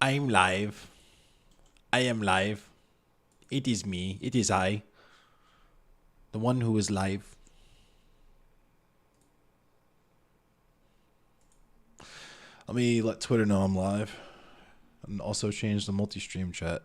I'm live. I am live. It is me. It is I. The one who is live. Let me let Twitter know I'm live. And also change the multi-stream chat.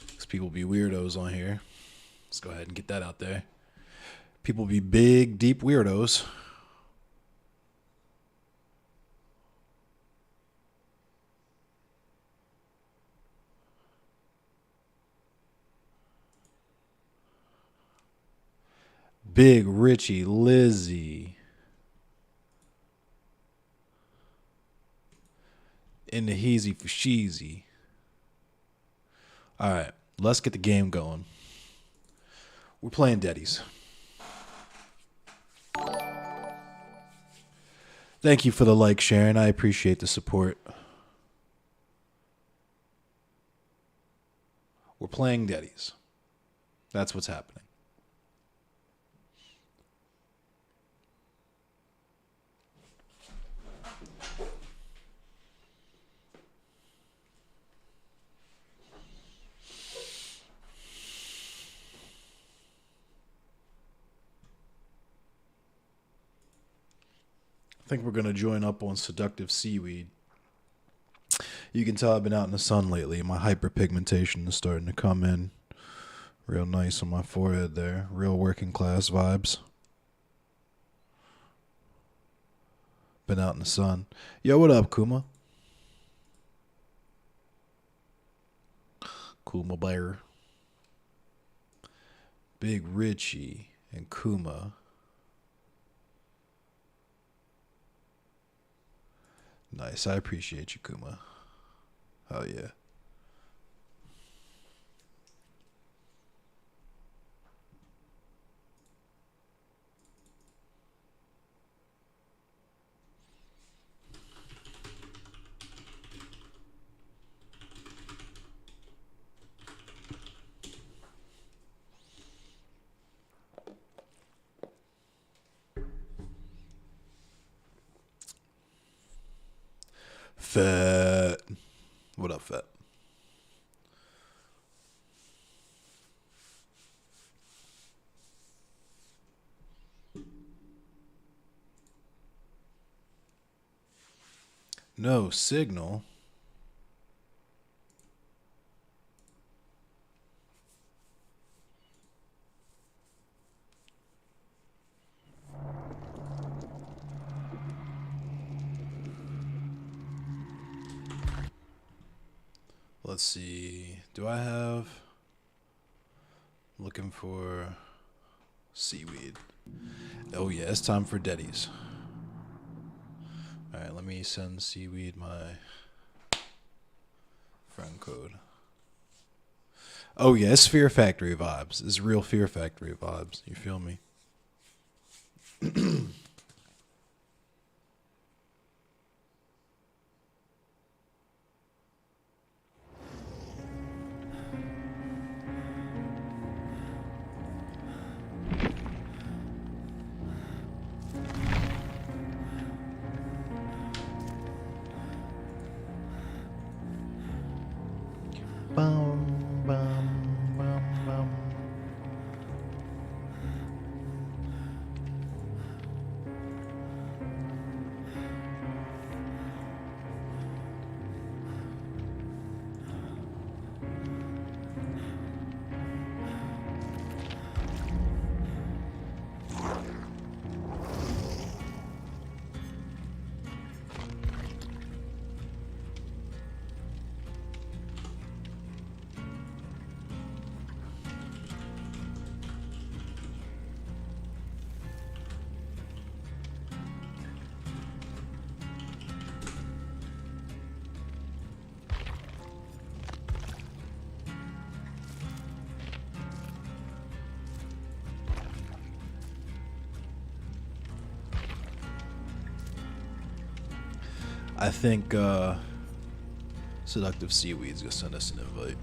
Because people be weirdos on here. Let's go ahead and get that out there. People be big, deep weirdos. Big Richie Lizzie. In the heezy for sheezy. Alright, let's get the game going. We're playing Deadies. Thank you for the like, Sharon. I appreciate the support. We're playing Deadies. That's what's happening. I think we're going to join up on seductive seaweed. You can tell I've been out in the sun lately. My hyperpigmentation is starting to come in real nice on my forehead there. Real working class vibes. Been out in the sun. Yo, what up, Kuma? Kuma Bear. Big Richie and Kuma. Nice. I appreciate you, Kuma. Hell yeah. Fat. What up, Fat? No signal. Let's see. Do I have... Looking for seaweed. Oh yeah, it's time for Deadies. Alright, let me send seaweed my friend code. Oh yeah, it's Fear Factory vibes. It's real Fear Factory vibes. You feel me? Bum, bum, bum, bum. I think Seductive Seaweed's gonna send us an invite.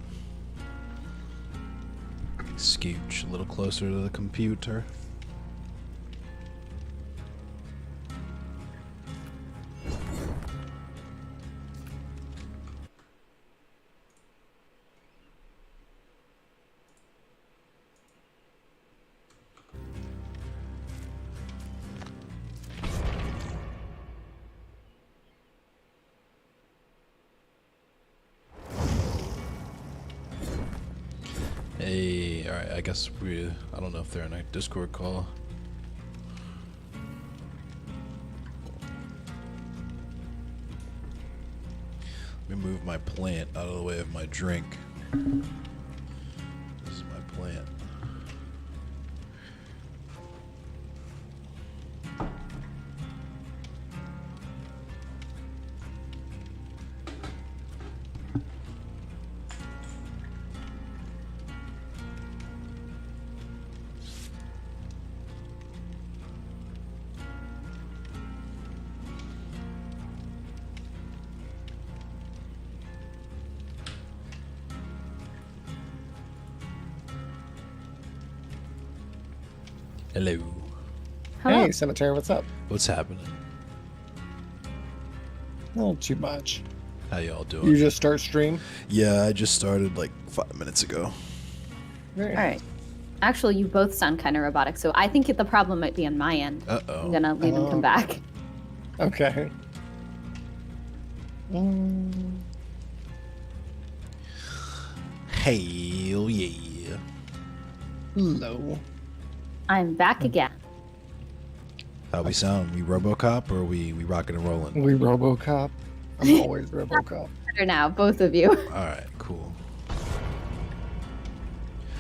Scooch a little closer to the computer. Hey, alright, I guess I don't know if they're in a Discord call. Let me move my plant out of the way of my drink. This is my plant. Hello. Hey, Cemetery, what's up? What's happening? Not too much. How y'all doing? You just start stream? Yeah, I just started like 5 minutes ago. Very All right. Actually, you both sound kind of robotic, so I think the problem might be on my end. Uh-oh. I'm gonna leave and come back. Okay. Hell yeah. Hello. I'm back again. How we sound? We RoboCop or we rocking and rolling? We RoboCop. I'm always RoboCop. Better now, both of you. Alright, cool.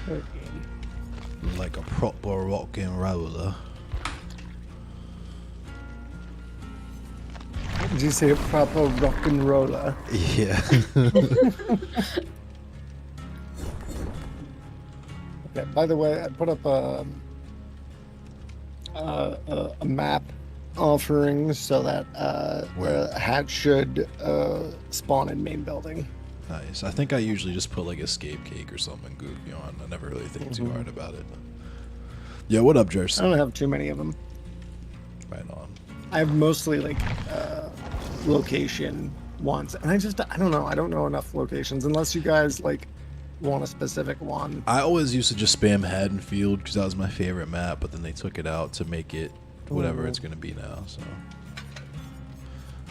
Okay. Like a proper rock and roller. Did you say a proper rock and roller? Yeah. Okay, by the way, I put up a map offering so that Where? hat should spawn in main building. Nice. I think I usually just put like escape cake or something goofy on. I never really think too hard about it. Yeah, what up, I Jersey? don't have too many of them. Right on. I have mostly like location ones, and I don't know. I don't know enough locations unless you guys like want a specific one. I always used to just spam Haddonfield because that was my favorite map, but then they took it out to make it whatever it's gonna be now. So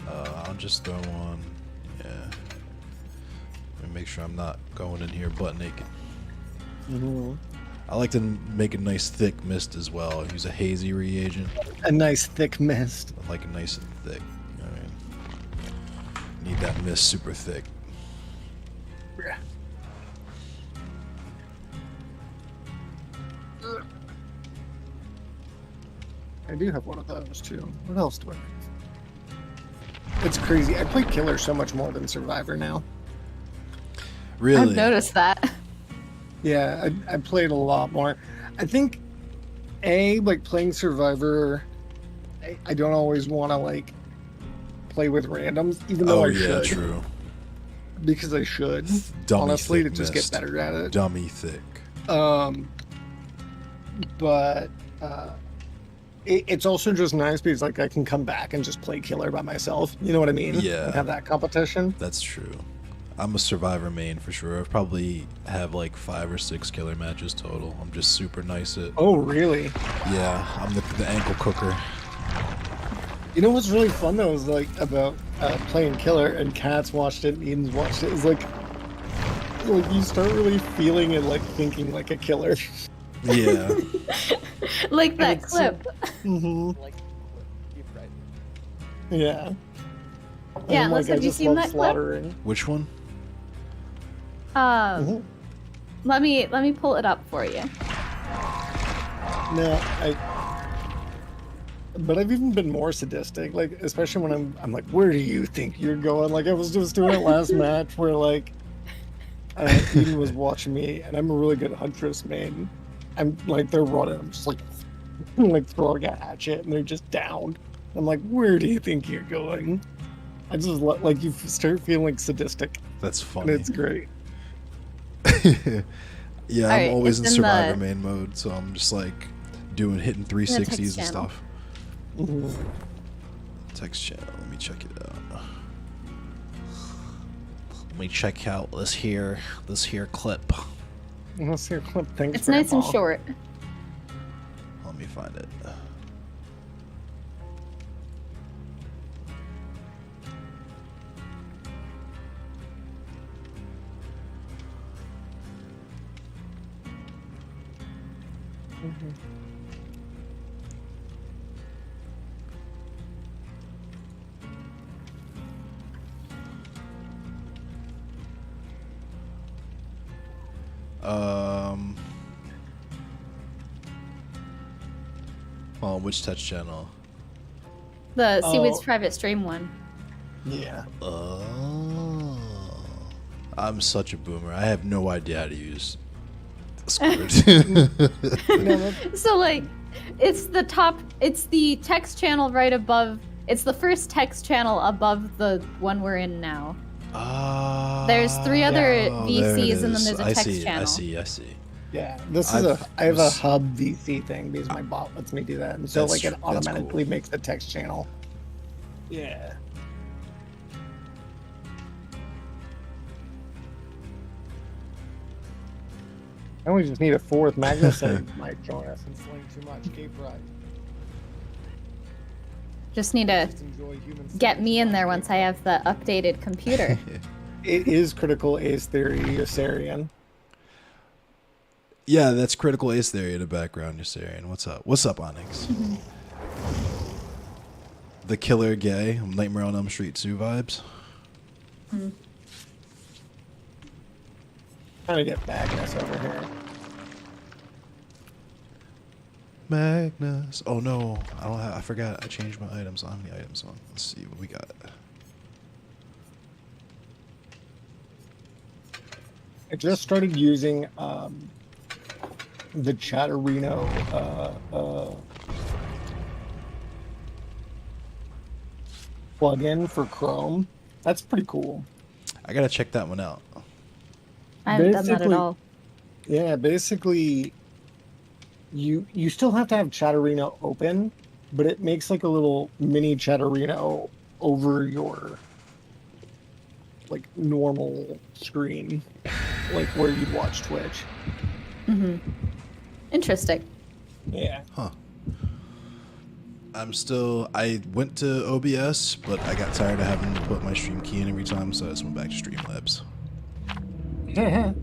I'll just throw on. Yeah. Let me make sure I'm not going in here butt naked. I like to make a nice thick mist as well. Use a hazy reagent. A nice thick mist. I like it nice and thick. You know what I mean? Need that mist super thick. Yeah. I do have one of those too. What else do I have? It's crazy. I play Killer so much more than Survivor now. Really? I've noticed that. Yeah, I played a lot more. I think, like playing Survivor, I don't always want to like play with randoms, even though Oh I yeah, should. true. Because I should. Dummy Honestly, to thick just mist. get better at it. Dummy thick. But it's also just nice because like I can come back and just play Killer by myself. You know what I mean? Yeah. And have that competition. That's true. I'm a Survivor main for sure. I probably have like 5 or 6 killer matches total. I'm just super nice at. Oh, really? Yeah, I'm the ankle cooker. You know what's really fun though is like about playing Killer, and Kat's watched it, and Eden's watched it. Is like you start really feeling and like thinking like a killer. Yeah. Like that It's- clip. Yeah. Yeah, And, unless I have you just seen love that clip? slaughtering. Which one? Let me pull it up for you. No, but I've even been more sadistic, like especially when I'm like, where do you think you're going? Like I was just doing it last match where like Eden was watching me, and I'm a really good huntress main. I'm like they're running, I'm just like throwing a hatchet, and they're just down. I'm like, where do you think you're going? I just like you start feeling sadistic, That's and funny. it's great. Yeah, I'm Alright, always it's in in survivor the- main mode, so I'm just like hitting 360s and channel. stuff. Mhm. Text channel. Let me check it out. Let me check out this here clip. Let's hear a clip. Thanks, It's nice and Grandpa. short. Let me find it. Mhm. Oh, which touch channel? The Seaweed's Oh. private stream one. Yeah. Oh. I'm such a boomer. I have no idea how to use Discord. No, that- So like, it's the text channel right above. It's the first text channel above the one we're in now. There's 3 other there it VCs and then is. there's a I text see, channel. I see. yeah. This is I have a was- hub VC thing because my bot lets me do that, and so like it That's automatically cool. makes the text channel. Yeah. And we just need a 4th Magnus and might join us and sling too much. Gay pride. Just need to Just enjoy human get sling me too in much. there Gay once I pride. have the updated computer. It is critical ace theory, Yossarian. Yeah, that's critical ace theory in the background, Yossarian. What's up? What's up, Onyx? The killer gay, Nightmare on Elm Street 2 vibes. Trying to get Magnus over here. Magnus. Oh no, I don't have. I forgot. I changed my items. I don't have any items on. Let's see what we got. I just started using the Chatterino plugin for Chrome. That's pretty cool. I gotta check that one out. I haven't done that at Basically- all. Yeah, basically, you still have to have Chatterino open, but it makes like a little mini Chatterino over your like normal screen, like where you'd watch Twitch. Interesting. Yeah. Huh. I went to OBS, but I got tired of having to put my stream key in every time, so I just went back to Streamlabs.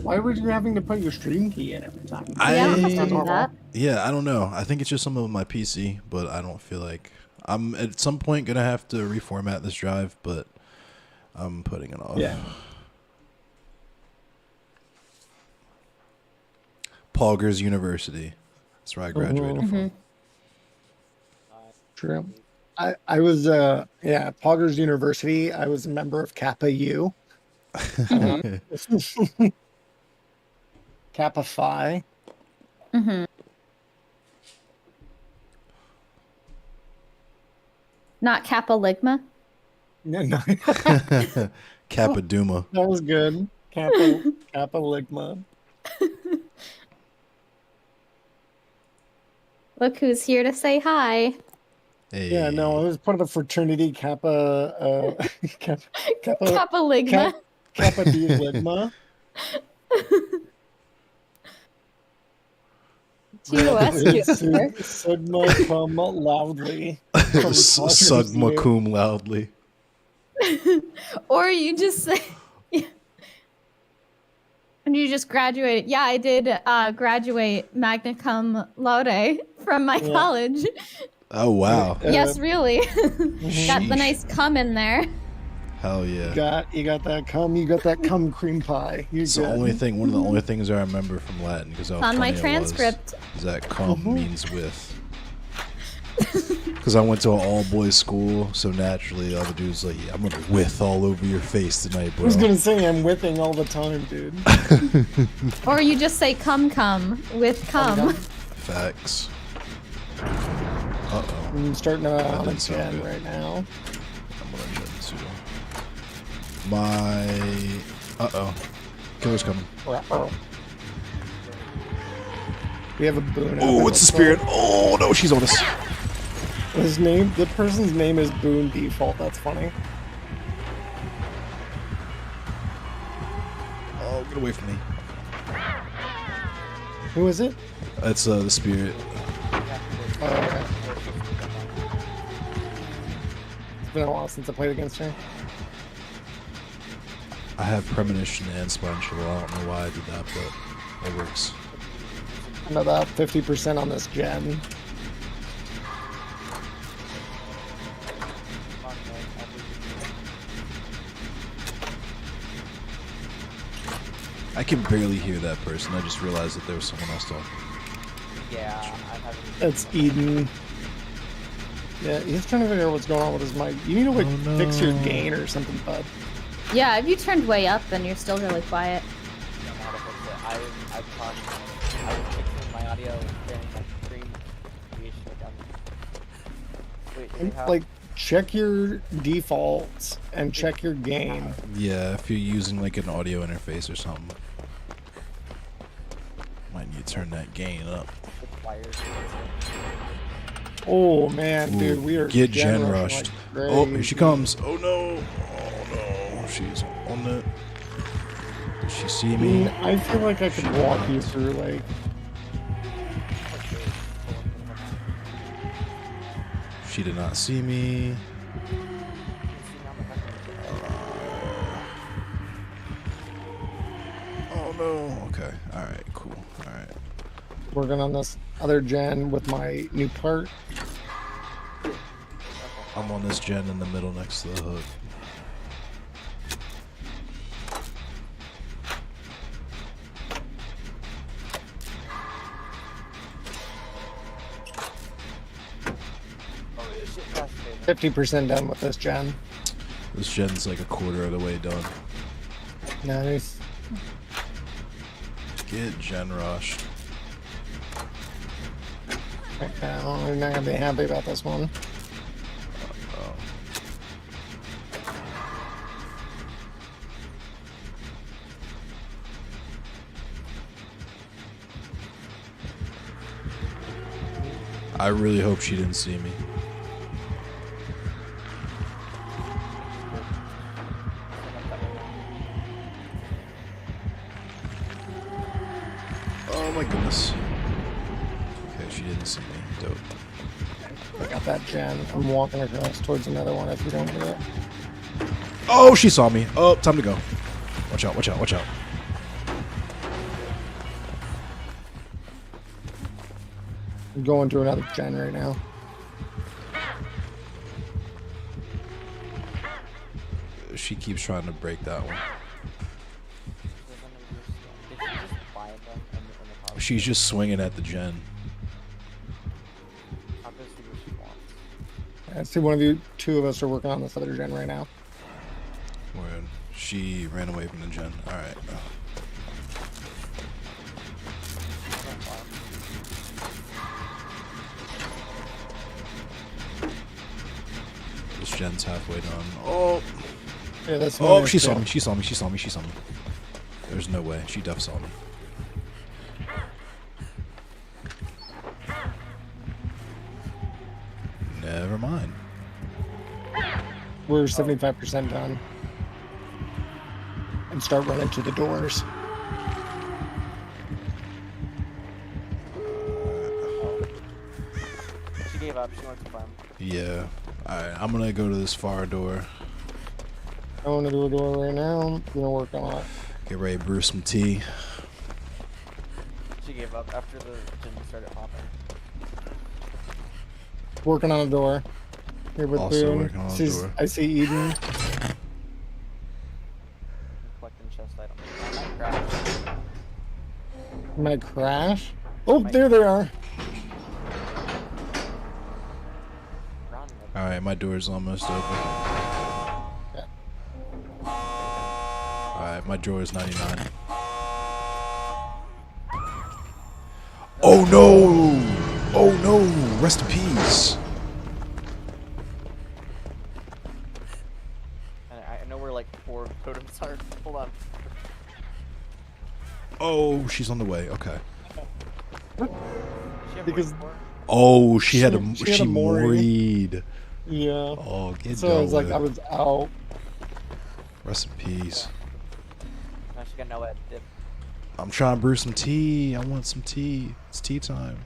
Why were you having to put your stream key in every time? I- Yeah, I don't have That's to do that. Yeah, I don't know. I think it's just something with my PC, but I don't feel like I'm at some point gonna have to reformat this drive, but I'm putting it off. Yeah. Poggers University. That's where I graduated from. True. I was Poggers University. I was a member of Kappa U. Kappa Phi. Not Kappa Ligma. No, no, Kappa Duma. that was good. Kappa Ligma. Look who's here to say hi. Hey. Yeah, no, I was part of the fraternity Kappa Kappa Kappa Ligma. Kappa D Ligma. GOS. Sigma come loudly. From Poggers Sugma U. cum loudly. Or you just say, and you just graduated. Yeah, I did graduate magna cum laude from my Yeah. college. Oh wow. Yes, really. Got Sheesh. the nice cum in there. Hell yeah. You got that cum cream pie. You It's the good. only thing. One of the only things I remember from Latin because On my transcript. is that cum means with. Because I went to an all boys school, so naturally all the dudes like, yeah, I'm gonna with all over your face tonight, I bro. was gonna say I'm whipping all the time, dude. Or you just say cum with cum. Facts. Uh oh. I'm starting to That on didn't sound 10 good. right now. I'm gonna shut this too. My... Uh-oh. Killer's coming. We have a boon. Oh, it's the spirit. Oh, no, she's on us. The person's name is Boone Default. That's funny. Oh, get away from me. Who is it? That's the spirit. Oh, okay. It's been a while since I played against her. I have premonition and spine chill. I don't know why I did that, but it works. I'm about 50% on this gen. I can barely hear that person. I just realized that there was someone else talking. Yeah, I'm having. It's Eden. Yeah, he's trying to figure out what's going on with his mic. You need to like fix your gain or something, bud. Yeah, if you turned way up, then you're still really quiet. I was fixing my audio during my stream. Wait, do they have... Like, check your defaults and check your gain. Yeah, if you're using like an audio interface or something. Might need to turn that gain up. Oh man, Ooh, dude, we are get gen rushed. like Oh, here she comes. Oh no. Oh no. She's on it. Does she see me? I feel like I could walk you through like. She did not see me. Oh no. Okay. Alright, cool. Alright. Working on this other gen with my new part. I'm on this gen in the middle next to the hook. Oh, shit, that's good. 50% done with this gen. This gen's like a quarter of the way done. Nice. Get gen rushed. Right now, I'm not gonna be happy about this one. Oh. I really hope she didn't see me. Oh my goodness. Okay, she didn't see me. Dope. I got that gen. I'm walking across towards another one if you don't do it. Oh, she saw me. Oh, time to go. Watch out, watch out, watch out. I'm going to another gen right now. She keeps trying to break that one. Did she just buy them in the house? She's just swinging at the gen. How does she respond? I see one of you, two of us are working on this other gen right now. Word. She ran away from the gen. Alright. This gen's halfway done. Oh! Yeah, that's Oh, mine she too. saw me. She saw me. She saw me. She saw me. There's no way. She def saw me. Never mind. We're 75% done. And start running to the doors. She gave up. She wants to farm. Yeah. Alright, I'm gonna go to this far door. I want to do a door right now. I'm gonna work on it. Get ready to brew some tea. She gave up after the gym started hopping. Working on a door. Here with Also Boone. working on a door. I see Eden. Collecting chest items. I might crash. Might crash. Oh, there they are. Run. Alright, my door's almost open. Alright, my drawer is 99. Oh no! Oh no! Rest in peace. And know where like 4 totems are. Hold on. Oh, she's on the way. Okay. Does she have Because- more? Oh, she had She had a Mori. moried. Yeah. Oh, get So I was like, with. I was out. Rest in peace. No, she got no ad dip. I'm trying to brew some tea. I want some tea. It's tea time.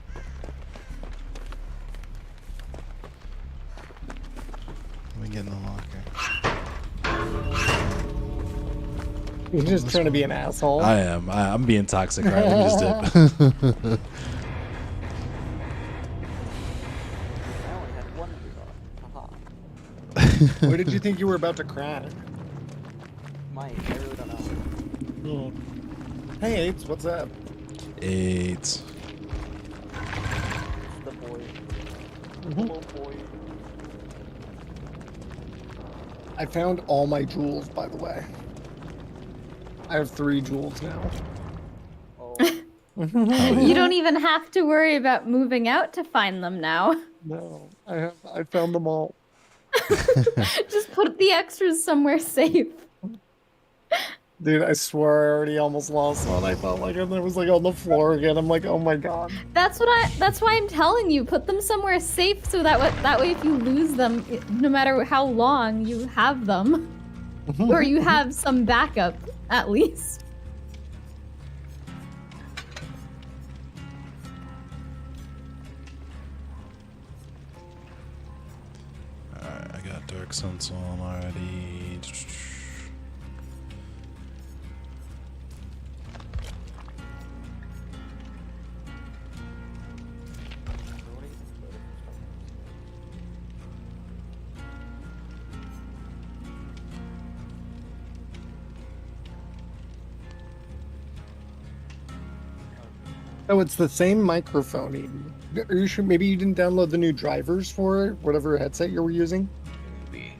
Let me get in the locker. You're just trying to be an asshole. I am. I'm being toxic. Right, let me just dip. I only had 1 reroll. Haha. What did you think you were about to crack? My, I really don't know. Hey, Apes, what's up? 8. It's the boy. Mm-hmm. Little boy. I found all my jewels, by the way. I have 3 jewels now. Oh, You don't even have to worry about moving out to find them now. No, I found them all. Just put the extras somewhere safe. Dude, I swear I already almost lost one. I felt like it was like on the floor again. I'm like, oh my god. That's why I'm telling you, put them somewhere safe so that way if you lose them, no matter how long, you have them. Or you have some backup, at least. Alright, I got Dark Sense on already. Oh, it's the same microphone, Eden. Are you sure? Maybe you didn't download the new drivers for it, whatever headset you were using? maybe.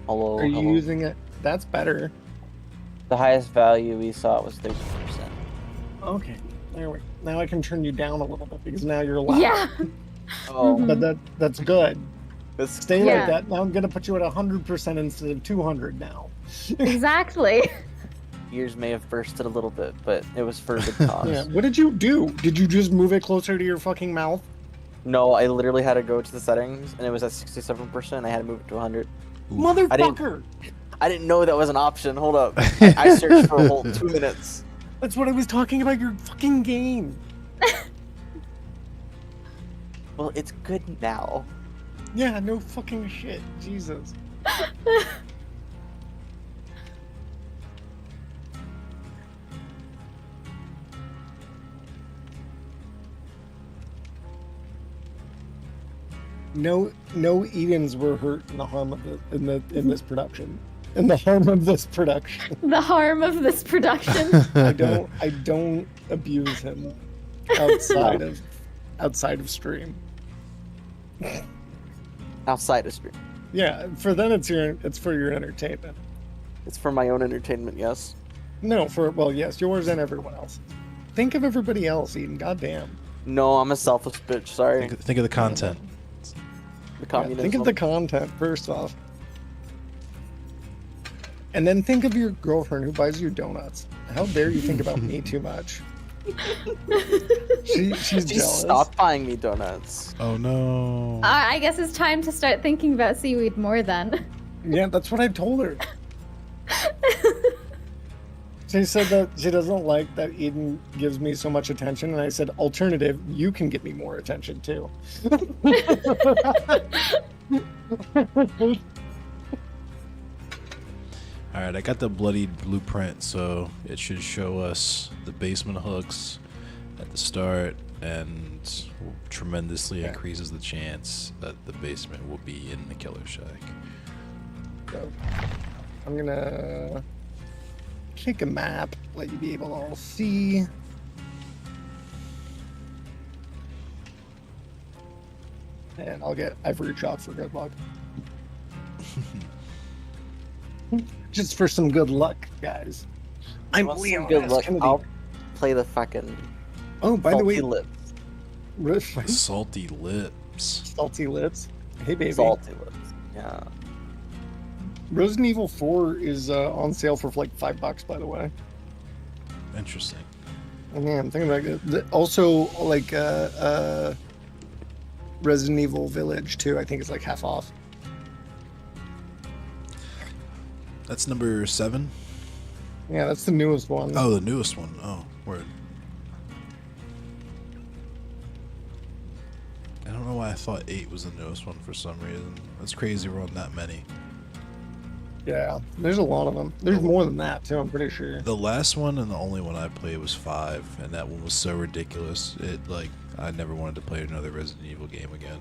Hello, Are you hello. using it? That's better. The highest value we saw was 30%. Okay. There we Now I can turn you down a little bit because now you're loud. Yeah. Oh, Mhm. But that's good. this Stay Yeah. like that. Now I'm gonna put you at 100% instead of 200 now. Exactly. ears may have bursted a little bit, but it was for a good cause. Yeah. What did you do? Did you just move it closer to your fucking mouth? No, I literally had to go to the settings, and it was at 67%. I had to move it to 100. Motherfucker! I didn't know that was an option. Hold up. I searched for a whole 2 minutes. That's what I was talking about. Your fucking game. Well, it's good now. Yeah. No fucking shit. Jesus. No Edens were hurt in the harm of in this production. In the harm of this production. The harm of this production. I don't abuse him outside of stream. Outside of stream. Yeah, for then it's for your entertainment. It's for my own entertainment, yes. No, yes, yours and everyone else. Think of everybody else, Eden. Goddamn. No, I'm a selfish bitch. Sorry. Think of the content. The Yeah, communism. think of the content first off. And then think of your girlfriend who buys you donuts. How dare you think about me too much? She's She jealous. stopped buying me donuts. Oh no. I guess it's time to start thinking about seaweed more then. Yeah, that's what I told her. She said that she doesn't like that Eden gives me so much attention, and I said, alternative, you can give me more attention too. Alright, I got the bloodied blueprint, so it should show us the basement hooks at the start and tremendously Yeah. increases the chance that the basement will be in the killer shack. So, I'm gonna take a map, let you be able to all see. And I'll get ivory chalk for good luck. Just for some good luck, guys. I'm Want some Leon good S. luck. Kennedy. I'll play the fucking Oh, by the salty way, lips. Salty lips. salty lips. Hey, baby. Salty lips. Yeah. Resident Evil 4 is on sale for like $5, by the way. Interesting. And yeah, I'm thinking about it. Also, like Resident Evil Village too. I think it's like half off. That's number 7. Yeah, that's the newest one. Oh, the newest one. Oh, word. I don't know why I thought 8 was the newest one for some reason. That's crazy we're on that many. Yeah, there's a lot of them. There's more than that too. I'm pretty sure. The last one and the only one I played was 5, and that one was so ridiculous. I never wanted to play another Resident Evil game again.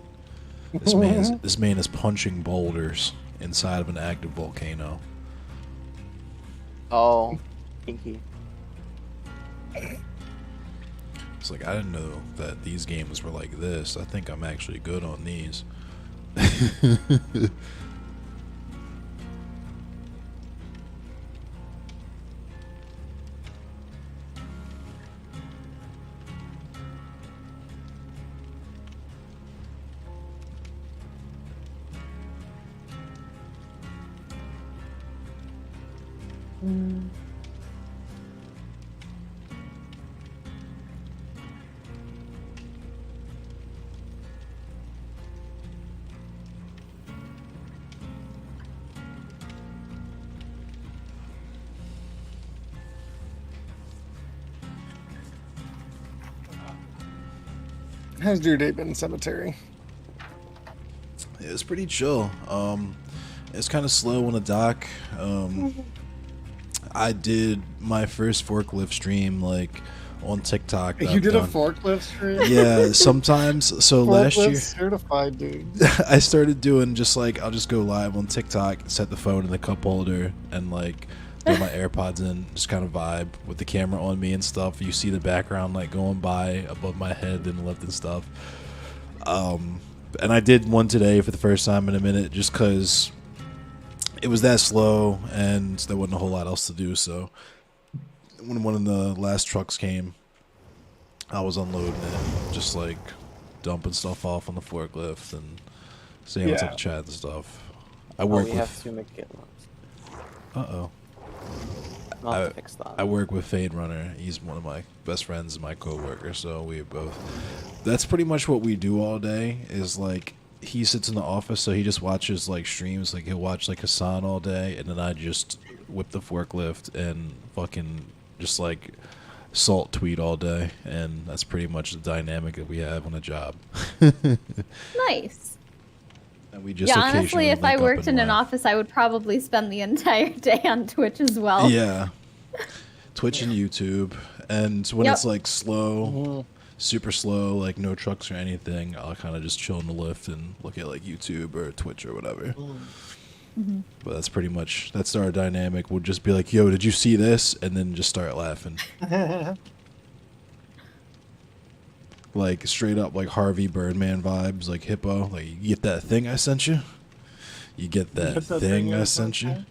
This man is punching boulders inside of an active volcano. Oh, kinky. It's like, I didn't know that these games were like this. I think I'm actually good on these. How's your day been in cemetery? It was pretty chill. It's kind of slow on the dock. I did my first forklift stream like on TikTok. that You I've did a done. forklift stream? Yeah, sometimes. So last Forklift year, certified, dude. I started doing just like I'll just go live on TikTok, set the phone in the cup holder, and like throw my AirPods in, just kind of vibe with the camera on me and stuff. You see the background like going by above my head and lift and stuff. And I did one today for the first time in a minute, just because it was that slow and there wasn't a whole lot else to do. So when one of the last trucks came, I was unloading it, just like dumping stuff off on the forklift and seeing what's up Yeah. the chat and stuff. I Oh, work we with. have 2 McGitlins. Uh-oh. Not I- to fix that. I work with Fade Runner. He's one of my best friends and my coworker, so we both. That's pretty much what we do all day. Is like he sits in the office, so he just watches like streams. Like he'll watch like Hassan all day, and then I just whip the forklift and fucking just like salt tweet all day, and that's pretty much the dynamic that we have on a job. Nice. And we just Yeah, honestly, occasionally if I link up worked and in an laugh. office, I would probably spend the entire day on Twitch as well. Yeah. Twitch and YouTube. And when Yep. it's like slow, super slow, like no trucks or anything, I'll kind of just chill in the lift and look at like YouTube or Twitch or whatever. But that's pretty much, that's our dynamic. We'll just be like, yo, did you see this? And then just start laughing. Like straight up like Harvey Birdman vibes, like Hippo. Like, you get that thing I sent you? You get that, Get that thing I sent you?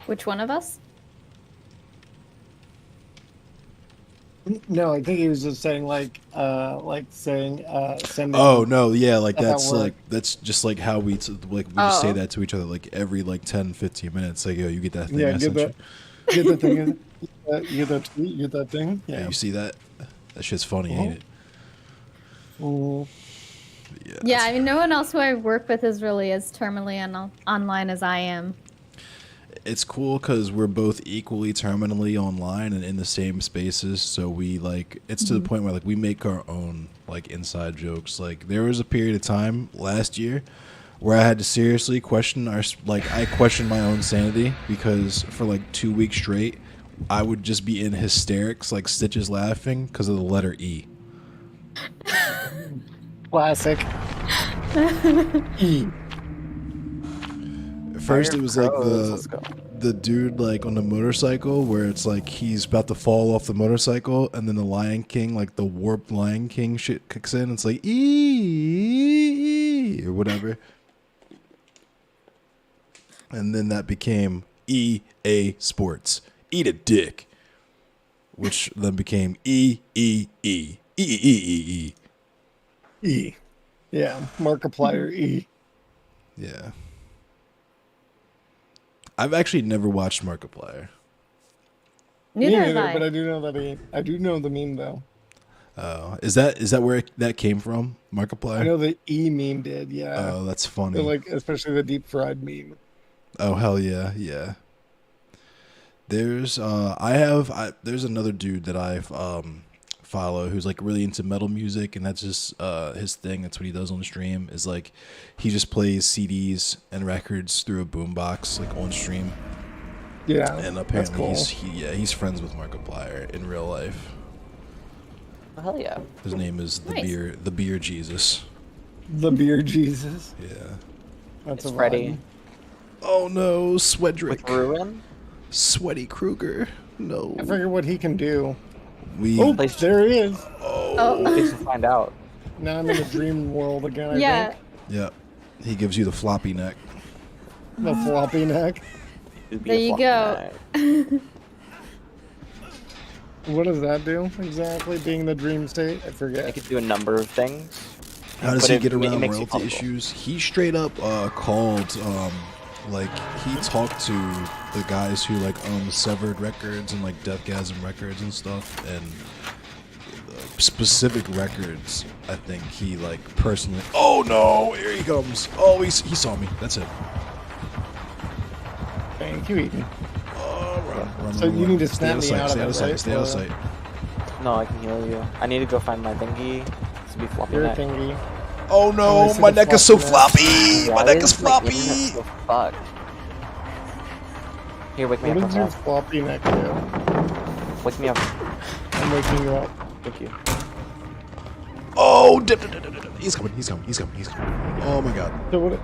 Which one of us? No, I think he was just saying sending. Oh no, yeah, like At that's work. like that's just like how we like we just say Oh. that to each other like every like 10 15 minutes, like, yo, you get that thing Yeah, I get sent that. Get that thing. You get that tweet. You get that thing. you? Yeah, Yeah. you see that? That shit's funny, ain't it? Mm. Yeah, that's- I mean, no one else who I work with is really as terminally online as I am. it's cool because we're both equally terminally online and in the same spaces, so we like it's to the point where like we make our own like inside jokes. Like there was a period of time last year where I had to seriously question I questioned my own sanity, because for like 2 weeks straight I would just be in hysterics, like stitches laughing because of the letter E. Classic. E. First, it was like Let's go. the dude like on the motorcycle where it's like he's about to fall off the motorcycle, and then the Lion King, like the warped Lion King shit kicks in. It's like E or whatever, and then that became EA Sports. Eat a dick. which then became E E E E E E E. E. Yeah, Markiplier E. Yeah. I've actually never watched Markiplier. Neither Me have neither, I. but I do know that I do know the meme though. Is that where that came from? Markiplier? I know the E meme did, yeah. Oh, that's funny. Like especially the deep fried meme. Oh hell yeah, yeah. There's there's another dude that I follow who's like really into metal music, and that's just his thing. That's what he does on the stream. Is like he just plays CDs and records through a boombox like on stream. Yeah, And that's apparently cool. he's friends with Markiplier in real life. Oh, hell yeah. His name is Nice. the beer Jesus. The beer Jesus. Yeah. That's It's a Freddy. vibe. Oh no, With Swedrick. Ruin? Sweaty Kruger. No. I forget what he can do. We Oh, Place- there he is. Oh, Guess we'll find out. Now I'm in the dream world again. I yeah. think. yeah. He gives you the floppy neck. The floppy neck. It'd be There a you floppy go. night. What does that do exactly? Being the dream state? I It forget. could do a number of things. How does But he it get ma- it around makes you royalty comfortable. issues? He straight up called like he talked to the guys who like own Severed Records and like Deathgasm Records and stuff, and specific records. I think he like personally. Oh no! Here he comes. Oh, he saw me. That's it. Thank you, Ethan. Oh, run, So you need to Stay out snap of me sight. out Stay of out of it, sight. right? Stay out of sight. No, I can heal you. I need to go find my thingy. This will be floppy Your neck. thingy. Oh Oh, no! I see My the neck is so floppy floppy. My Why neck is is my internet floppy. so fucked? Here, wake me What up. does your Rafael. floppy neck do? Wake me up. I'm waking you up. Thank you. Oh, he's coming. He's coming. He's coming. He's coming. Oh my god. So what?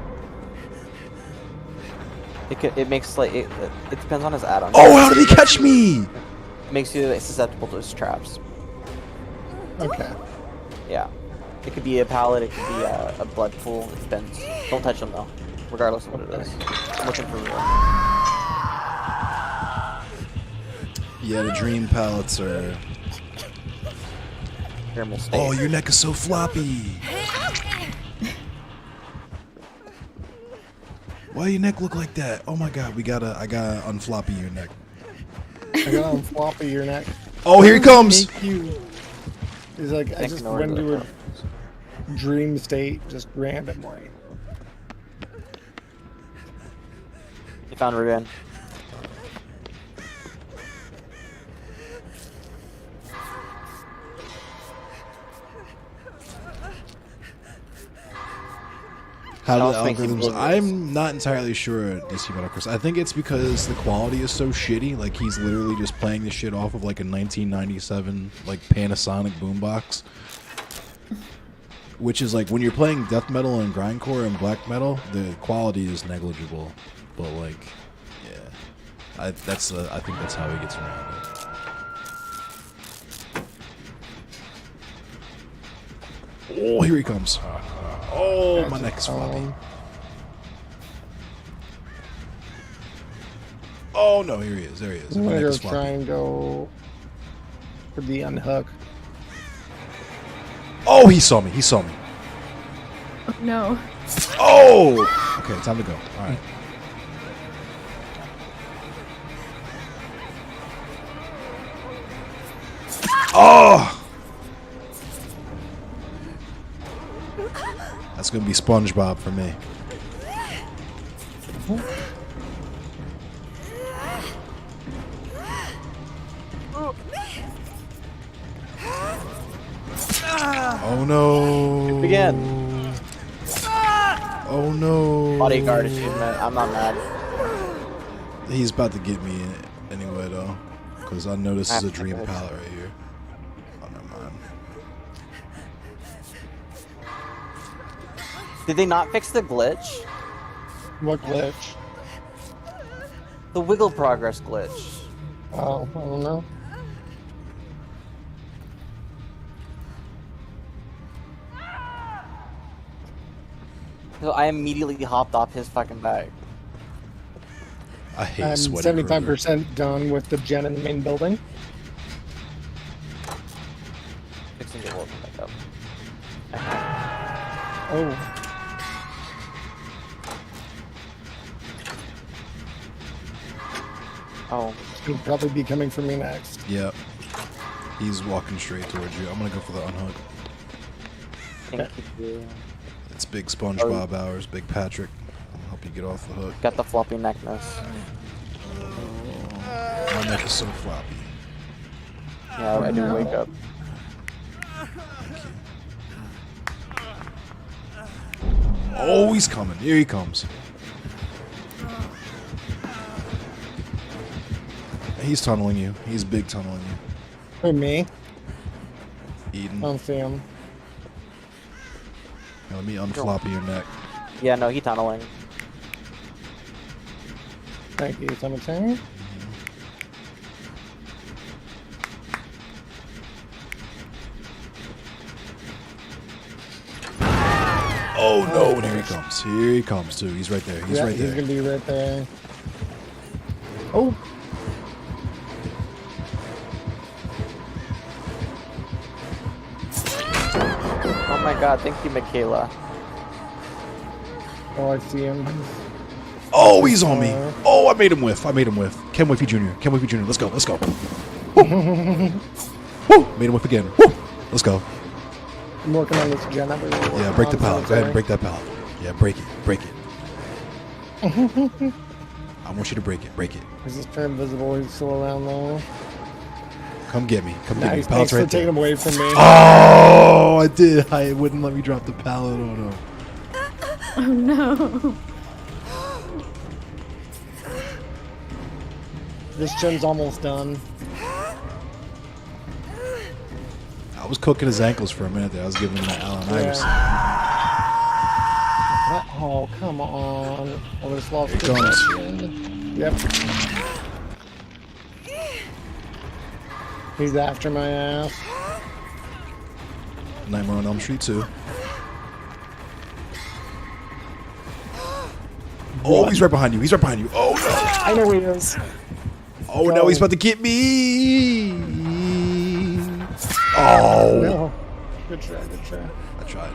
It makes like it depends on his add-on. Oh, how did he catch me? It makes you susceptible to his traps. Okay. Yeah. It could be a pallet. It could be a blood pool. It depends. Don't touch them though, regardless of what it is. I'm looking for real. Yeah, the dream pallets are. Thermal state. Oh, your neck is so floppy. Why your neck look like that? Oh my god, I gotta unfloppy your neck. I got on floppy your neck. Oh, here he comes. Make you. He's like, I just Ignore went the- to a dream state just randomly. You found Ruben. How do the Else make you algorithms? believe this. I'm not entirely sure, DC Chris. I think it's because the quality is so shitty. Like he's literally just playing this shit off of like a 1997 like Panasonic boombox. Which is like when you're playing death metal and grindcore and black metal, the quality is negligible. But like, yeah, I think that's how he gets around it. Oh, here he comes. Oh, my neck is floppy. Oh no, here he is. There he is. I'm My gonna neck go is try floppy. and go for the unhook. Oh, he saw me. He saw me. No. Oh! Okay, time to go. All right. Oh! That's gonna be SpongeBob for me. Oh no! Begin. Oh no! Bodyguard achievement. I'm not mad. He's about to get me anyway though, because I know this is a dream Afterwards. palette right here. Oh never mind. Did they not fix the glitch? What glitch? The wiggle progress glitch. Oh, I don't know. So I immediately hopped off his fucking bag. I hate I'm sweaty Kruger. 75% done with the gen in the main building. Fixing to welcome back up. Oh. Oh, He'll probably be coming for me next. Yep. He's walking straight towards you. I'm gonna go for the unhook. thank you. It's big SpongeBob hours, big Patrick. I'll help you get off the hook. Got the floppy neckness. My neck is so floppy. Yeah, I do wake up. Oh, he's coming. Here he comes. He's tunneling you. He's big tunneling you. For me? Eden. I don't see him. Now let me unfloppy your neck. Yeah, no, he tunneling. Thank you, Cemetery. Oh no, and here he comes. Here he comes too. He's right there. He's right He's there. gonna be right there. Oh! Oh my god, thank you, Michaela. Oh, I see him. Oh, he's on me. Oh, I made him whiff. I made him whiff. Ken Whiffy Jr. Ken Whiffy Jr. Let's go. Let's go. Woo. Woo. Made him whiff again. Woo. Let's go. I'm working on this generator. Yeah, break the pallet. Go ahead and break that pallet. Yeah, break it. Break it. I want you to break it. Break it. Is this turn visible? He's still around though. Come get me. Come get me. Nice. Pallet's Thanks for right taking there. him away from me. Oh, I did. It wouldn't let me drop the pallet. Oh no. Oh no. This gen's almost done. I was cooking his ankles for a minute there. I was giving him that Allen Iverson. Oh, come on. Oh, this lost Here it comes. connection. Yep. He's after my ass. Nightmare on Elm Street 2. Oh, he's right behind you. He's right behind you. Oh no. I know he is. Oh no, he's about to get me. Oh. No. Good try, good try. I tried.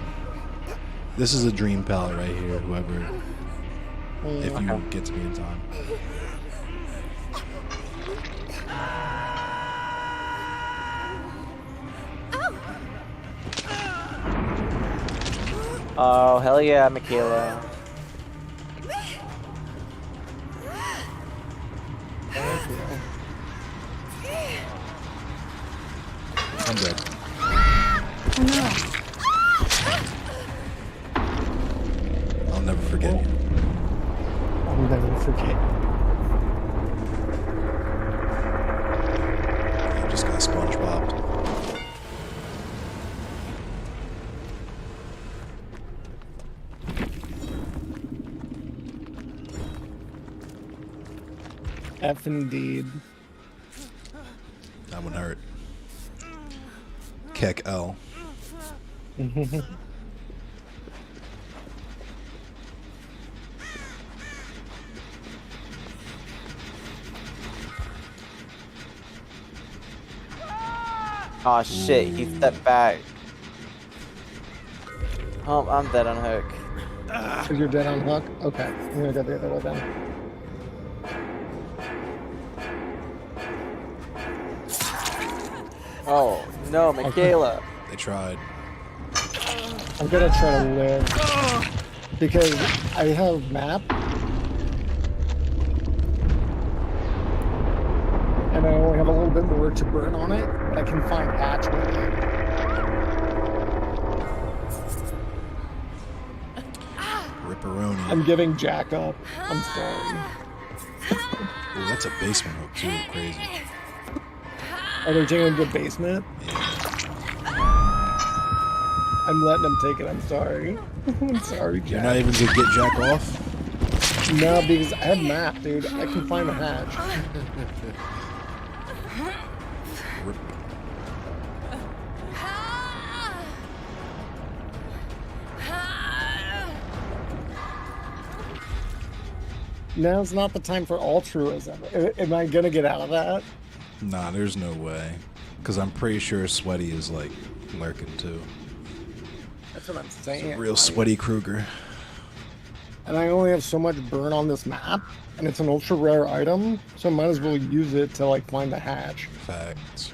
This is a dream pallet right here, whoever. If you get to me in time. Oh, hell yeah, Michaela. I'm dead. Oh no. I'll never forget you. I'll never forget. You just got SpongeBobbed. F indeed. That one hurt. Keck L. Oh shit, he stepped back. Oh, I'm dead on hook. So you're dead on hook? Okay. I'm gonna go the other way then. Oh, no, Michaela. They tried. I'm gonna try to live. Because I have map. And I only have a little bit more to burn on it. But I can find hatch with it. Ripperoni. I'm giving Jack up. I'm sorry. Ooh, that's a basement hook too. Crazy. Are they taking him to the basement? I'm letting him take it. I'm sorry. I'm sorry, Jack. You're not even gonna get Jack off? No, because I have map, dude. I can find a hatch. Rip. Now's not the time for altruism. Am I gonna get out of that? Nah, there's no way. Because I'm pretty sure Sweaty is like lurking too. That's what I'm It's saying. a real like- sweaty Kruger. And I only have so much burn on this map, and it's an ultra rare item, so I might as well use it to like find the hatch. Facts.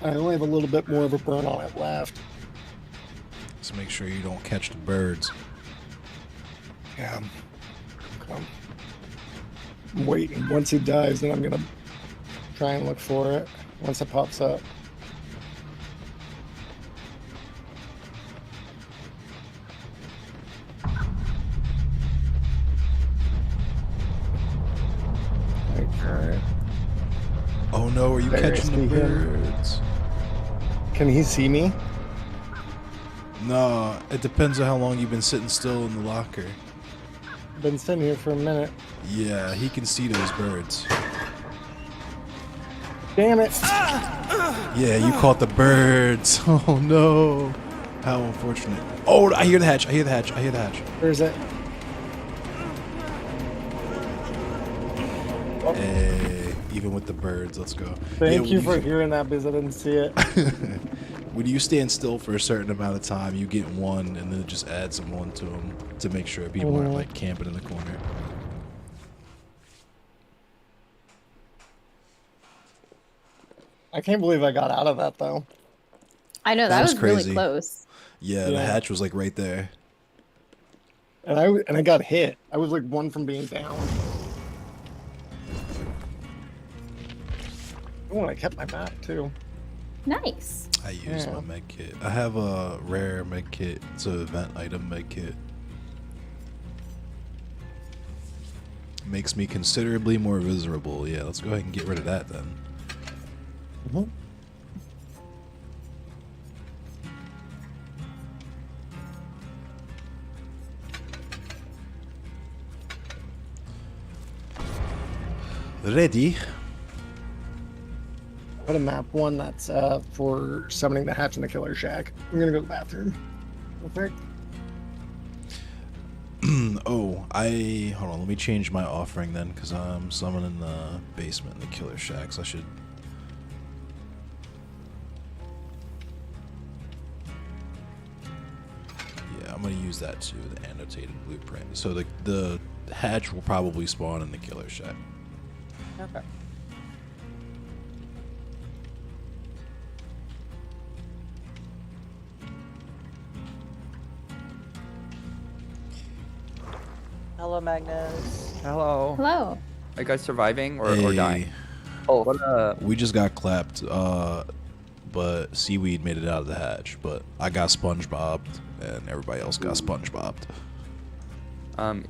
I only have a little bit more of a burn on it left. Let's make sure you don't catch the birds. Yeah. Okay. I'm waiting. Once he dives, then I'm gonna try and look for it. Once it pops up. Okay. Oh no, are you There catching the is me here. birds? Can he see me? No, it depends on how long you've been sitting still in the locker. Been sitting here for a minute. Yeah, he can see those birds. Damn it! Yeah, you caught the birds. Oh no. How unfortunate. Oh, I hear the hatch. I hear the hatch. I hear the hatch. Where's it? Hey, even with the birds, let's go. Thank Yeah, you for hearing that because I didn't see it. When you stand still for a certain amount of time, you get one, and then it just adds one to them to make sure people aren't like camping in the corner. I can't believe I got out of that though. I know That that was was really crazy. close. Yeah, the Yeah. hatch was like right there. And I got hit. I was like one from being down. Oh, and I kept my map too. Nice. I used Yeah. my med kit. I have a rare med kit. It's an event item med kit. Makes me considerably more visible. Yeah, let's go ahead and get rid of that then. Mhm. Ready? Got a map one that's for summoning the hatch in the killer shack. I'm gonna go to the bathroom. Real quick. Oh, hold on. Let me change my offering then, because I'm summoning the basement and the killer shacks. I should. Yeah, I'm gonna use that too. The annotated blueprint. So the hatch will probably spawn in the killer shack. Okay. Hello, Magnus. Hello. Hello. Are you guys surviving or Hey, dying? Oh, What we just got clapped. But seaweed made it out of the hatch. But I got SpongeBobbed, and everybody else got SpongeBobbed.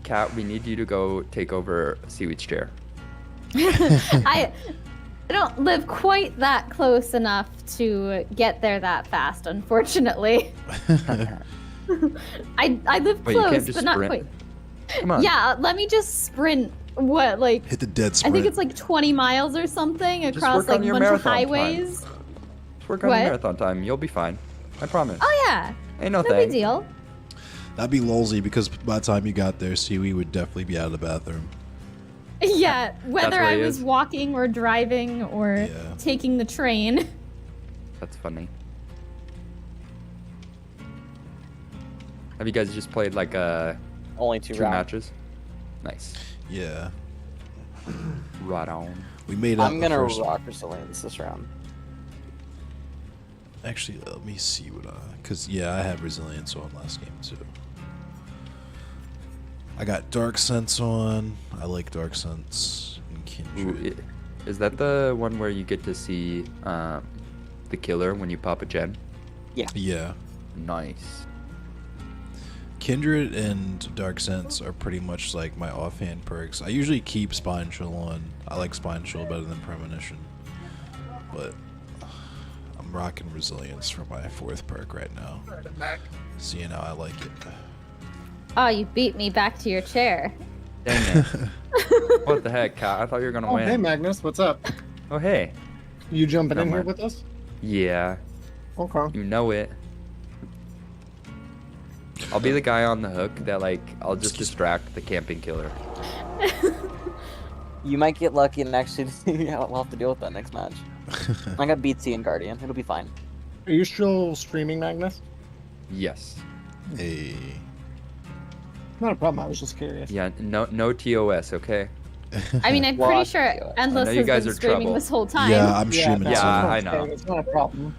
Kat, we need you to go take over Seaweed's chair. I don't live quite that close enough to get there that fast, unfortunately. I live Wait, you close, can't just but not sprint? quite. Come on. Yeah, let me just sprint. What, like? Hit the dead I sprint. think it's like 20 miles or something Just across work like on a your bunch of marathon time. highways. Just work on your What? marathon time. You'll be fine. I promise. Oh yeah, Ain't no no thing. big deal. That'd be lolsy because by the time you got there, seaweed would definitely be out of the bathroom. Yeah, whether where I he was is. walking or driving or Yeah. taking the train. That's funny. Have you guys just played like only two two rounds. matches? Nice. Yeah. Right on. We made up I'm the gonna first rock resilience this round. Actually, let me see what because yeah, I had resilience on last game too. I got dark sense on. I like dark sense and Ooh, kindred. is that the one where you get to see the killer when you pop a gen? Yeah, Nice. kindred and dark sense are pretty much like my offhand perks. I usually keep spine chill on. I like spine chill better than premonition, but I'm rocking resilience for my fourth perk right now. Alright, I'm back. Seeing how I like it. Oh, you beat me back to your chair. Dang it. What the heck, Kat? I thought you were gonna Oh, win. hey Magnus, what's up? Oh, hey. You jumping in Not here mine. with us? Yeah, Okay. you know it. I'll be the guy on the hook that, like, I'll just distract the camping killer. You might get lucky and actually we'll have to deal with that next match. I got BT and Guardian. It'll be fine. Are you still streaming, Magnus? Yes. Hey. Not a problem. I was just curious. Yeah. No TOS. Okay. I mean, I'm Well, pretty I sure feel it. Endless I know you has guys been are streaming trouble. this whole time. Yeah, I'm streaming that's too. Yeah, what I I'm know. saying, it's not a problem.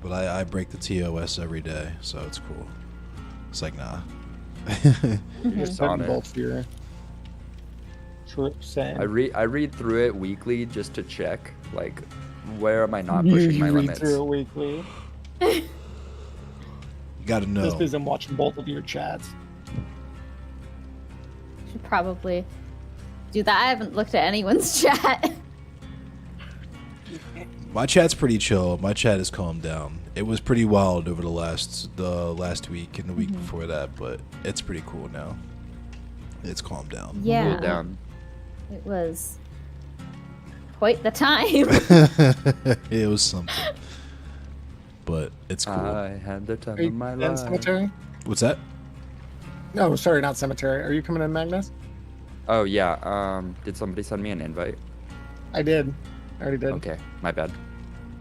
But I break the TOS every day, so it's cool. It's like, nah. You're Just setting on it. both your trips and I read through it weekly just to check, like, where am I not you pushing my read limits? through it weekly. You gotta know. Just because I'm watching both of your chats. Should probably do that. I haven't looked at anyone's chat. My chat's pretty chill. My chat has calmed down. It was pretty wild over the last week and the week before that, but it's pretty cool now. It's calmed down. Yeah, Cool down. it was quite the time. It was something. But it's cool. I had the time Are you of my in life. cemetery? What's that? No, sorry, not cemetery. Are you coming in, Magnus? Oh yeah. Did somebody send me an invite? I did. I already did. Okay, my bad.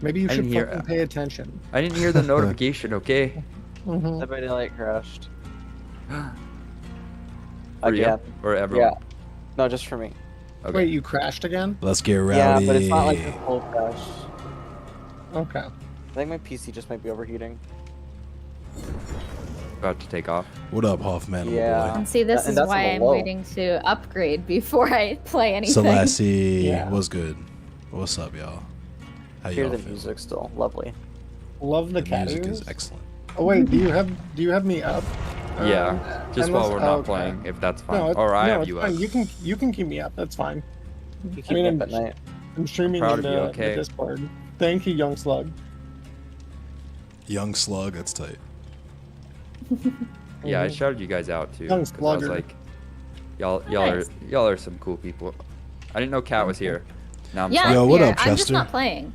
Maybe you I should didn't hear- fucking pay attention. I didn't hear the notification. Okay. Mhm. Dead by Daylight crashed. For you Again. or everyone? Yeah. No, just for me. Okay. Wait, you crashed again? Let's get rowdy. Yeah, but it's not like a full crash. Okay. I think my PC just might be overheating. About to take off. What up, Hoffman? Yeah. And see, this And is that's why on the I'm low. waiting to upgrade before I play anything. Selassie, Yeah. what's good? What's up, y'all? How Hear y'all the feel? music still. Lovely. Love the The cat music ears. is excellent. Oh wait, do you have me up? Yeah. Just while we're not okay. playing, if that's fine. No, Or I no, have it's you fine. up. You can keep me up. That's fine. You keep I mean, me up at night. I'm streaming proud in of you, the okay? Discord. Thank you, Young Slug. Young Slug, that's tight. Yeah, I Mhm. shouted you guys out too. Young 'cause I was slugger. like, y'all Nice. are some cool people. I didn't know Kat was here. Now I'm Yeah, sorry. Yo, I'm what here. up, I'm just Chester? not playing.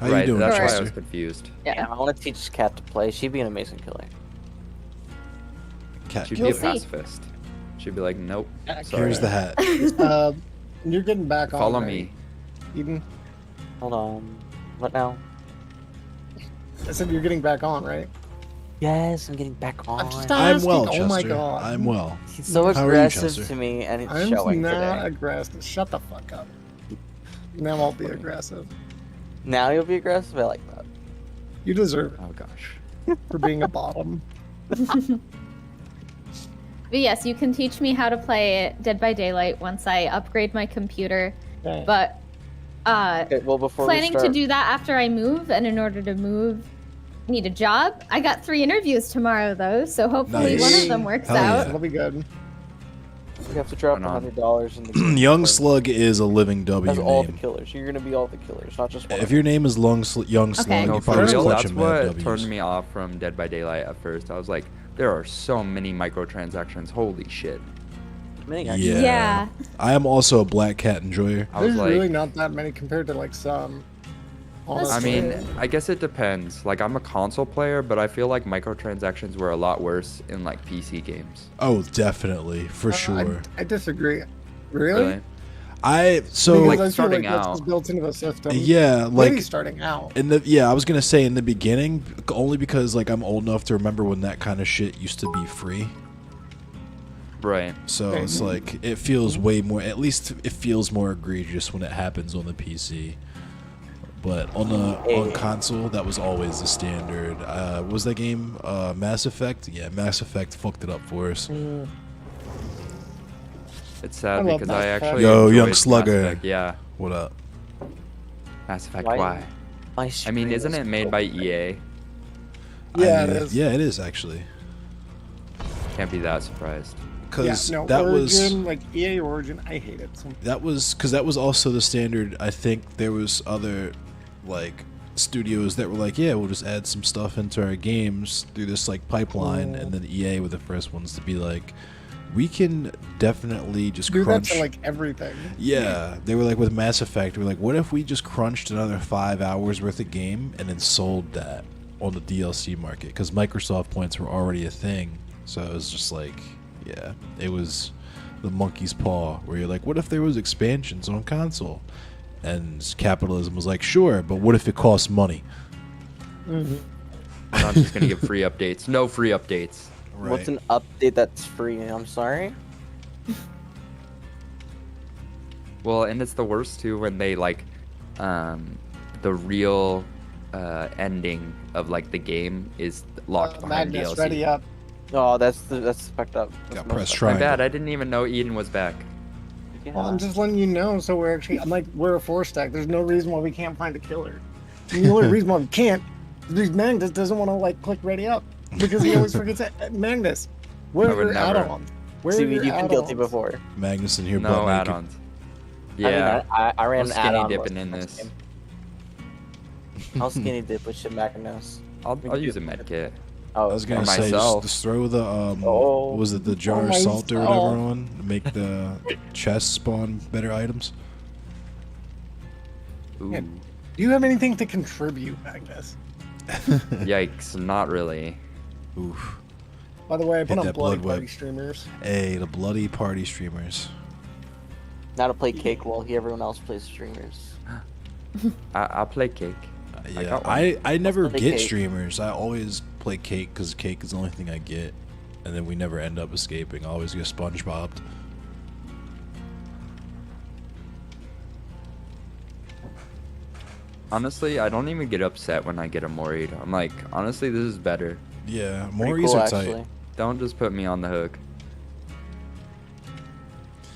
How Right, you doing, that's why I Chester? was confused. Yeah, I want to teach Kat to play. She'd be an amazing killer. Cat She'd killer. be a see. pacifist. She'd be like, nope. Yeah, Sorry. Here's the hat. You're getting back on. Follow right? me. Eden. Hold on. What now? I said you're getting back on, right? Yes, I'm getting back on. I'm just I'm asking. well, Oh Chester. my god. I'm well. He's so How are you, aggressive Chester? to me, and it's I'm showing not today. aggressive. Shut the fuck up. Now I'll be aggressive. Now you'll be aggressive. I like that. You deserve it Oh gosh. for being a bottom. But yes, you can teach me how to play Dead by Daylight once I upgrade my computer. Okay. But Okay, well, before planning we to start, do that after I move, and in order to move, need a job. I got 3 interviews tomorrow though, so hopefully Nice. one of them works Hell out. yeah. That'll be good. we have to drop Why not? $100 in the game. Young Slug is a living W That's all the name. killers. You're gonna be all the killers, not just one. If your name is Young Slug, Okay. you No, for probably just real, clutch that's a what mad W's. turned me off from Dead by Daylight at first. I was like, there are so many microtransactions. Holy shit. Many Yeah. guys. Yeah. I am also a Black Cat enjoyer. I was There's like, really not that many compared to like some. I Honestly. mean, I guess it depends. Like, I'm a console player, but I feel like microtransactions were a lot worse in like PC games. Oh, definitely, for I- sure. I disagree. Really? So Because like I feel starting like that's out. just built into the system. yeah, Maybe like starting out. I was gonna say in the beginning, only because like I'm old enough to remember when that kind of shit used to be free. Right. So it's like it feels way more. At least it feels more egregious when it happens on the PC. But on console, that was always the standard. What was that game? Mass Effect? Yeah, Mass Effect fucked it up for us. It's I sad love because Mass I Effect. actually Yo, enjoyed Young Mass Slugger. Effect, yeah. What up? Mass Effect. Why- Why? My I mean, screen isn't is it made by broken. EA? Yeah, it is. Yeah, it is actually. Can't be that surprised. Because yeah, no, that Origin, was like EA Origin, I hate it. So, that was also the standard. I think there was other like studios that were like, yeah, we'll just add some stuff into our games through this like pipeline, and then EA were the first ones to be like, we can definitely just do that crunch. to like everything. Yeah, they were like with Mass Effect. We're like, what if we just crunched another 5 hours worth of game and then sold that on the DLC market? Because Microsoft points were already a thing, so it was just like, yeah, it was the monkey's paw. Where you're like, what if there was expansions on console? And capitalism was like, sure, but what if it costs money? Mhm. I'm not just gonna give free updates. No free updates. Right. What's an update that's free? I'm sorry. Well, and it's the worst too when they like, the real ending of like the game is locked behind Magnus, DLC. ready up. Oh, that's fucked up. That's Got messed press up. My triangle. bad. I didn't even know Eden was back. Yeah. Well, I'm just letting you know. So we're actually, I'm like, we're a 4-stack. There's no reason why we can't find a killer. And the only reason why we can't is because Magnus doesn't want to like click ready up because he always forgets it. Magnus, where I are would your never. add-ons? Where are Seaweed, your you've been guilty add-ons? before. Magnus in here, No butt naked. add-ons. I mean, Yeah. I ran I'm an skinny add-on dipping list in last this. game. I'll skinny dip with shit Magnus. I'll use a med kit. Oh, I was gonna For say, myself. just throw the Oh. what was it, the jar of For salt or whatever myself. on to make the chest spawn better items. Ooh. Yeah. Do you have anything to contribute, Magnus? Yikes! Not really. Oof. By the way, I put Hit on that Bloody blood web. Party streamers. Hey, the bloody party streamers. now to play cake while everyone else plays streamers. I'll play cake. I Yeah, got one. I never play get cake. streamers. I always play cake because cake is the only thing I get, and then we never end up escaping. I always get SpongeBobbed. Honestly, I don't even get upset when I get a Moried. I'm like, honestly, this is better. Yeah, Pretty Moris cool, are actually. tight. Don't just put me on the hook.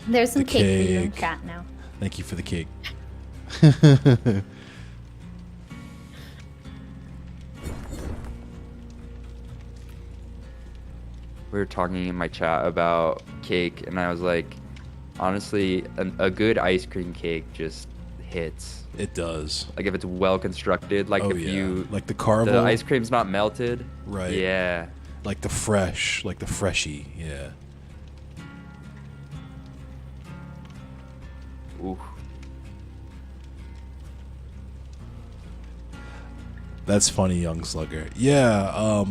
There's some The cake for you in cake. chat now. Thank you for the cake. We were talking in my chat about cake, and I was like, honestly, a good ice cream cake just hits. It does. Like if it's well constructed, like Oh if yeah, you like the Carvel, the ice cream's not melted. Right. Yeah. like the fresh, like the freshie. Yeah. Ooh. That's funny, young slugger. Yeah,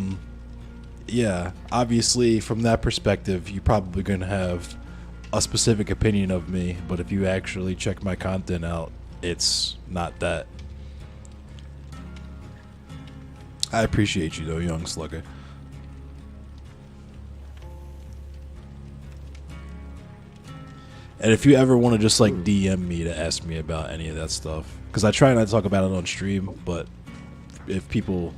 yeah. Obviously, from that perspective, you're probably gonna have a specific opinion of me, but if you actually check my content out, it's not that. I appreciate you though, young slugger. And if you ever want to just like DM me to ask me about any of that stuff, because I try not to talk about it on stream, but if people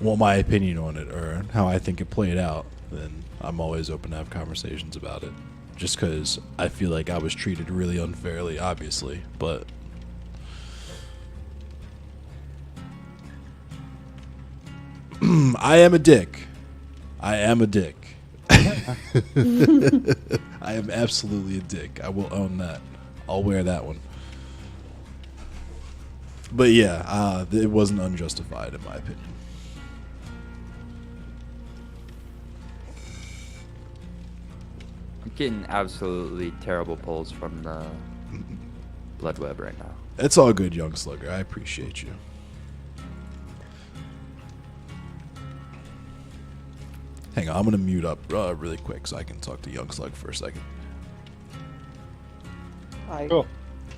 want my opinion on it or how I think it played out, then I'm always open to have conversations about it. Just because I feel like I was treated really unfairly, obviously, but I am a dick. I am a dick. I am absolutely a dick. I will own that. I'll wear that one. But yeah, it wasn't unjustified in my opinion. I'm getting absolutely terrible pulls from the blood web right now. It's all good, young slugger. I appreciate you. Hang on, I'm gonna mute up really quick so I can talk to young slug for a second. Hi. Cool.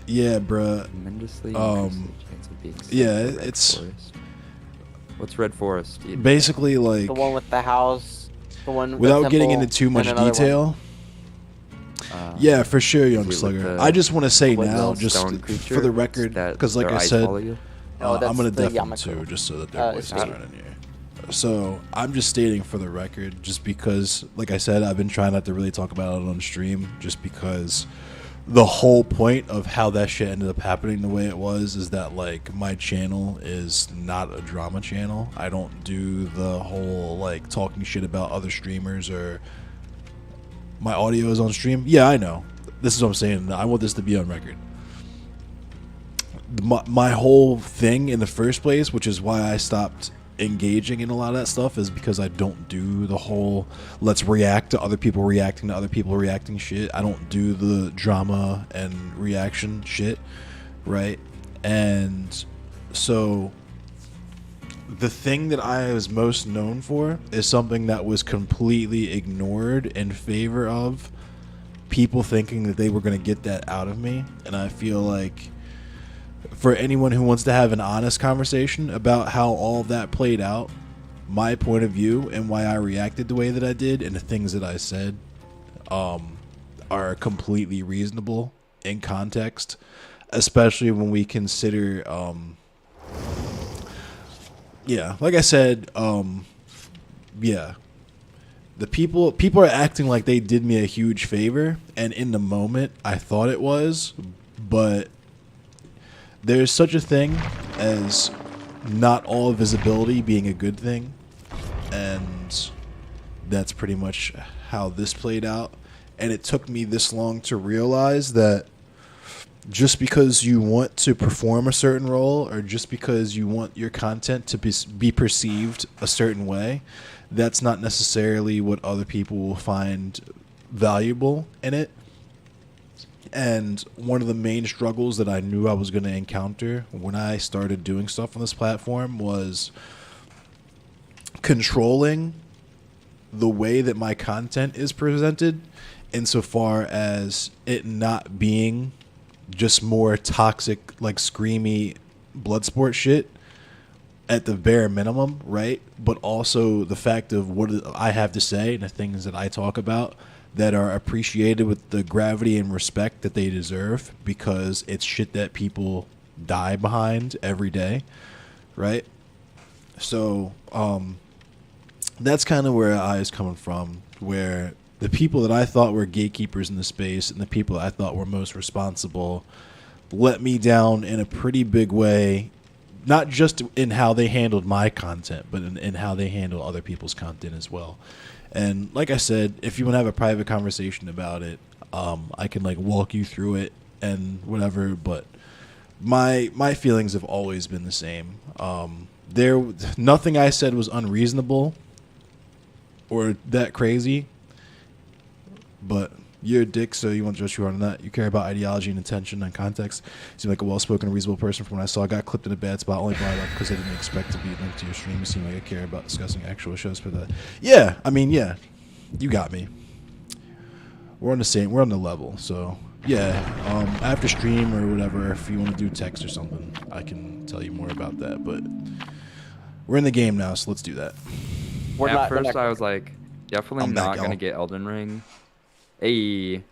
Yeah, bruh. Tremendously Um, increased the chance of being sent yeah, to Red it's- Forest. What's Red Forest? Basically, like, The one with the house. The one. with the without getting temple, into too much and another one. detail. Yeah, for sure, young with slugger. the- I just want to say what now, little just stone for creature the record, that because like their I eyes said, follow you? Oh, I'm that's gonna the def them Yamako. too, just so that their voices Escape. aren't in here. So I'm just stating for the record, just because, like I said, I've been trying not to really talk about it on stream, just because the whole point of how that shit ended up happening the way it was is that like my channel is not a drama channel. I don't do the whole like talking shit about other streamers or my audio is on stream. Yeah, I know. This is what I'm saying. I want this to be on record. My whole thing in the first place, which is why I stopped engaging in a lot of that stuff, is because I don't do the whole let's react to other people reacting to other people reacting shit. I don't do the drama and reaction shit, right? And so the thing that I was most known for is something that was completely ignored in favor of people thinking that they were going to get that out of me. And I feel like for anyone who wants to have an honest conversation about how all of that played out, my point of view and why I reacted the way that I did and the things that I said are completely reasonable in context, especially when we consider like I said, the people are acting like they did me a huge favor, and in the moment I thought it was, but there's such a thing as not all visibility being a good thing, and that's pretty much how this played out. And it took me this long to realize that just because you want to perform a certain role, or just because you want your content to be perceived a certain way, that's not necessarily what other people will find valuable in it. And one of the main struggles that I knew I was going to encounter when I started doing stuff on this platform was controlling the way that my content is presented, insofar as it not being just more toxic, like screamy bloodsport shit at the bare minimum, right? But also the fact of what I have to say and the things that I talk about that are appreciated with the gravity and respect that they deserve, because it's shit that people die behind every day, right? So that's kind of where I was coming from, where the people that I thought were gatekeepers in the space and the people that I thought were most responsible let me down in a pretty big way, not just in how they handled my content, but in how they handle other people's content as well. And like I said, if you want to have a private conversation about it, I can like walk you through it and whatever, but my feelings have always been the same. Nothing I said was unreasonable or that crazy, but you're a dick, so you want to judge you on that. You care about ideology and intention and context. You seem like a well-spoken, reasonable person from what I saw. I got clipped in a bad spot, only brought it up because I didn't expect to be linked to your stream. You seem like I care about discussing actual shows for that. Yeah, I mean, yeah, you got me. We're on the level, so yeah. After stream or whatever, if you want to do text or something, I can tell you more about that. But we're in the game now, so let's do that. At first, I was like, definitely I'm back, not gonna y'all. get Elden Ring. Hey,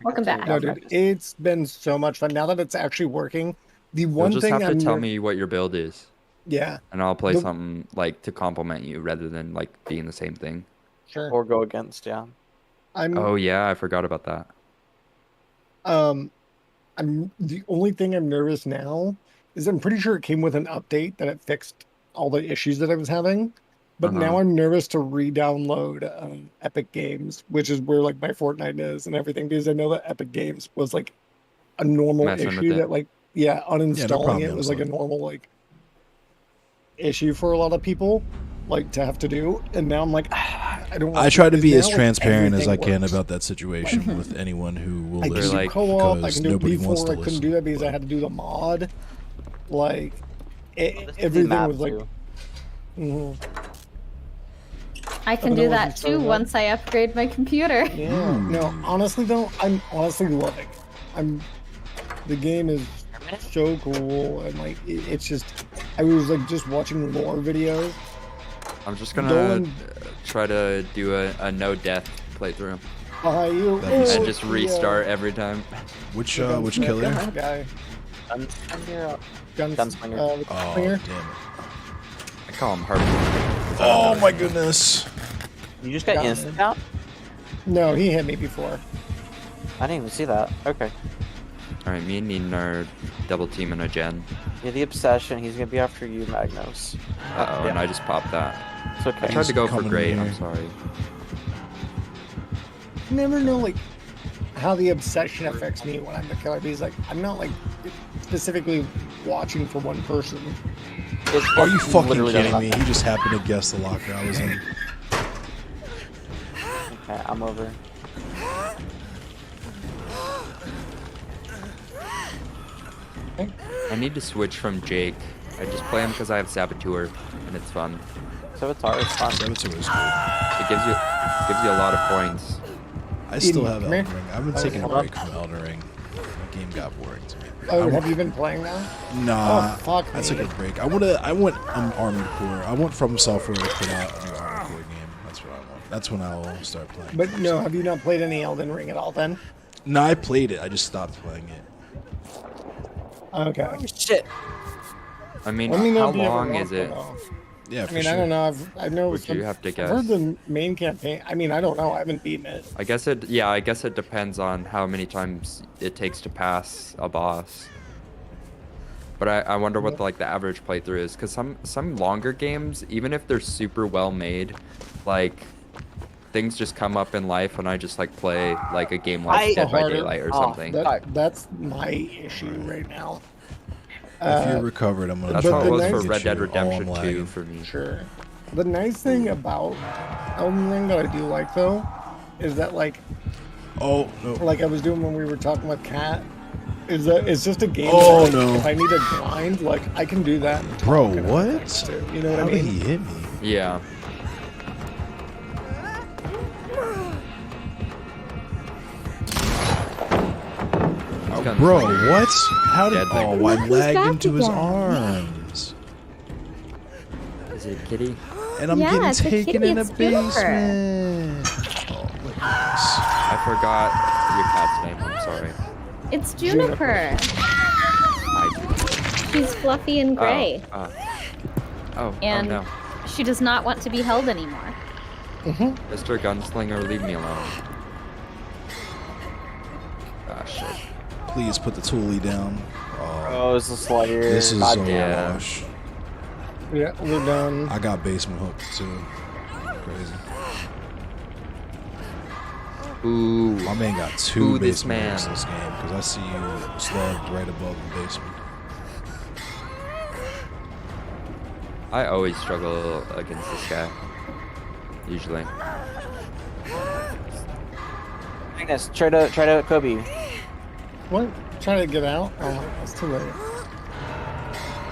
Welcome back. No, dude, it's been so much fun now that it's actually working. The you'll one just thing have to I'm tell me what your build is, yeah, and I'll play The- something like to compliment you rather than like being the same thing. sure. Or go against, yeah. I'm Oh yeah, I forgot about that. I'm the only thing I'm nervous now is I'm pretty sure it came with an update that it fixed all the issues that I was having. But now I'm nervous to re-download Epic Games, which is where like my Fortnite is and everything, because I know that Epic Games was like a normal Messing with issue it. that like uninstalling problem, it was like a son. normal like issue for a lot of people like to have to do. And now I'm like, I don't. I try to be because as now, like, transparent as I everything can works. about that situation with anyone who will I can listen, do like- co-op. I because can do it nobody wants before. to I couldn't listen. do that because I had to do the mod. Like This is the everything map, was like. too. Mhm. I can But do then that once you too start it once I upgrade my computer. Yeah. No, honestly though, I'm honestly loving. The game is so cool, and like it's just. I was like just watching lore videos. I'm just gonna Dolan- try to do a no death playthrough You That'd be and just restart every time. Which killer? guy? Gunslinger. Gunslinger. Oh, Gunslinger. damn it. I call him Harvey. Oh my goodness. You just got Gun. instant out? No, he hit me before. I didn't even see that. Okay. All right, me and Neen are double teaming a gen. Yeah, the obsession. He's gonna be after you, Magnus. Uh oh, and I just popped that. It's okay. I tried to go for coming great. here. I'm sorry. You never know like how the obsession affects me when I'm the killer. Because like I'm not like specifically watching for one person. Are you fucking literally kidding doesn't me? He just happened to guess the locker I was in. Okay, I'm over. I need to switch from Jake. I just play him because I have Saboteur, and it's fun. Saboteur is fun. Saboteur was cool. It gives you a lot of points. I still have Come here. Elden Ring. I've been taking a hold on. break from Elden Ring. game got boring to me. Oh, have you been playing now? Nah, Oh, fuck I me. took a break. I want Armored Core. I want From Software to put out a new Armored Core game. That's what I want. That's when I'll start playing. But no, have you not played any Elden Ring at all then? No, I played it. I just stopped playing it. Okay. Shit. I mean, Let me know how if you ever long want is it? though. Yeah, I for mean, sure. I don't know. I know. Would you have to I've guess? heard the main campaign. I mean, I don't know. I haven't beaten it. I guess it. Yeah, I guess it depends on how many times it takes to pass a boss. But I wonder what like the average playthrough is, because some longer games, even if they're super well made, like things just come up in life when I just like play like a game like Dead by Harder- Daylight or oh, something. That's my issue right now. If you're recovered, I'm gonna. That's but how it the was nice- for get Red Dead you all Redemption 2 lagging. for me. Sure. The nice thing about Elden Ring that I do like though is that like Oh no. I was doing when we were talking with Kat, is that it's just a game. Oh, that, like, no. If I need to grind, like I can do that. and Bro, talk and what? everything, too, you know what How I did mean? he hit me? Yeah. Oh, bro, what? How did? Dead thing. Oh, I He's lagged back into his again. arms, Is it Kitty? and I'm Yeah, it's a getting taken kitty, in a it's Juniper. basement. Oh, look at this. I forgot your cat's name. I'm sorry. It's Juniper. I She's fluffy and gray, and oh no. she does not want to be held anymore. Mr. Gunslinger, leave me alone. Ah, shit. Please put the toolie down. Oh, Oh, it's a Slayer. this is God a damn. wash. Yeah, we're done. I got basement hooked too. Crazy. Ooh. My man got two Ooh, this basement man. hooks this game because I see you slugged right above the basement. I always struggle against this guy. Usually. Magnus, try to Kobe. What? Trying to get out? Oh, it's too late.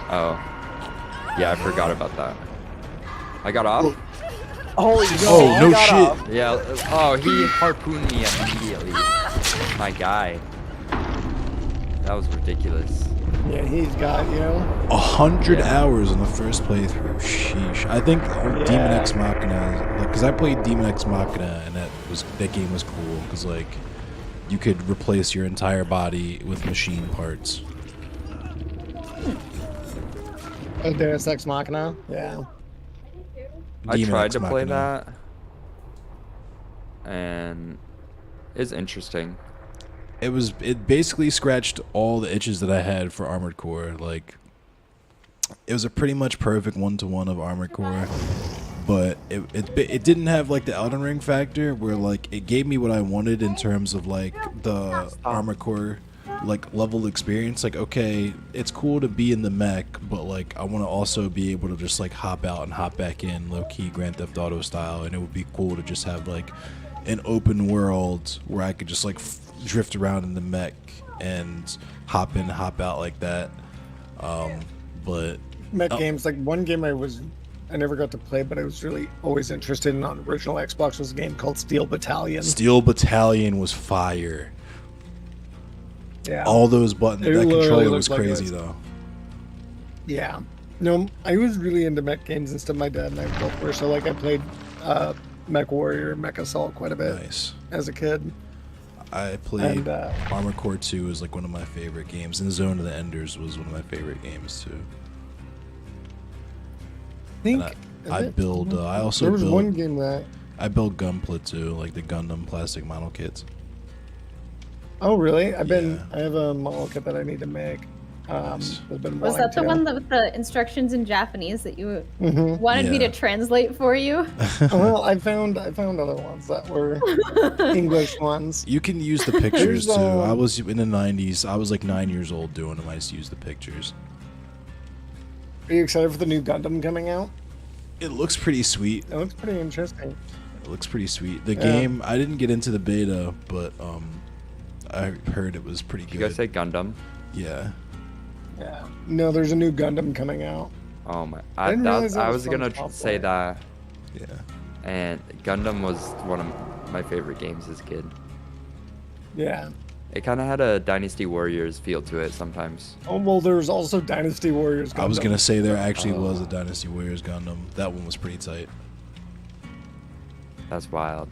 Oh. Yeah, I forgot about that. I got off? Holy shit! Oh, I no got shit. off. Yeah. Oh, he harpooned me immediately. My guy. That was ridiculous. Yeah, he's got you. 100 Yeah. hours in the first playthrough. Sheesh. I think Demon X Machina, like, cause I played Demon X Machina, and that game was cool, cause like you could replace your entire body with machine parts. Deus Ex Machina. Yeah. I Demon tried X to play Machina. that, and it's interesting. It basically scratched all the itches that I had for Armored Core. Like, it was a pretty much perfect 1-to-1 of Armored Core, but it didn't have like the Elden Ring factor where like it gave me what I wanted in terms of like the Armored Core like level experience. Like, okay, it's cool to be in the mech, but like I want to also be able to just like hop out and hop back in, low key Grand Theft Auto style, and it would be cool to just have like an open world where I could just like drift around in the mech and hop in, hop out like that. But Mech games, like one game I never got to play, but I was really always interested in on original Xbox was a game called Steel Battalion. Steel Battalion was fire. Yeah. All those buttons, It that literally controller looked was like crazy this. though. Yeah. No, I was really into mech games and stuff. My dad and I both were. So like I played Mech Warrior, Mech Assault quite a bit Nice. as a kid. I played And Armored Core 2 is like one of my favorite games, and Zone of the Enders was one of my favorite games too. I think And I build. I also there was build. one game that. I build Gunpla too, like the Gundam plastic model kits. Oh really? Yeah. I have a model kit that I need to make. Nice. I've been Was wanting that the to. one with the instructions in Japanese that you Mhm. wanted me Yeah. to translate for you? Well, I found other ones that were English ones. You can use the pictures There's, too. I was in the 90s. I was like 9 years old doing them. I just used the pictures. Are you excited for the new Gundam coming out? It looks pretty sweet. It looks pretty interesting. It looks pretty sweet. The Yeah. game, I didn't get into the beta, but I heard it was pretty Did you good. guys say Gundam? Yeah. Yeah. No, there's a new Gundam coming out. Oh my! I didn't realize that I was was gonna from say Software. that, Yeah. and Gundam was one of my favorite games as a kid. Yeah. It kind of had a Dynasty Warriors feel to it sometimes. Oh well, there's also Dynasty Warriors. I was Gundam. gonna say there actually was a Dynasty Warriors Gundam. That one was pretty tight. That's wild.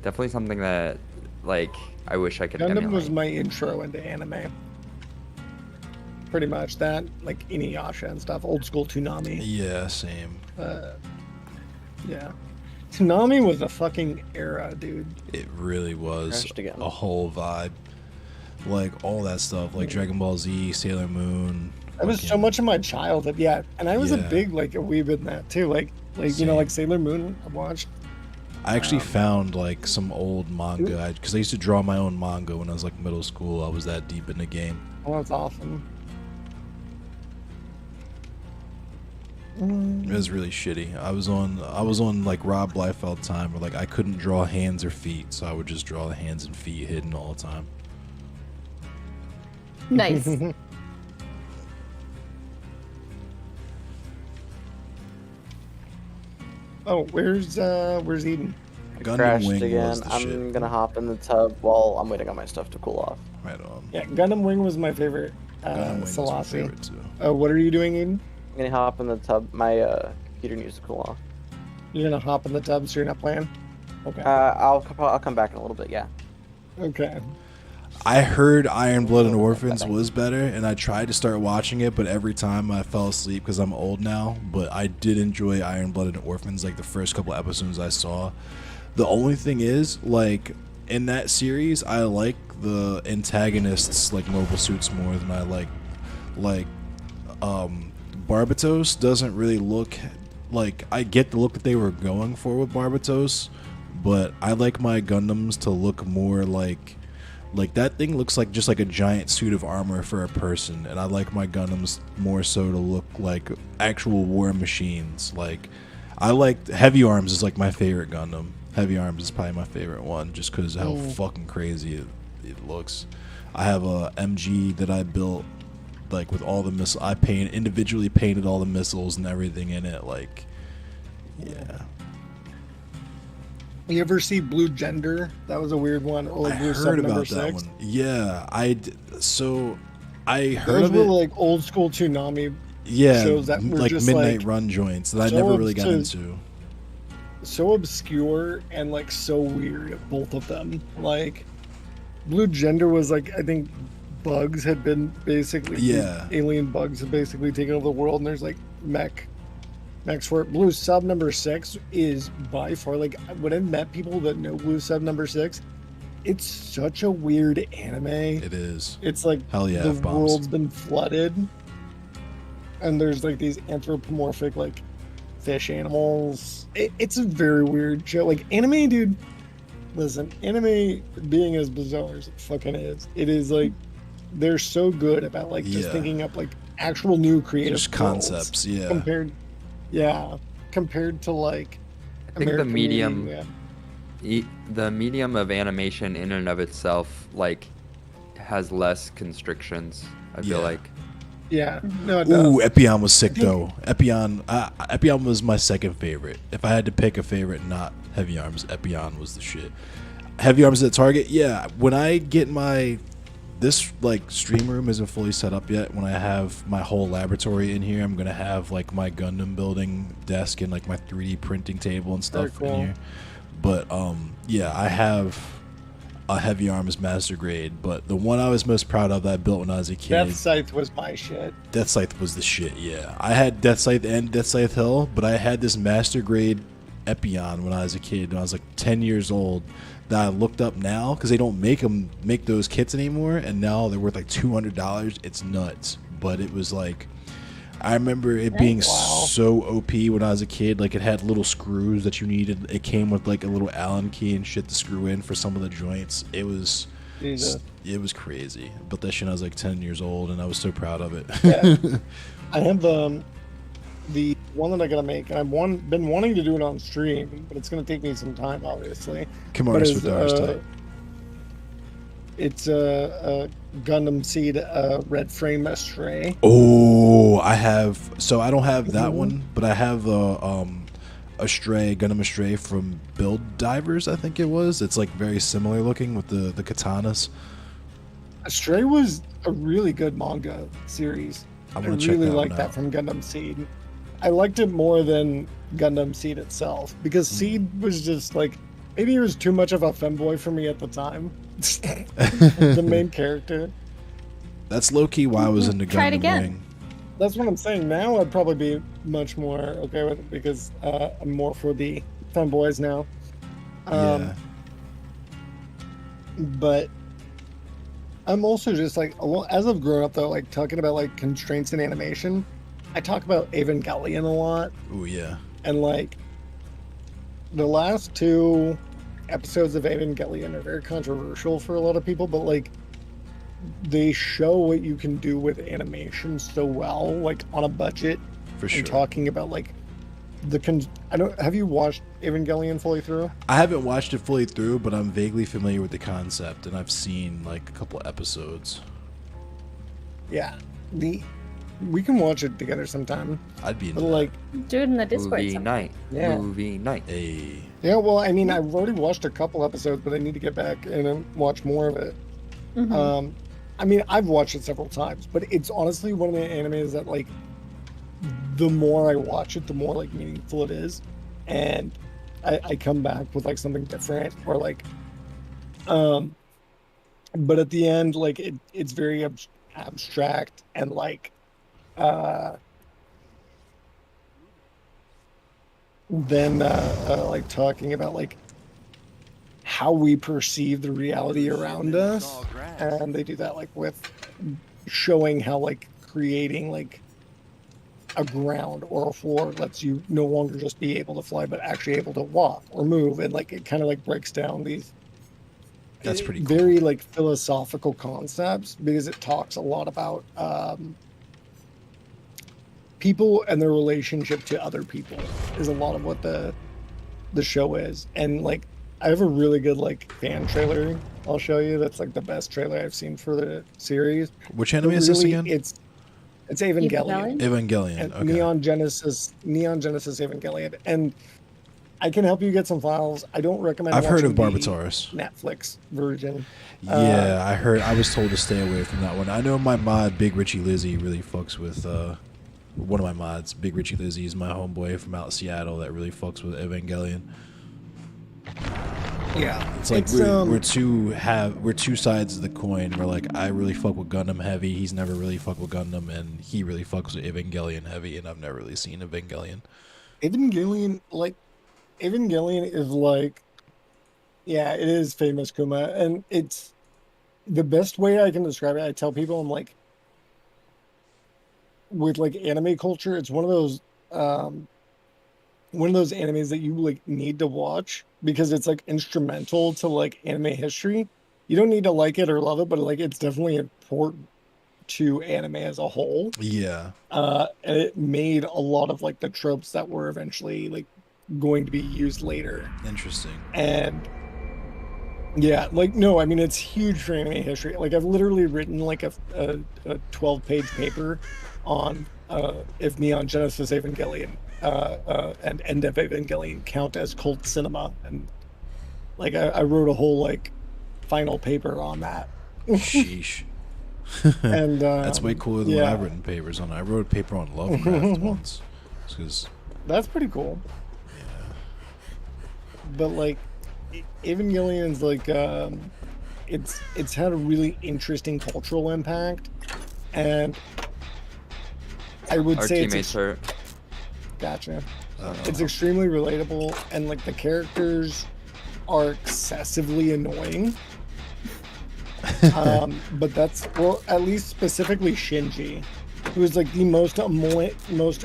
Definitely something that, like, I wish I could Gundam emulate. was my intro into anime. Pretty much that, like Inuyasha and stuff, old school Toonami. Yeah, same. Yeah, Toonami was a fucking era, dude. It really was Crashed again. a whole vibe. Like all that stuff, like Dragon Ball Z, Sailor Moon. That was so fucking- much of my childhood. Yeah, and I was a Yeah. big like a weeb in that too. Like you know, Same. like Sailor Moon. I watched. I actually found like some old manga because I used to draw my own manga when I was like middle school. I was that deep in the game. Oh, that's awesome. It was really shitty. I was on like Rob Liefeld time where like I couldn't draw hands or feet, so I would just draw the hands and feet hidden all the time. Nice. Oh, where's Eden? Gundam Crashed Wing again. was the I'm shit. gonna hop in the tub while I'm waiting on my stuff to cool off. Right on. Yeah, Gundam Wing was my favorite. Gundam Wing was my Selassie. favorite too. What are you doing, Eden? I'm gonna hop in the tub. My computer needs to cool off. You're gonna hop in the tub, so you're not playing. Okay. I'll come back in a little bit. Yeah. Okay. I heard Iron Blood and Orphans was better, and I tried to start watching it, but every time I fell asleep because I'm old now. But I did enjoy Iron Blood and Orphans, like the first couple episodes I saw. The only thing is, like, in that series, I like the antagonists, like, mobile suits more than I like, Barbatos doesn't really look, like, I get the look that they were going for with Barbatos, but I like my Gundams to look more like that thing looks like just like a giant suit of armor for a person, and I like my Gundams more so to look like actual war machines. Like, I like Heavy Arms is like my favorite Gundam. Heavy Arms is probably my favorite one just because how fucking crazy it looks. I have a MG that I built like with all the missiles. I individually painted all the missiles and everything in it. Like, yeah. You ever see Blue Gender? That was a weird one. Or like I Blue heard Sub number about that 6. one. Yeah, so I heard Those of were it. like old school Toonami, Yeah, shows that were like just, midnight like, run joints that I so never really got obtuse. into. so obscure and like so weird. Both of them. Like Blue Gender was like, I think bugs had been basically alien bugs had basically taken over the world, and there's like mechs for it. Blue Sub number 6 is by far, like, when I've met people that know Blue Sub number 6, it's such a weird anime. It is. It's like Hell yeah, the F-bombs. world's been flooded, and there's like these anthropomorphic like fish animals. It's a very weird show. Like anime, dude. Listen, anime being as bizarre as it fucking is, it is like they're so good about like just Yeah. thinking up like actual new creative Just worlds concepts, yeah. compared to like I think the American medium, media. the medium of animation in and of itself, like, has less constrictions. I feel Yeah. like. Yeah, no, it does. Ooh, Epion was sick though. Epion was my second favorite. If I had to pick a favorite, not Heavy Arms, Epion was the shit. Heavy Arms at Target, yeah. When I get this like stream room isn't fully set up yet. When I have my whole laboratory in here, I'm gonna have like my Gundam building desk and like my 3D printing table and stuff Very in cool. here. But yeah, I have a Heavy Arms Master Grade, but the one I was most proud of that I built when I was a kid. Death Scythe was my shit. Death Scythe was the shit, yeah. I had Death Scythe and Death Scythe Hill, but I had this Master Grade Epion when I was a kid, when I was like 10 years old, that I looked up now, because they don't make those kits anymore, and now they're worth like $200. It's nuts. But it was like, I remember it being Wow. so OP when I was a kid. Like, it had little screws that you needed. It came with like a little Allen key and shit to screw in for some of the joints. It was... Jesus. It was crazy. I built that shit when I was like 10 years old, and I was so proud of it. Yeah. I have the one that I gotta make, and I've been wanting to do it on stream, but it's gonna take me some time, obviously. Kimura But Sudara's type. it's a Gundam Seed Red Frame Astray. Oh, I have. So I don't have that Mhm. one, but I have a Gundam Astray from Build Divers, I think it was. It's like very similar looking with the katanas. Stray was a really good manga series. I I want to check really that liked one that out. from Gundam Seed. I liked it more than Gundam Seed itself because Seed was just like maybe he was too much of a femboy for me at the time. The main character. That's low key why I was into Try it Gundam again. Wing. That's what I'm saying. Now I'd probably be much more okay with it because I'm more for the femboys now. Yeah. But I'm also just like, as I've grown up though, like talking about like constraints in animation, I talk about Evangelion a lot, Ooh, yeah. and like the last 2 episodes of Evangelion are very controversial for a lot of people, but like they show what you can do with animation so well, like on a budget, For sure. and talking about like have you watched Evangelion fully through? I haven't watched it fully through, but I'm vaguely familiar with the concept, and I've seen like a couple episodes. Yeah, we can watch it together sometime. I'd be into But that. like, Do it in the Discord. Movie sometime. night. Yeah. Movie night. Hey. yeah, well, I mean, I've already watched a couple episodes, but I need to get back and watch more of it. Mhm. I mean, I've watched it several times, but it's honestly one of the animes that like the more I watch it, the more like meaningful it is, and I come back with like something different or like, but at the end, like it's very abstract and like, then like talking about like how we perceive the reality around us, and they do that like with showing how like creating like a ground or a floor lets you no longer just be able to fly but actually able to walk or move, and like it kind of like breaks down these That's pretty cool. very like philosophical concepts because it talks a lot about people and their relationship to other people is a lot of what the show is. And like I have a really good like fan trailer I'll show you that's like the best trailer I've seen for the series. Which But anime is this really, again? it's Evangelion. Evangelion. And Okay. Neon Genesis Evangelion. And I can help you get some files. I don't recommend I've heard of watching the Barbataurus. Netflix version. Yeah, I was told to stay away from that one. I know my mod, Big Richie Lizzie, really fucks with one of my mods. Big Richie Lizzie is my homeboy from out Seattle that really fucks with Evangelion. Yeah. It's like we're two sides of the coin. We're like, I really fuck with Gundam heavy. He's never really fucked with Gundam, and he really fucks with Evangelion heavy, and I've never really seen Evangelion. Evangelion is like, yeah, it is famous Kuma, and it's the best way I can describe it. I tell people, I'm like, with like anime culture, it's one of those animes that you like need to watch because it's like instrumental to like anime history. You don't need to like it or love it, but like it's definitely important to anime as a whole. Yeah. And it made a lot of like the tropes that were eventually like going to be used later. Interesting. And yeah, like no, I mean it's huge for anime history. Like I've literally written like a 12-page paper on if Neon Genesis Evangelion and End of Evangelion count as cult cinema, and like I wrote a whole like final paper on that. Sheesh. And That's way cooler than what yeah. I've written papers on. I wrote a paper on Lovecraft once. Because That's pretty cool. But like Evangelion's like it's had a really interesting cultural impact, and I would Our say teammates hurt. gotcha. It's extremely relatable, and like the characters are excessively annoying. But that's, well, at least specifically Shinji, who is like the most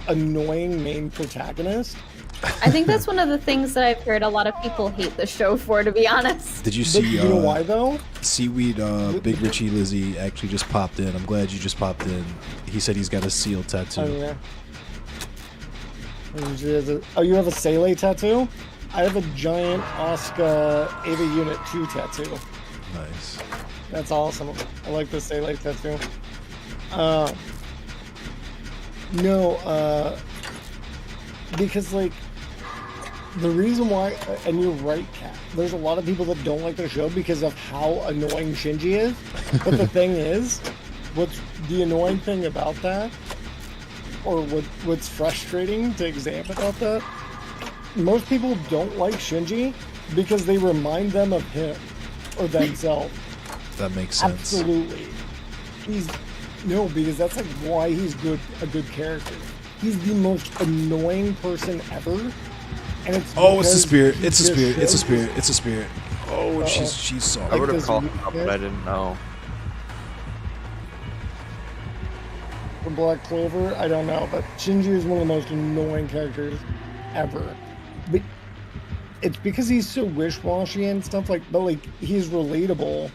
annoying main protagonist. I think that's one of the things that I've heard a lot of people hate the show for, to be honest. did you But see you know why though? Seaweed Big Richie Lizzie actually just popped in. I'm glad you just popped in. He said he's got a seal tattoo. Oh yeah. And she has oh, you have a Sele tattoo? I have a giant Asuka Ava Unit 2 tattoo. Nice. That's awesome. I like the Sele tattoo. No, because like The reason why, and you're right, Kat, there's a lot of people that don't like the show because of how annoying Shinji is. But the thing is, what's the annoying thing about that, or what's frustrating to examine about that, most people don't like Shinji because they remind them of him or themselves. That makes sense. Absolutely. Because that's like why he's a good character. He's the most annoying person ever. And it's Oh, it's a because spirit. he It's a just spirit. It's a shows spirit. It's a spirit. Oh, and she's I sorry. would have does called he him up, care? but I didn't know. For Black Clover, I don't know, but Shinji is one of the most annoying characters ever. But it's because he's so wish-washy and stuff but like he's relatable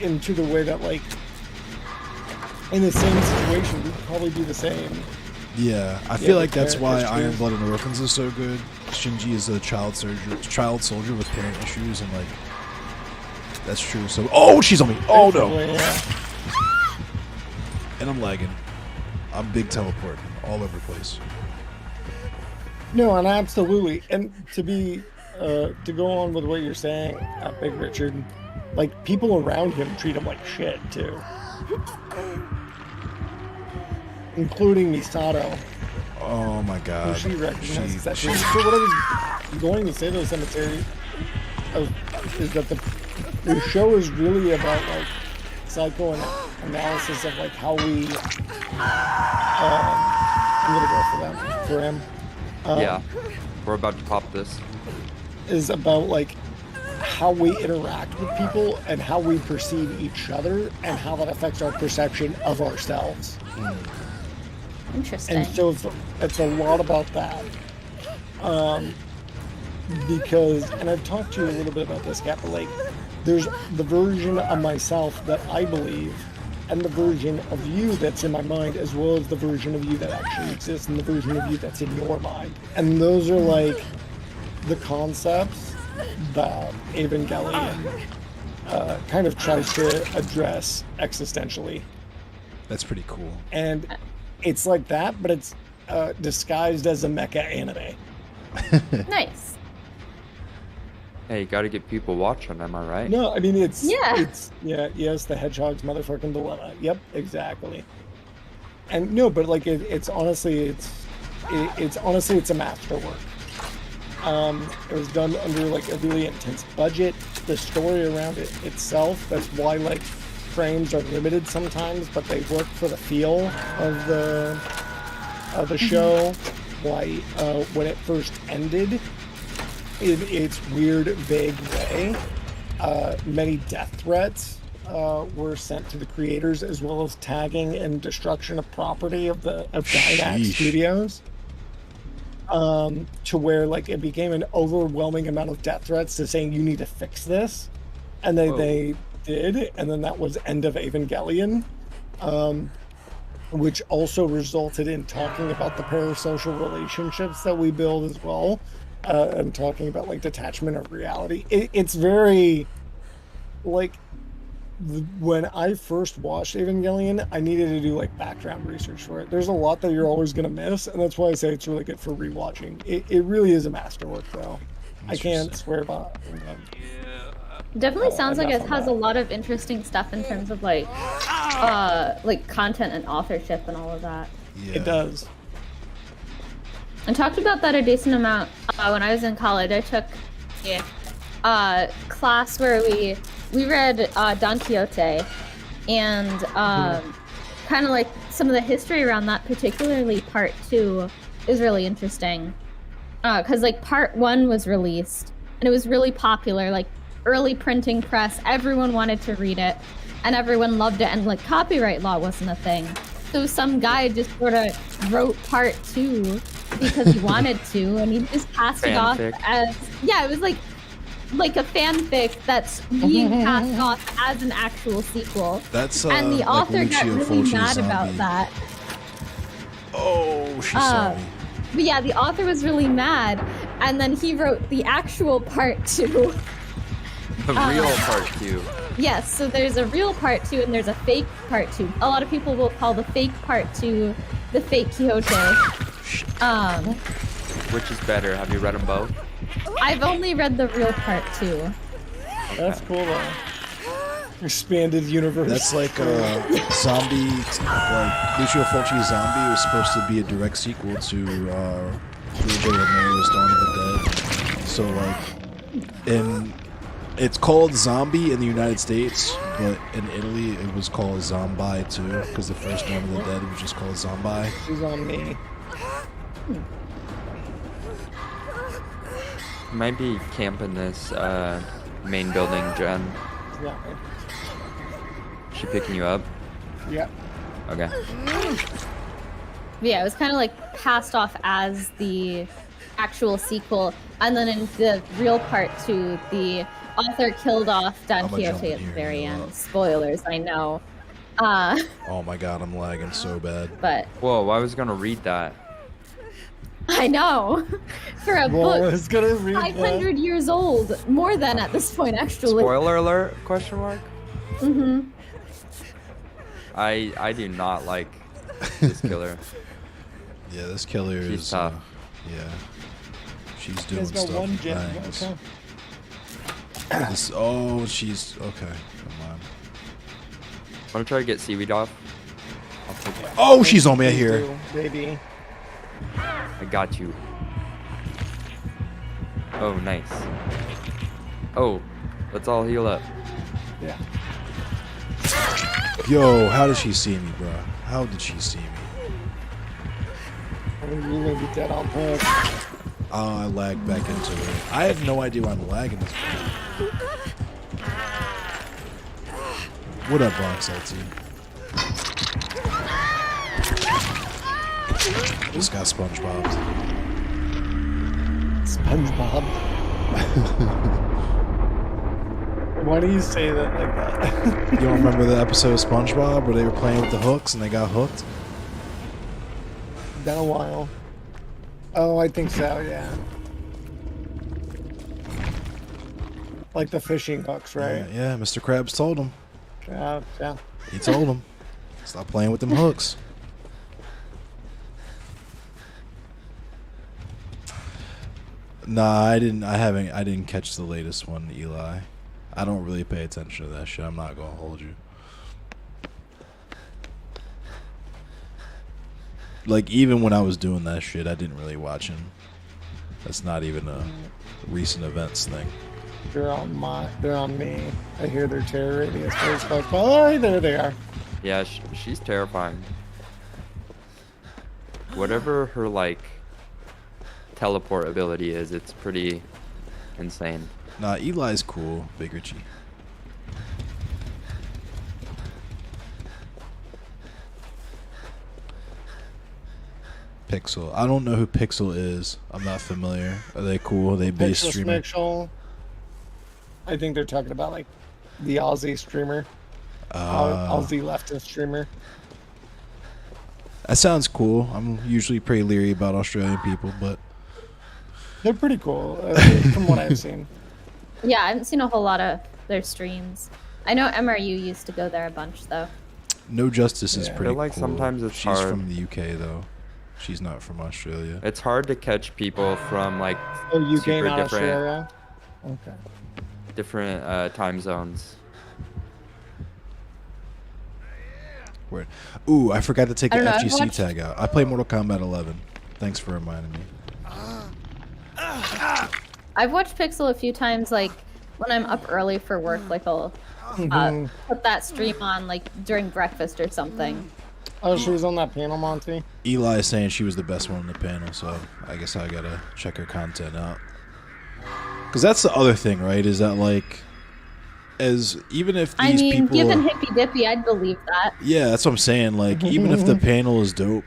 into the way that like in the same situation we'd probably do the same. Yeah, I feel like the that's why characters. Iron Blood and Orphans is so good. Shinji is a child soldier with parent issues, and like that's true. So, oh, she's on me. Oh no, Yeah. and I'm lagging. I'm big teleporting all over the place. No, and absolutely. And to go on with what you're saying, Big Richard, like people around him treat him like shit too. Including Misato. Oh my god. She recognizes that. She- So what I was going to say to the cemetery is that the show is really about like psychoanalysis of like how we. I'm gonna go for him. Yeah, we're about to pop this. Is about like how we interact with people and how we perceive each other and how that affects our perception of ourselves. Interesting. And so it's a lot about that. Because, and I've talked to you a little bit about this, Kat, but like, there's the version of myself that I believe, and the version of you that's in my mind, as well as the version of you that actually exists, and the version of you that's in your mind. And those are like the concepts that Evangelion kind of tries to address existentially. That's pretty cool. And it's like that, but it's disguised as a mecha anime. Nice. Hey, you gotta get people watching, am I right? No, I mean it's Yeah. Yes, the hedgehog's motherfucking dilemma. Yep, exactly. And no, but like it's honestly a masterwork. It was done under like a really intense budget. The story around it itself, that's why like frames are limited sometimes, but they work for the feel of the show. Why when it first ended in its weird, vague way, many death threats were sent to the creators, as well as tagging and destruction of property of Dynax Sheesh. Studios. To where like it became an overwhelming amount of death threats to saying you need to fix this, and they did, and then that was end of Evangelion, which also resulted in talking about the parasocial relationships that we build as well, and talking about like detachment of reality. It's very like when I first watched Evangelion, I needed to do like background research for it. There's a lot that you're always gonna miss, and that's why I say it's really good for rewatching. It really is a masterwork, though. I can't swear by it. Definitely sounds like it enough on has a that. lot of interesting stuff in terms of like content and authorship and all of that. Yeah. It does. I talked about that a decent amount when I was in college. I took a class where we read Don Quixote, and kind of like some of the history around that, particularly part 2, is really interesting. Because like part 1 was released and it was really popular, like early printing press, everyone wanted to read it and everyone loved it, and like copyright law wasn't a thing. So some guy just sort of wrote part 2 because he wanted to, and he just passed it off Fanfic. as, yeah, it was like a fanfic that's being passed off as an actual sequel. That's And the like author got Lucio really Fulci's mad zombie. about that. Oh, she saw me. But yeah, the author was really mad, and then he wrote the actual part 2. The real part 2. Yes, so there's a real part 2 and there's a fake part 2. A lot of people will call the fake part 2 the fake Quixote. Which is better? Have you read them both? I've only read the real part too. That's cool though. Expanded universe. That's like zombie, like Lucio Fulci's Zombie was supposed to be a direct sequel to Lucio Romero's Dawn of the Dead. So like, it's called Zombie in the United States, but in Italy it was called Zombie too, because the first Dawn of the Dead was just called Zombie. She's on me. Might be camping this main building, Jen. Yeah. She picking you up? Yeah. Okay. Yeah, it was kind of like passed off as the actual sequel, and then in the real part two, the author killed off Don I'm gonna jump Quixote in at the here very and end. go up. Spoilers, I know. Oh my god, I'm lagging so bad. But Whoa, I was gonna read that. I know. For a Well, I book was gonna read 500 years old, more than at this point, actually. Spoiler alert? Question mark? Mm-hmm. I do not like this killer. Yeah, this killer She's is tough. yeah. She's You doing guys got stuff one with gen. bangs. Okay. She's okay. Come on. Wanna try to get seaweed off? I'll take it. Oh, she's on me. I Please hear. do, baby. I got you. Oh, nice. Oh, let's all heal up. Yeah. Yo, how did she see me, bro? How did she see me? I think you're gonna be dead on hook. Oh, I lagged back into it. I have no idea why I'm lagging this. What up, Bronx LT? Just got SpongeBob. SpongeBob. Why do you say that like that? You don't remember the episode of SpongeBob where they were playing with the hooks and they got hooked? Been a while. Oh, I think so. Yeah. Like the fishing hooks, right? Yeah, Mr. Krabs told him. Yeah. Yeah. He told him. Stop playing with them hooks. Nah, I didn't catch the latest one, Eli. I don't really pay attention to that shit. I'm not gonna hold you. Like, even when I was doing that shit, I didn't really watch him. That's not even a recent events thing. They're on me. I hear their terror radius. Where's fuck? Oh, there they are. Yeah, she's terrifying. Whatever her, like, teleport ability is, it's pretty insane. Nah, Eli's cool, Big Richie. Pixel. I don't know who Pixel is. I'm not familiar. Are they cool? Are they base Pixel streaming? Smixel. I think they're talking about like the Aussie streamer. Aussie leftist streamer. That sounds cool. I'm usually pretty leery about Australian people, but They're pretty cool from what I've seen. Yeah, I haven't seen a whole lot of their streams. I know MRU used to go there a bunch, though. No Justice is Yeah. I pretty feel like cool. sometimes it's She's hard. from the UK though. She's not from Australia. It's hard to catch people from, like, Oh, UK, super not different, Australia. Okay. different time zones. Word. Ooh, I forgot to take I the don't know, I've FGC watched- tag out. I play Mortal Kombat 11. Thanks for reminding me. I've watched Pixel a few times, like, when I'm up early for work, like, I'll put that stream on, like, during breakfast or something. Oh, she was on that panel, Monty. Eli is saying she was the best one on the panel, so I guess I gotta check her content out. Because that's the other thing, right? Is that, like, even if these I mean, people given are, Hippy Dippy, I'd believe that. yeah, that's what I'm saying. Like, even if the panel is dope,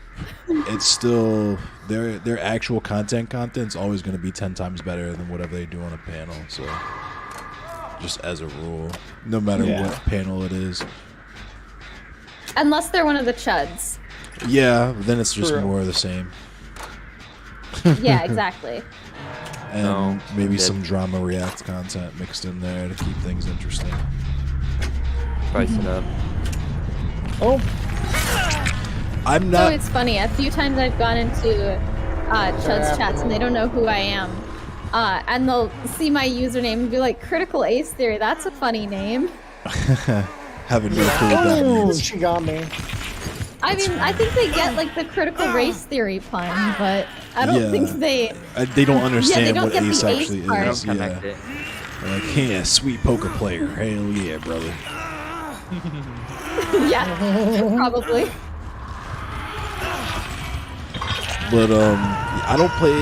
it's still their actual content's always going to be 10 times better than whatever they do on a panel. So, just as a rule, no matter Yeah. what panel it is. Unless they're one of the chuds. Yeah, then it's just True. more of the same. Yeah, exactly. And No, maybe did. some drama react content mixed in there to keep things interesting. Spice it up. Oh, I'm So not. it's funny. A few times I've gone into Chud's chats and they don't know who I am. And they'll see my username and be like, Critical Ace Theory, that's a funny name. Haven't no clue what that Oh, means. she got me. I mean, I think they get like the critical race theory pun, but I don't think they. They don't understand don't what get the ace ace actually part. is. Don't Yeah. connect it. They're like, yeah, sweet poker player. Hell yeah, brother. Yeah, probably. But I don't play.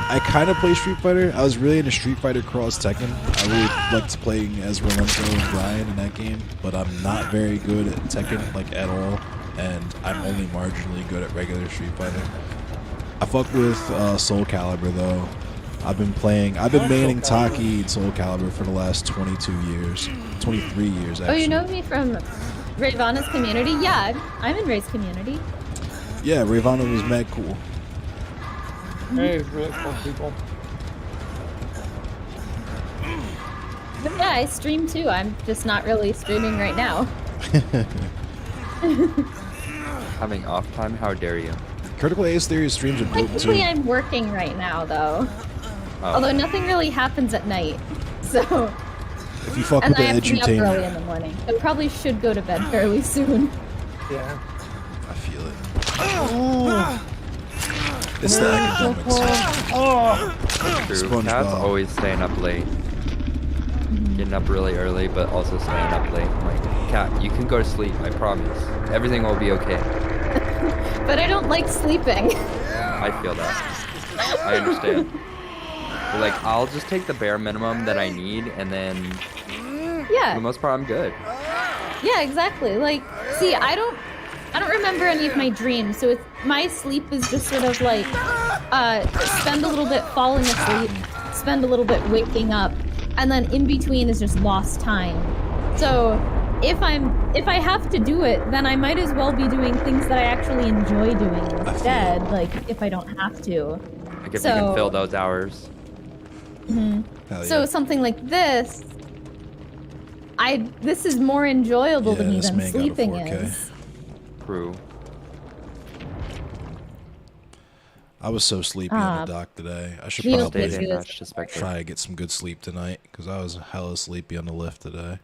I kind of play Street Fighter. I was really into Street Fighter Cross Tekken. I really liked playing as Rolento and Brian in that game, but I'm not very good at Tekken, like at all. And I'm only marginally good at regular Street Fighter. I fuck with Soul Calibur though. I've been maining Taki and Soul Calibur for the last 22 years, 23 years actually. Oh, you know me from Rayvana's community? Yeah, I'm in Ray's community. Yeah, Ravana was mad cool. Hey, really cool people. But yeah, I stream too. I'm just not really streaming right now. Having off time? How dare you? Critical Ace Theory streams are dope too. Technically, I'm working right now though. Oh. Although nothing really happens at night, so. If you fuck And with I the have to be up early edutainment, in the morning. I probably should go to bed fairly soon. Yeah. I feel it. Oh, It's the academics. oh. True. SpongeBob. Cat's always staying up late. Getting up really early, but also staying up late. I'm like, Cat, you can go to sleep, I promise. Everything will be okay. But I don't like sleeping. I feel that. I understand. But, like, I'll just take the bare minimum that I need, and then for Yeah. the most part, I'm good. Yeah, exactly. Like, see, I don't remember any of my dreams, so my sleep is just sort of like, spend a little bit falling asleep, spend a little bit waking up, and then in between is just lost time. So if I have to do it, then I might as well be doing things that I actually enjoy doing instead, like if I don't have to. Like, if you So- can fill those hours. Hell So yeah. something like this, this is more enjoyable to Yeah, me this than man got a sleeping 4K. is. True. I was so sleepy on the dock today. I should Neil probably Patriot. Stayed in match to spectate. try to get some good sleep tonight because I was hella sleepy on the lift today.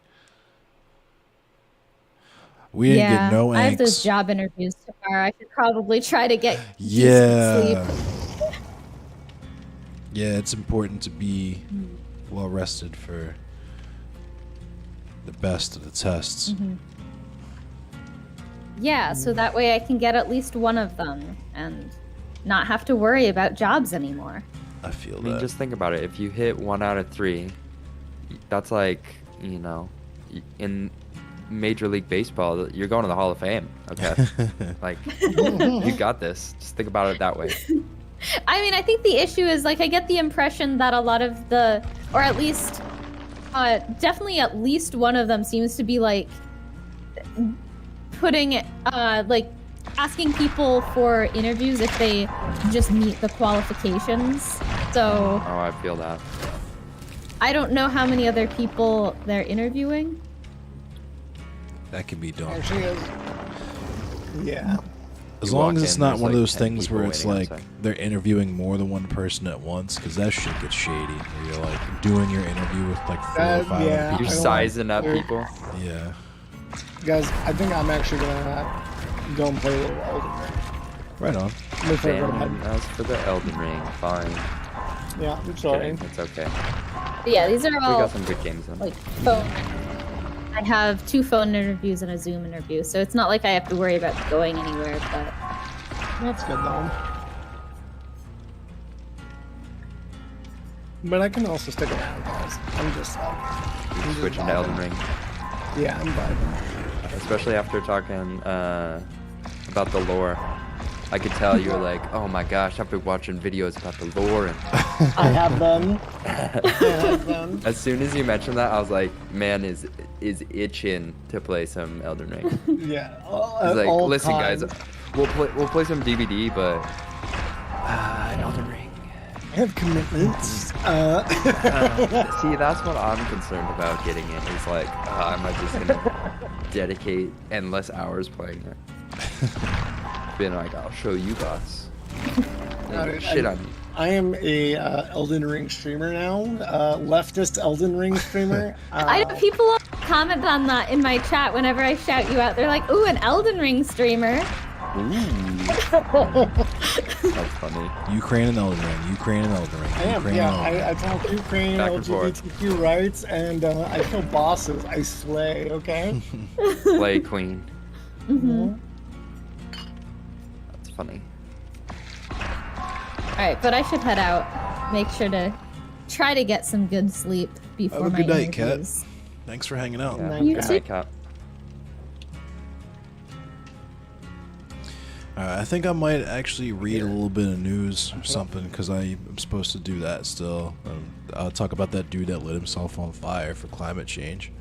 We didn't Yeah, get no I have those angst. job interviews tomorrow. I should probably try to get Yeah. decent sleep. Yeah, it's important to be well rested for the best of the tests. Yeah, so that way I can get at least one of them and not have to worry about jobs anymore. I feel I mean, that. just think about it. If you hit 1 out of 3, that's like, you know, in Major League Baseball, you're going to the Hall of Fame. Okay, like you got this. Just think about it that way. I mean, I think the issue is like I get the impression that a lot of the, or at least, definitely at least one of them seems to be like putting, like asking people for interviews if they just meet the qualifications. So Oh, I feel that. I don't know how many other people they're interviewing. That can be done. Actually is. Yeah. As You long walk as it's in, not there's, one of like, those 10 things people where it's waiting like outside. they're interviewing more than one person at once, because that shit gets shady. Where you're like doing your interview with like 4 or 5 yeah. other You're people. sizing up You're- people. Yeah. Guys, I think I'm actually gonna go and play a little Elden Ring. Right on. Before I go to Damn, bed. as for the Elden Ring, fine. Yeah, I'm sorry. Kidding, it's okay. But yeah, these are We all got some good games in. like phone. I have 2 phone interviews and a Zoom interview, so it's not like I have to worry about going anywhere, but That's good though. But I can also stick around, guys. I'm just You're switching to Elden Ring. yeah, I'm vibing. Especially after talking about the lore. I could tell you were like, oh my gosh, I've been watching videos about the lore. And I have them. I have them. as soon as you mentioned that, I was like, man is itching to play some Elden Ring. Yeah. He's like, all listen guys, time. we'll play some DBD, but Elden Ring. I have commitments. See, that's what I'm concerned about getting it. Is like, am I just gonna dedicate endless hours playing it? Being like, I'll show you guys. shit on you. I am a Elden Ring streamer now, leftist Elden Ring streamer. I know people comment on that in my chat whenever I shout you out. They're like, "Ooh, an Elden Ring streamer." That's funny. Ukraine and Elden Ring. Ukraine and Elden Ring. I am, Ukraine yeah. and Elden Ring. I talk Ukraine, Back and forth. LGBTQ rights, and I kill bosses. I slay, okay? Play queen. Mm-hmm. That's funny. All right, but I should head out. Make sure to try to get some good sleep before Have a my good night, Kat. interviews. Thanks for hanging out. Yeah. You Good too. night, Cap. I think I might actually read a little bit of news or something because I am supposed to do that still. I'll talk about that dude that lit himself on fire for climate change.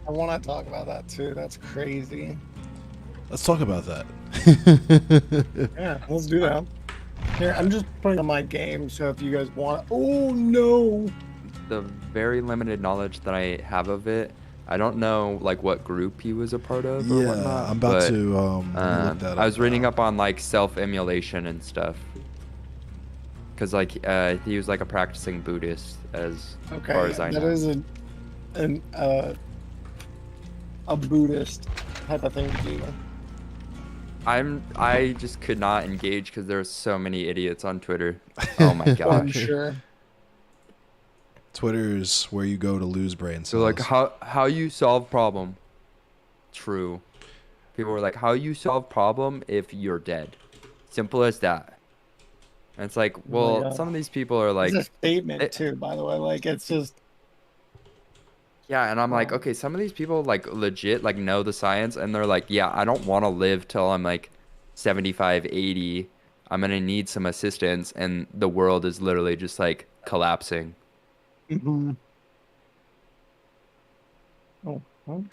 I want to talk about that too. That's crazy. Let's talk about that. Yeah, let's do that. Here, I'm just putting on my game, so if you guys want... Oh, no! The very limited knowledge that I have of it, I don't know like what group he was a part of or Yeah, whatnot. I'm about but, to look that up. I was reading now. up on like self-emulation and stuff. Cause like he was like a practicing Buddhist as Okay, far as I that know. is a Buddhist type of thing to do. I just could not engage because there were so many idiots on Twitter. Oh my I'm gosh. sure. Twitter is where you go to lose brain So cells. like how you solve problem. True. People were like, how you solve problem if you're dead. Simple as that. And it's like, well, yeah. some of these people are like, It's a statement, it- too, by the way. Like, it's just... yeah, and I'm like, okay, some of these people like legit like know the science and they're like, yeah, I don't want to live till I'm like 75, 80. I'm going to need some assistance and the world is literally just like collapsing. Mm-hmm. Oh, well,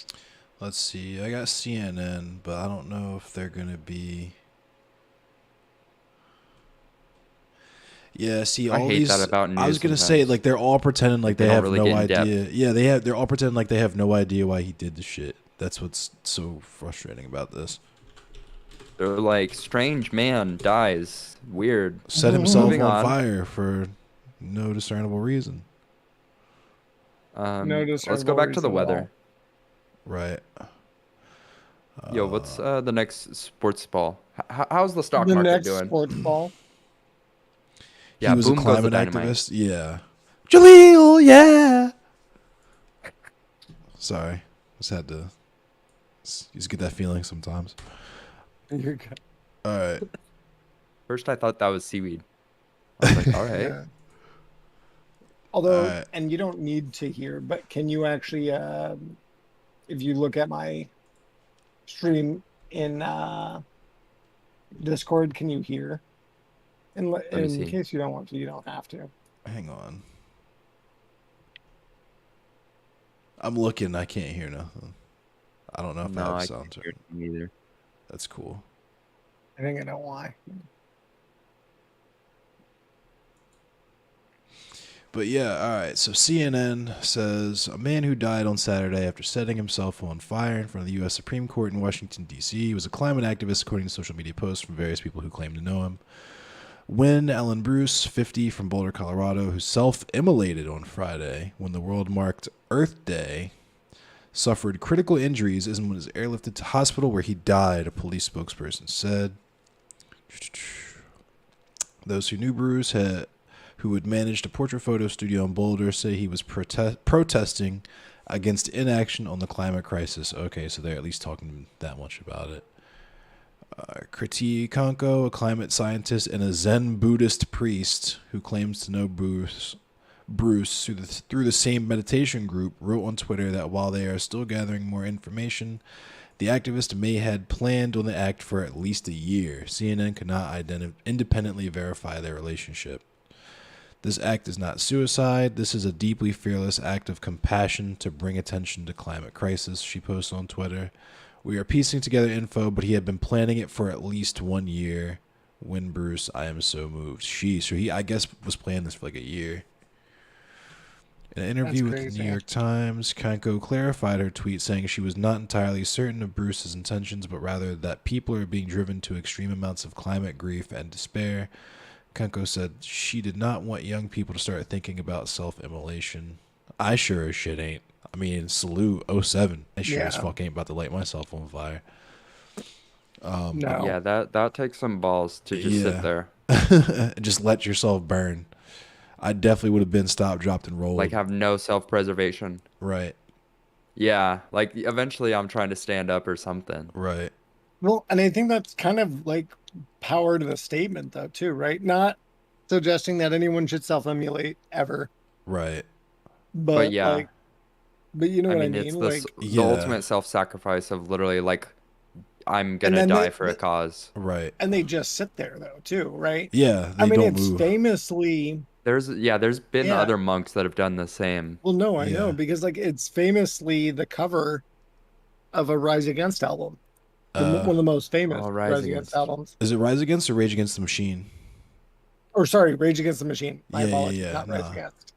Let's see. I got CNN, but I don't know if they're gonna be. Yeah, see, I all hate these. that about I was news gonna say sometimes. like they're all pretending like They they have don't really no get in idea. Yeah, they're all pretending like they have no idea why he did the shit. That's what's so frustrating about this. They're like, strange man dies. Weird. Set himself Moving on on. fire for no discernible reason. No Let's go discernible back to the reason at weather. Right. Yo, what's the next sports ball? How's the stock the market next doing? sports ball. Yeah, he was boom a goes the climate dynamite. activist. Yeah. Jaleel, yeah. Sorry, just had to. You just get that feeling sometimes. You're good. All right. First, I thought that was seaweed. I was like, all right. Yeah. Although, Alright. and you don't need to hear, but can you actually, if you look at my stream in Discord, can you hear? me In see. case you don't want to, you don't have to. Hang on. I'm looking. I can't hear nothing. I don't know if I No, have I sound can't hear turned. it either. That's cool. I think I know why. But yeah, all right. So CNN says a man who died on Saturday after setting himself on fire in front of the U.S. Supreme Court in Washington, D.C. was a climate activist, according to social media posts from various people who claim to know him. Wynn Allen Bruce, 50, from Boulder, Colorado, who self-immolated on Friday when the world marked Earth Day, suffered critical injuries and was airlifted to hospital where he died, a police spokesperson said. Those who knew Bruce, who had managed a portrait photo studio in Boulder, say he was protesting against inaction on the climate crisis. Okay, so they're at least talking that much about it. Kriti Kanko, a climate scientist and a Zen Buddhist priest who claims to know Bruce through the same meditation group, wrote on Twitter that while they are still gathering more information, the activist may had planned on the act for at least a year. CNN could not independently verify their relationship. This act is not suicide. This is a deeply fearless act of compassion to bring attention to climate crisis, she posted on Twitter. We are piecing together info, but he had been planning it for at least 1 year. Win Bruce, I am so moved. So he, I guess, was planning this for like a year. In an interview with the crazy. New York Times, Kanko clarified her tweet saying she was not entirely certain of Bruce's intentions, but rather that people are being driven to extreme amounts of climate grief and despair. Kanko said she did not want young people to start thinking about self-immolation. I sure as shit ain't. I mean, salute 07. I sure as Yeah. fuck ain't about to light myself on fire. No. Yeah, that takes some balls to just sit there. Just let yourself burn. I definitely would have been stopped, dropped, and rolled. Like have no self-preservation. Right, Yeah, like eventually I'm trying to stand up or something. right. Well, and I think that's kind of like power to the statement, though, too, right? Not suggesting that anyone should self-emulate ever, Right. But but yeah, but you know I what I mean, it's mean? the Like, the Yeah. ultimate self-sacrifice of literally like I'm gonna then die for a cause. Right. and they just sit there, though, too, right? Yeah, I they mean, don't it's move. famously, There's been yeah. other monks that have done the same. Well, no, I Yeah. know because like it's famously the cover of a Rise Against album, one of the most famous Oh, Rise Against albums. Is it Rise Against or Rage Against the Machine? Or sorry, Rage Against the Machine. My Yeah, yeah, apologies, yeah, not Rise nah. Against.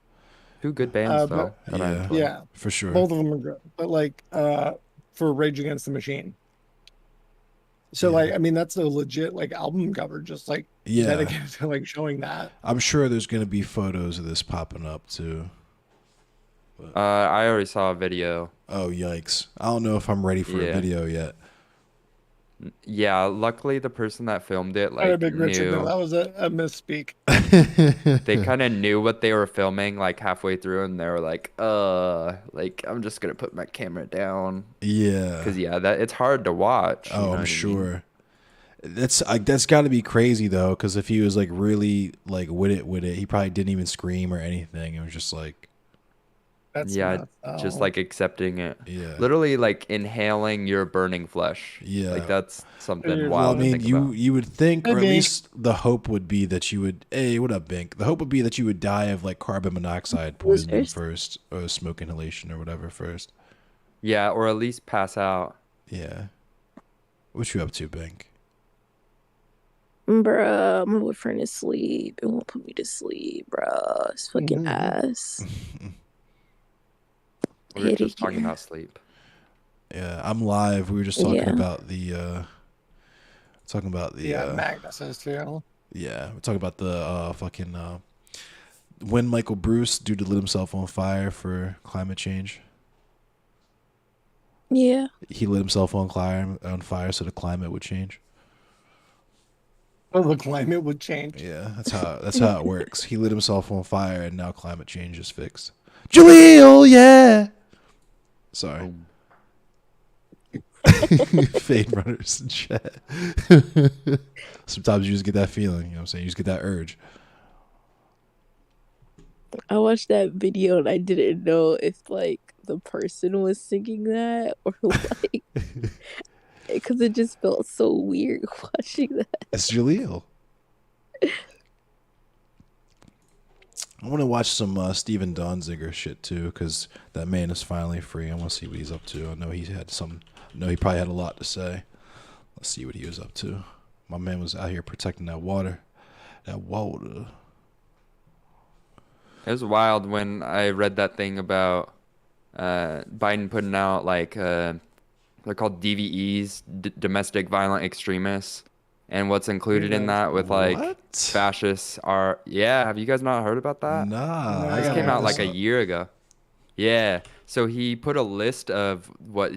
Two good bands though But that I Yeah. enjoy. yeah, For sure. both of them are good. But like for Rage Against the Machine. So Yeah. like I mean that's a legit like album cover, just like Yeah. dedicated to like showing that. I'm sure there's gonna be photos of this popping up too. I already saw a video. Oh yikes! I don't know if I'm ready for a Yeah. video yet. Yeah, luckily the person that filmed it All right, like Big Richard, no, knew that was a misspeak. they kind of knew what they were filming like halfway through, and they were like I'm just gonna put my camera down Yeah. because yeah, that it's hard to watch. You know Oh, what I I'm mean? sure. That's got to be crazy though, because if he was like really like with it, he probably didn't even scream or anything. It was just like, That's Yeah, nuts. just Oh. like accepting it. yeah, Literally like inhaling your burning flesh. Yeah. Like that's something Dude, Well, I wild to mean, think you about. you would think, Hey, or at Bink. least the hope would be that you would. Hey, what up, Bink? The hope would be that you would die of like carbon monoxide poisoning first, or smoke inhalation, or whatever first. Yeah, or at least pass out. Yeah. What you up to, Bink? Bruh, my boyfriend is asleep. It won't put me to sleep, bruh. It's fucking ass. We were Hate just it talking here. about sleep. Yeah, I'm live. We were just talking Yeah. about the Yeah, Magnus is too. yeah, we're talking about the fucking when Michael Bruce due to lit himself on fire for climate change. Yeah. He lit himself on fire so the climate would change. Oh, the climate would change. Yeah, that's how it works. He lit himself on fire and now climate change is fixed. Jaleel, yeah. Sorry. Fade runners in chat. Sometimes you just get that feeling, you know what I'm saying? You just get that urge. I watched that video and I didn't know if like the person was singing that or like because it just felt so weird watching that. It's Jaleel. I want to watch some Steven Donziger shit too, because that man is finally free. I want to see what he's up to. I know he probably had a lot to say. Let's see what he was up to. My man was out here protecting that water. That water. It was wild when I read that thing about Biden putting out like they're called DVEs, domestic violent extremists, and what's included in that with like What? fascists are. Yeah, have you guys not heard about that? Nah. No. I This gotta came look out like this a up. year ago. Yeah. So he put a list of what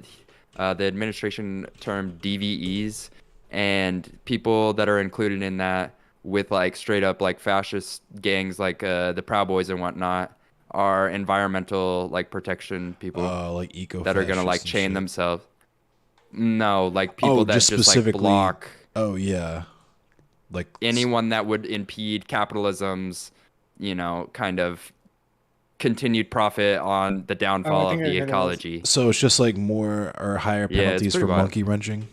the administration termed DVEs and people that are included in that with like straight up like fascist gangs like the Proud Boys and whatnot are environmental like protection people Like eco that are gonna like chain themselves. No, like people that just just like specifically- block Oh yeah. Like anyone that would impede capitalism's, kind of continued profit on the downfall of think I the heard of this. ecology. So it's just like more or higher Yeah, it's penalties pretty for wild. monkey wrenching.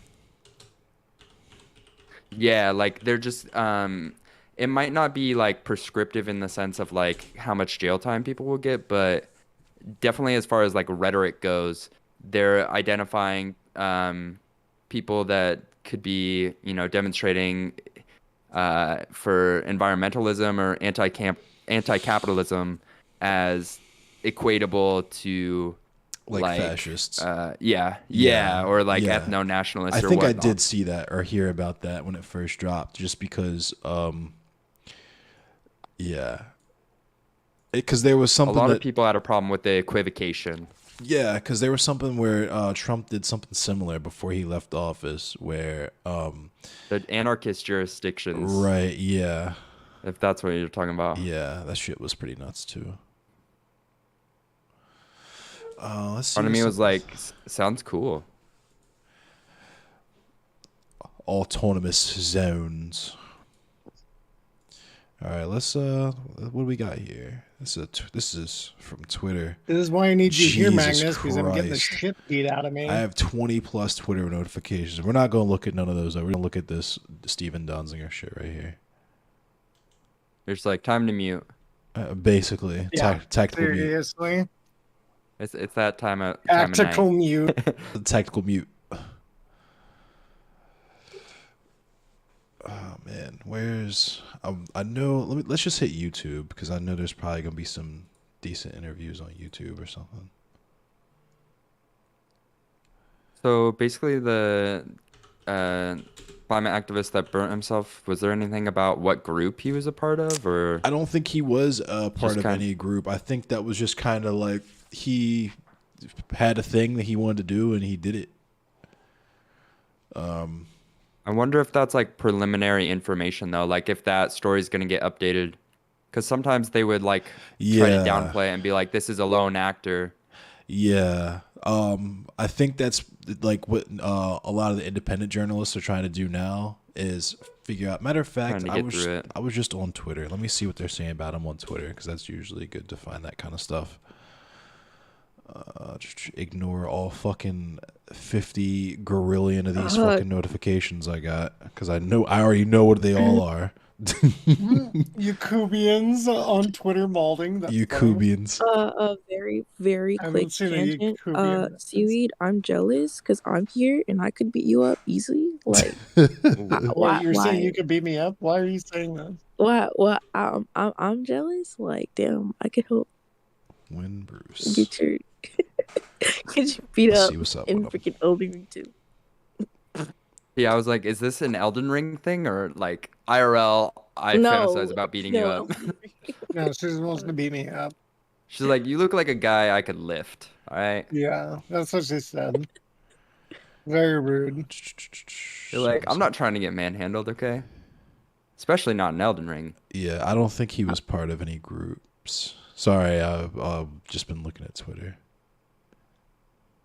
Yeah, like they're just it might not be like prescriptive in the sense of like how much jail time people will get, but definitely as far as like rhetoric goes, they're identifying people that could be, demonstrating for environmentalism or anti-capitalism as equatable to like fascists. yeah, or like yeah. ethno-nationalists. I or think I whatnot. did see that or hear about that when it first dropped, just because, yeah, because there was A something lot that, of people had a problem with the equivocation. yeah, because there was something where Trump did something similar before he left office, where, The anarchist jurisdictions, right, yeah, if that's what you're talking about. yeah, that shit was pretty nuts too. Let's see. Part of me what's was up. like, sounds cool. Autonomous zones. All right, let's what do we got here? This is from Twitter. This is why I need you here, Jesus Magnus, because I'm getting the Christ. shit beat out of me. I have 20 plus Twitter notifications. We're not going to look at none of those, though. We're going to look at this Steven Donziger shit right here. There's like time to mute. Basically, Yeah, tactical mute. Seriously. It's that time of night. Tactical mute. Tactical mute. Oh man, where's I know. Let's just hit YouTube, because I know there's probably gonna be some decent interviews on YouTube or something. So basically, the climate activist that burnt himself, was there anything about what group he was a part of, or? I don't think he was a part Just of any group. I think that was just kind of like he had a thing that he wanted to do and he did it. I wonder if that's like preliminary information though, like if that story's gonna get updated, because sometimes they would like try to Yeah. downplay it and be like, "This is a lone actor." Yeah. I think that's like what a lot of the independent journalists are trying to do now, is figure out. Matter of fact, Trying to get through it. I was just on Twitter. Let me see what they're saying about him on Twitter, because that's usually good to find that kind of stuff. Just ignore all fucking 50 gorillion of these fucking notifications I got, because I already know what they all are. Yakubians on Twitter malding. That's funny. Yakubians. A very, very I haven't quick seen a tangent. Yakubian. Seaweed, I'm jealous because I'm here and I could beat you up easily. Like, Wait, you're saying you could beat me up? Why are you saying that? why? I'm jealous. Like, damn, I could help Win Bruce. get your get you beat Let's up see what's up in with him. freaking Elden Ring too. Yeah, I was like, "Is this an Elden Ring thing or like IRL?" I fantasize about beating you up. Elden Ring. No, she just wants to beat me up. She's like, "You look like a guy I could lift." All right. Yeah, that's what she said. Very rude. You're like, "I'm not trying to get manhandled, okay?" Especially not in Elden Ring. Yeah, I don't think he was part of any groups. Sorry, I've just been looking at Twitter.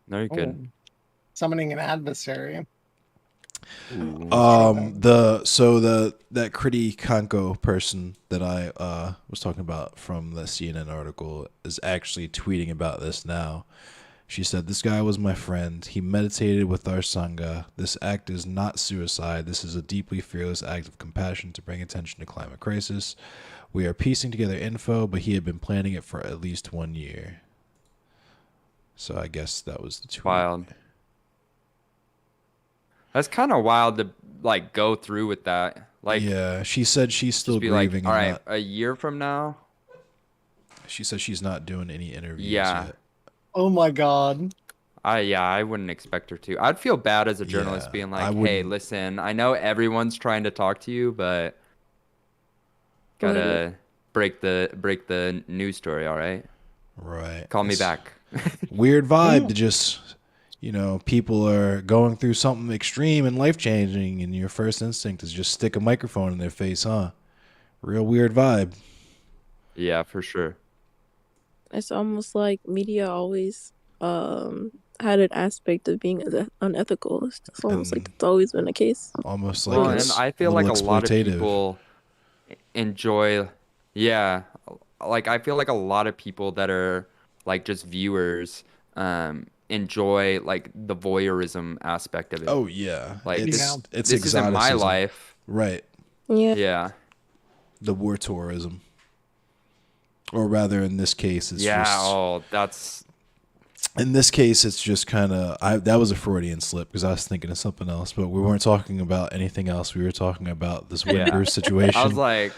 No, you're good. Summoning an adversary. That Critty Kanko person that I was talking about from the CNN article is actually tweeting about this now. She said, "This guy was my friend. He meditated with our Sangha. This act is not suicide. This is a deeply fearless act of compassion to bring attention to climate crisis. We are piecing together info, but he had been planning it for at least 1 year." So I guess that was the tweet. Wild. That's kind of wild to like go through with that. Like, yeah, she said she's still just be like, grieving. "All and right, a year from now." she said she's not doing any interviews Yeah. yet. Oh my god. I wouldn't expect her to. I'd feel bad as a journalist Yeah, being I like, "Hey, wouldn't- listen, I know everyone's trying to talk to you, but gotta break the news story, all right? Right. Call me It's back." Weird vibe to just, people are going through something extreme and life changing, and your first instinct is just stick a microphone in their face, huh? Real weird vibe. Yeah, for sure. It's almost like media always had an aspect of being unethical. It's almost like that's always been the case. Almost like Well, and it's I feel like a little lot of exploitative. people enjoy, yeah, like I feel like a lot of people that are like just viewers enjoy like the voyeurism aspect of it. Oh yeah, Like it's this isn't my exoticism. life. Right? Yeah. Yeah. The war tourism, or rather, in this case, it's Yeah. just. Oh, that's In this case, it's just kind of. That was a Freudian slip, because I was thinking of something else, but we weren't talking about anything else. We were talking about this Yeah. Windburst situation. I was like,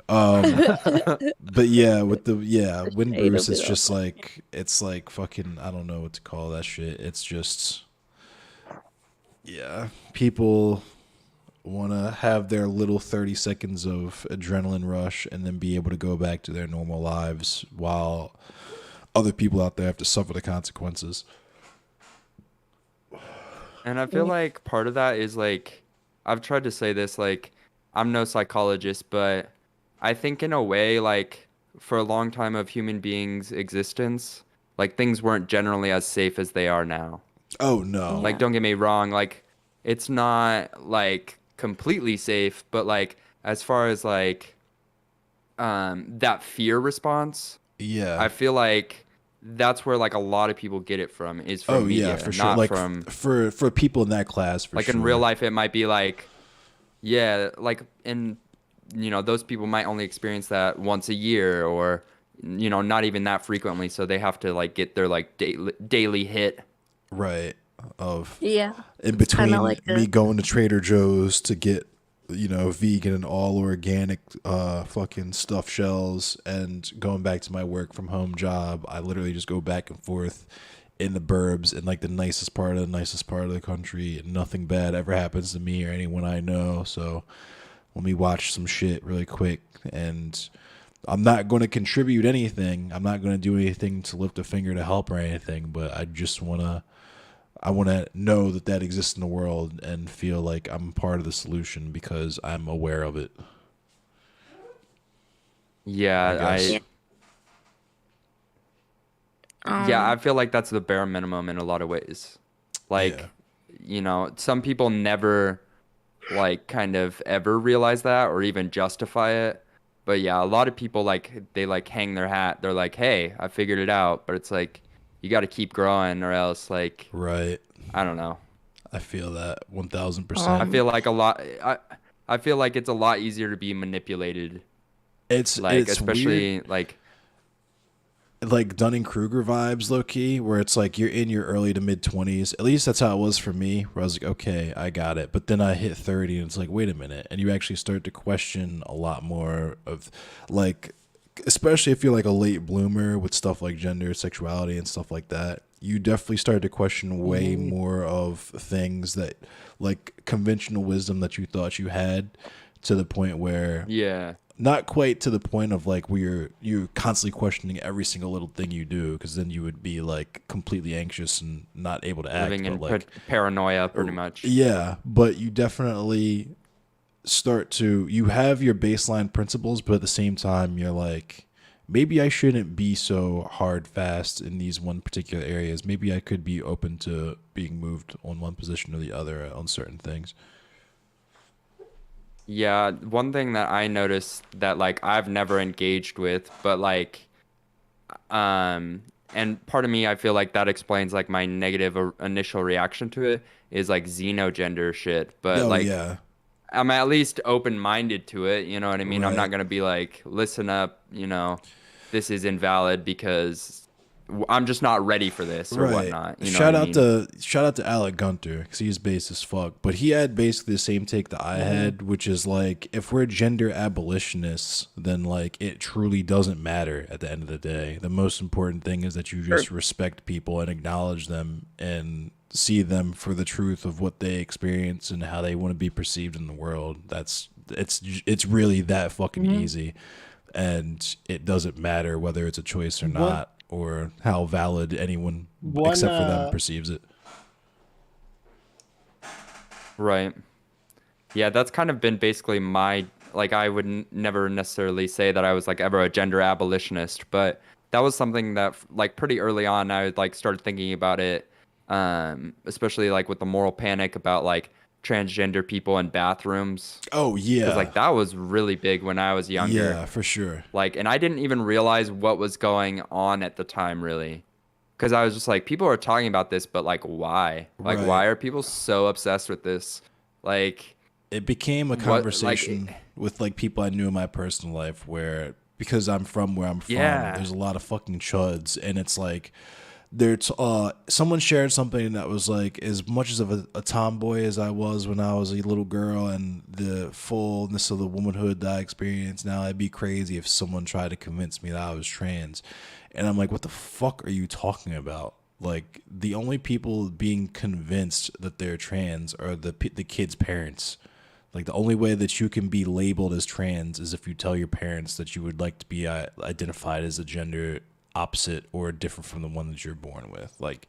But yeah, with the wind Shade boost, of it's it just all. like fucking, I don't know what to call that shit. It's just, yeah, people want to have their little 30 seconds of adrenaline rush and then be able to go back to their normal lives while other people out there have to suffer the consequences. And I feel like part of that is like, I've tried to say this, like, I'm no psychologist, but I think in a way, like, for a long time of human beings' existence, like, things weren't generally as safe as they are now. Oh no. Like, Yeah. don't get me wrong, like, it's not, like, completely safe, but, like, as far as, like, that fear response, Yeah. I feel like that's where, like, a lot of people get it from, is Oh from yeah, media, for sure. not Like from, for people in that class, for like, in real sure. life, it might be like, yeah, like in those people might only experience that once a year or not even that frequently, so they have to like get their like daily hit. Right. Of Yeah. in It's kind of between like me a going to Trader Joe's to get, vegan and all organic fucking stuffed shells and going back to my work from home job, I literally just go back and forth in the burbs in like the nicest part of the country, and nothing bad ever happens to me or anyone I know. So let me watch some shit really quick, and I'm not going to contribute anything. I'm not going to do anything to lift a finger to help or anything, but I want to know that that exists in the world and feel like I'm part of the solution because I'm aware of it, I Yeah, guess. I um feel like that's the bare minimum in a lot of ways. Yeah. Like, some people never like kind of ever realize that or even justify it. But yeah, a lot of people like they like hang their hat. They're like, "Hey, I figured it out." But it's like you got to keep growing or else like Right. I don't know. I feel that 1000%. I um feel like I feel like it's a lot easier to be manipulated, like It's weird, especially like like Dunning-Kruger vibes, low key, where it's like you're in your early to mid 20s. At least that's how it was for me, where I was like, okay, I got it. But then I hit 30 and it's like, wait a minute. And you actually start to question a lot more of, like, especially if you're like a late bloomer with stuff like gender, sexuality, and stuff like that. You definitely start to question way more of things that, like, conventional wisdom that you thought you had, to the point where, yeah, not quite to the point of like where you're constantly questioning every single little thing you do, because then you would be like completely anxious and not able to act. living But in like, paranoia pretty much. yeah, but you definitely start to, you have your baseline principles, but at the same time you're like, maybe I shouldn't be so hard fast in these one particular areas. Maybe I could be open to being moved on one position or the other on certain things. Yeah, one thing that I noticed that like I've never engaged with, but like um and part of me I feel like that explains like my negative initial reaction to it is like xenogender shit, but Oh like yeah. I'm at least open-minded to it, you know what I mean? I'm Right. not gonna be like, listen up, this is invalid because I'm just not ready for this or Right. whatnot, you know what I mean? Shout out to Alec Gunter, because he's base as fuck. But he had basically the same take that I had, which is like, if we're gender abolitionists, then like it truly doesn't matter at the end of the day. The most important thing is that you just respect people and acknowledge them and see them for the truth of what they experience and how they want to be perceived in the world. It's really that fucking easy. And it doesn't matter whether it's a choice or What not, or how valid anyone one except for them perceives it. Right. Yeah, that's kind of been basically my like I would never necessarily say that I was like ever a gender abolitionist, but that was something that like pretty early on I like started thinking about it, especially like with the moral panic about like transgender people in bathrooms, Oh because yeah. like that was really big when I was younger. Yeah, for sure. Like, and I didn't even realize what was going on at the time, really. Because I was just like, people are talking about this, but like, why? Like, Right. why are people so obsessed with this? Like, It became a what, like, conversation with like people I knew in my personal life, where, because I'm from where I'm from, yeah, there's a lot of fucking chuds, and it's like someone shared something that was like, as much as of a tomboy as I was when I was a little girl, and the fullness of the womanhood that I experience now, it'd be crazy if someone tried to convince me that I was trans. And I'm like, what the fuck are you talking about? Like, the only people being convinced that they're trans are the kids' parents. Like, the only way that you can be labeled as trans is if you tell your parents that you would like to be identified as a gender opposite or different from the one that you're born with. Like,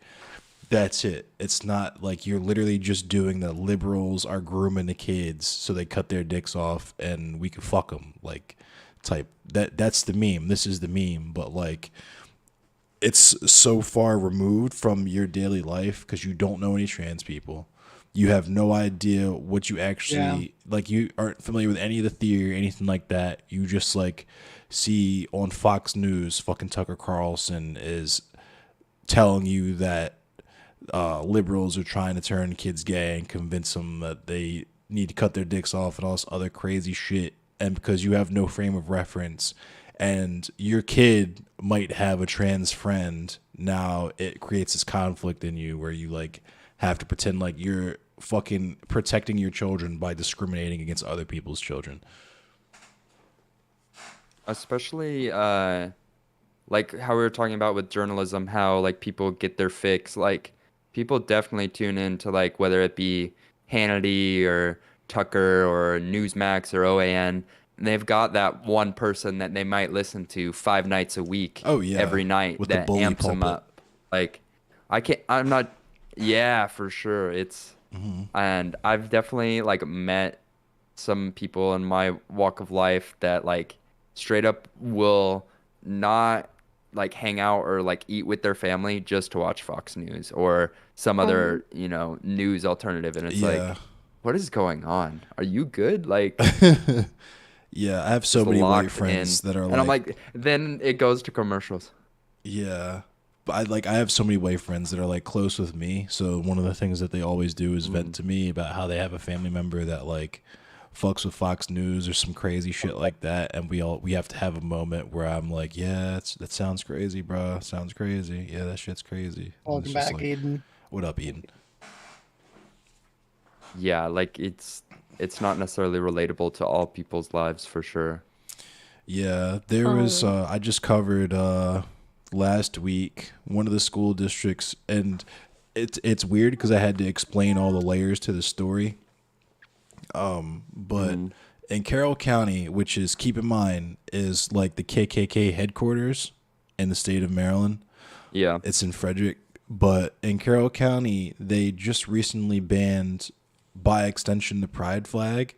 that's it. It's not like you're literally just doing the liberals are grooming the kids so they cut their dicks off and we can fuck them. Like, type. That's the meme. This is the meme. But, like, it's so far removed from your daily life because you don't know any trans people. You have no idea what you actually like. You aren't familiar with any of the theory or anything like that. You just like see on Fox News, fucking Tucker Carlson is telling you that liberals are trying to turn kids gay and convince them that they need to cut their dicks off and all this other crazy shit. And because you have no frame of reference, and your kid might have a trans friend, now it creates this conflict in you where you like have to pretend like you're fucking protecting your children by discriminating against other people's children. Especially like how we were talking about with journalism, how like people get their fix. Like people definitely tune into like whether it be Hannity or Tucker or Newsmax or OAN. And they've got that one person that they might listen to 5 nights a week. Oh yeah, every night with that the bully amps them pulpit. up. Like I'm not. Yeah, for sure. It's and I've definitely like met some people in my walk of life that like straight up will not like hang out or like eat with their family just to watch Fox News or some other, news alternative. And it's like, what is going on? Are you good? Like, yeah, I have so just many white locked friends in. that are And I'm like, then it goes to commercials. yeah. But I have so many white friends that are like close with me. So one of the things that they always do is vent to me about how they have a family member that like fucks with Fox News or some crazy shit like that, and we have to have a moment where I'm like, yeah, that sounds crazy, bro. Sounds crazy. Yeah, that shit's crazy. And Welcome it's just back, like, Aiden. what up, Eden? Yeah, like it's not necessarily relatable to all people's lives for sure. Yeah, there was I just covered last week one of the school districts, and it's weird because I had to explain all the layers to the story. But in Carroll County, which is, keep in mind, is like the KKK headquarters in the state of Maryland. Yeah. It's in Frederick, but in Carroll County, they just recently banned, by extension, the pride flag.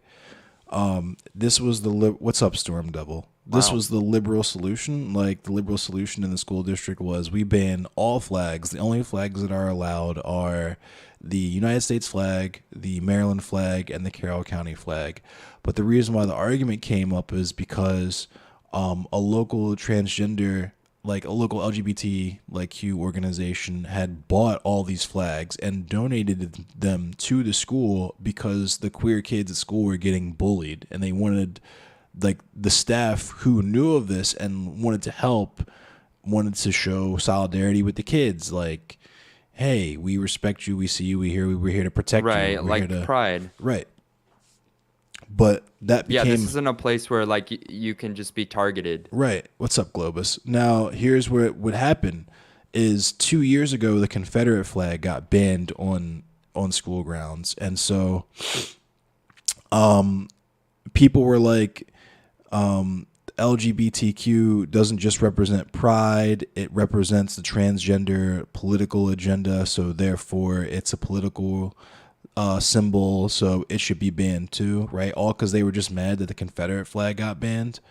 This was what's up, Storm Devil? This Wow. was the liberal solution. Like, the liberal solution in the school district was we ban all flags. The only flags that are allowed are the United States flag, the Maryland flag, and the Carroll County flag. But the reason why the argument came up is because a local transgender, like a local LGBT like Q organization, had bought all these flags and donated them to the school because the queer kids at school were getting bullied, and they wanted, like, the staff who knew of this and wanted to help, wanted to show solidarity with the kids. Like, hey, we respect you, we see you, we're here to protect you. Right, We're like here to, pride. right. But that Yeah, became, this isn't a place where like you can just be targeted. right. What's up, Globus? Now, here's where it would happen is 2 years ago, the Confederate flag got banned on school grounds. And so people were like, LGBTQ doesn't just represent pride, it represents the transgender political agenda. So therefore, it's a political symbol, so it should be banned too, right? All because they were just mad that the Confederate flag got banned.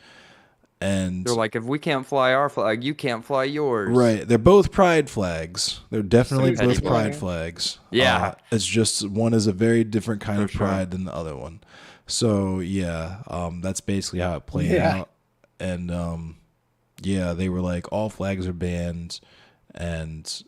And They're like, if we can't fly our flag, you can't fly yours. right, they're both pride flags. They're definitely So both petty. pride flags. Yeah. It's just one is a very different kind For of sure. pride than the other one. So yeah, that's basically how it played Yeah. out. And yeah, they were like, all flags are banned, and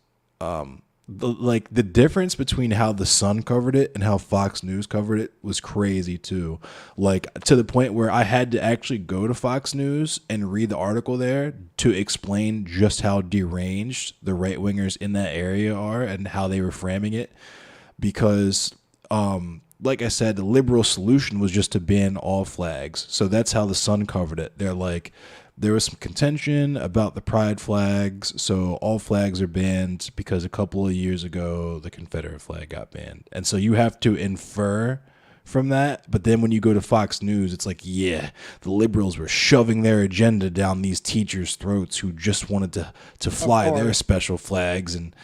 the difference between how the Sun covered it and how Fox News covered it was crazy too. Like to the point where I had to actually go to Fox News and read the article there to explain just how deranged the right wingers in that area are and how they were framing it. Because like I said, the liberal solution was just to ban all flags. So that's how the Sun covered it. They're like, there was some contention about the pride flags, so all flags are banned because a couple of years ago the Confederate flag got banned. And so you have to infer from that. But then when you go to Fox News, it's like, yeah, the liberals were shoving their agenda down these teachers' throats who just wanted to fly their special flags. And